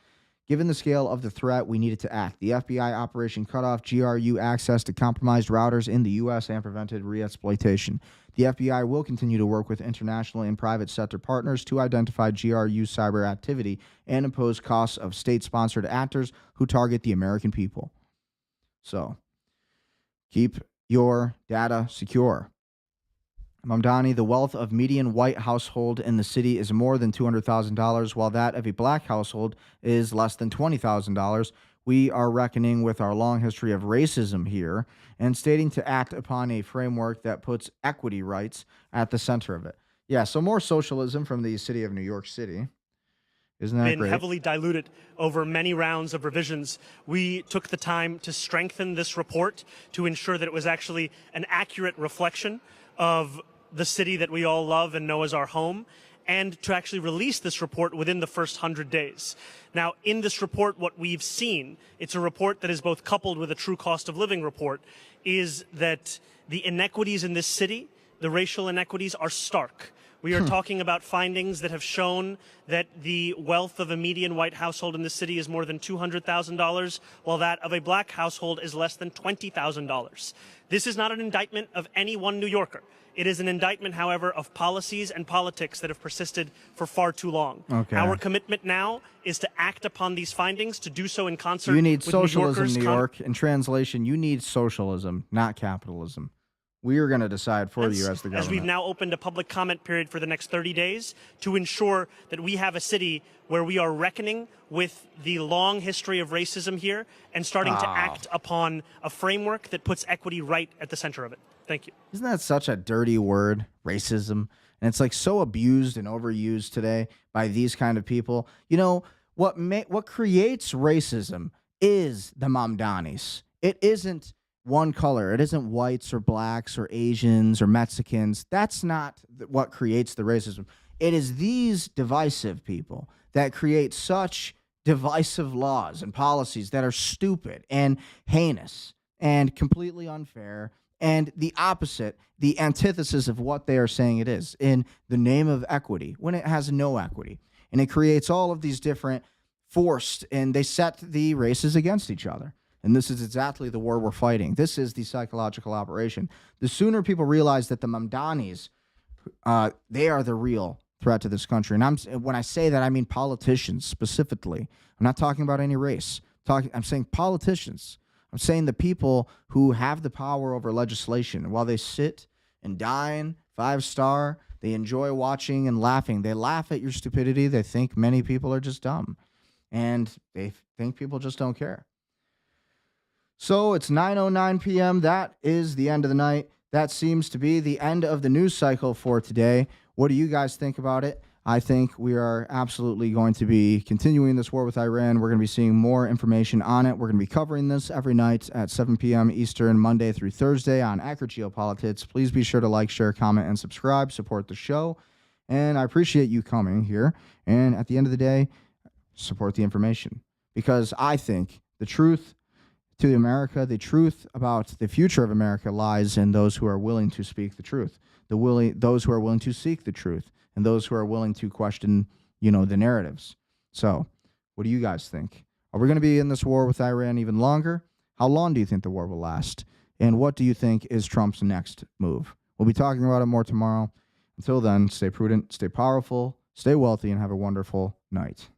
Given the scale of the threat, we needed to act. The FBI operation cut off GRU access to compromised routers in the U.S. and prevented re-exploitation. The FBI will continue to work with international and private sector partners to identify GRU cyber activity and impose costs of state-sponsored actors who target the American people. So, keep your data secure. Mamdani, the wealth of median white household in the city is more than $200,000, while that of a black household is less than $20,000. We are reckoning with our long history of racism here and stating to act upon a framework that puts equity rights at the center of it. Yeah, so more socialism from the city of New York City. Isn't that been great? Heavily diluted over many rounds of revisions. We took the time to strengthen this report to ensure that it was actually an accurate reflection of the city that we all love and know as our home, and to actually release this report within the first 100 days. Now, in this report, what we've seen, it's a report that is both coupled with a true cost of living report, is that the inequities in this city, the racial inequities, are stark. We are talking about findings that have shown that the wealth of a median white household in the city is more than $200,000, while that of a black household is less than $20,000. This is not an indictment of any one New Yorker. It is an indictment, however, of policies and politics that have persisted for far too long. Okay. Our commitment now is to act upon these findings, to do so in concert You need with socialism, New New Yorkers. York. In translation, you need socialism, not capitalism. We are going to decide for you as the government. As we've now opened a public comment period for the next 30 days to ensure that we have a city where we are reckoning with the long history of racism here and starting to act upon a framework that puts equity right at the center of it. Thank you. Isn't that such a dirty word, racism? And it's like so abused and overused today by these kind of people. You know, what creates racism is the Mamdanis. It isn't one color. It isn't whites or blacks or Asians or Mexicans. That's not what creates the racism. It is these divisive people that create such divisive laws and policies that are stupid and heinous and completely unfair and the opposite, the antithesis of what they are saying it is in the name of equity when it has no equity. And it creates all of these different forced, and they set the races against each other. And this is exactly the war we're fighting. This is the psychological operation. The sooner people realize that the Mamdanis, they are the real threat to this country. And when I say that, I mean politicians specifically. I'm not talking about any race. I'm saying politicians. I'm saying the people who have the power over legislation. While they sit and dine 5-star, they enjoy watching and laughing. They laugh at your stupidity. They think many people are just dumb. And they think people just don't care. So it's 9:09 p.m. That is the end of the night. That seems to be the end of the news cycle for today. What do you guys think about it? I think we are absolutely going to be continuing this war with Iran. We're going to be seeing more information on it. We're going to be covering this every night at 7 p.m. Eastern, Monday through Thursday on Accurate Geopolitics. Please be sure to like, share, comment, and subscribe. Support the show. And I appreciate you coming here. And at the end of the day, support the information. Because I think the truth to America, the truth about the future of America lies in those who are willing to speak the truth, those who are willing to seek the truth, and those who are willing to question, the narratives. So, what do you guys think? Are we going to be in this war with Iran even longer? How long do you think the war will last? And what do you think is Trump's next move? We'll be talking about it more tomorrow. Until then, stay prudent, stay powerful, stay wealthy, and have a wonderful night.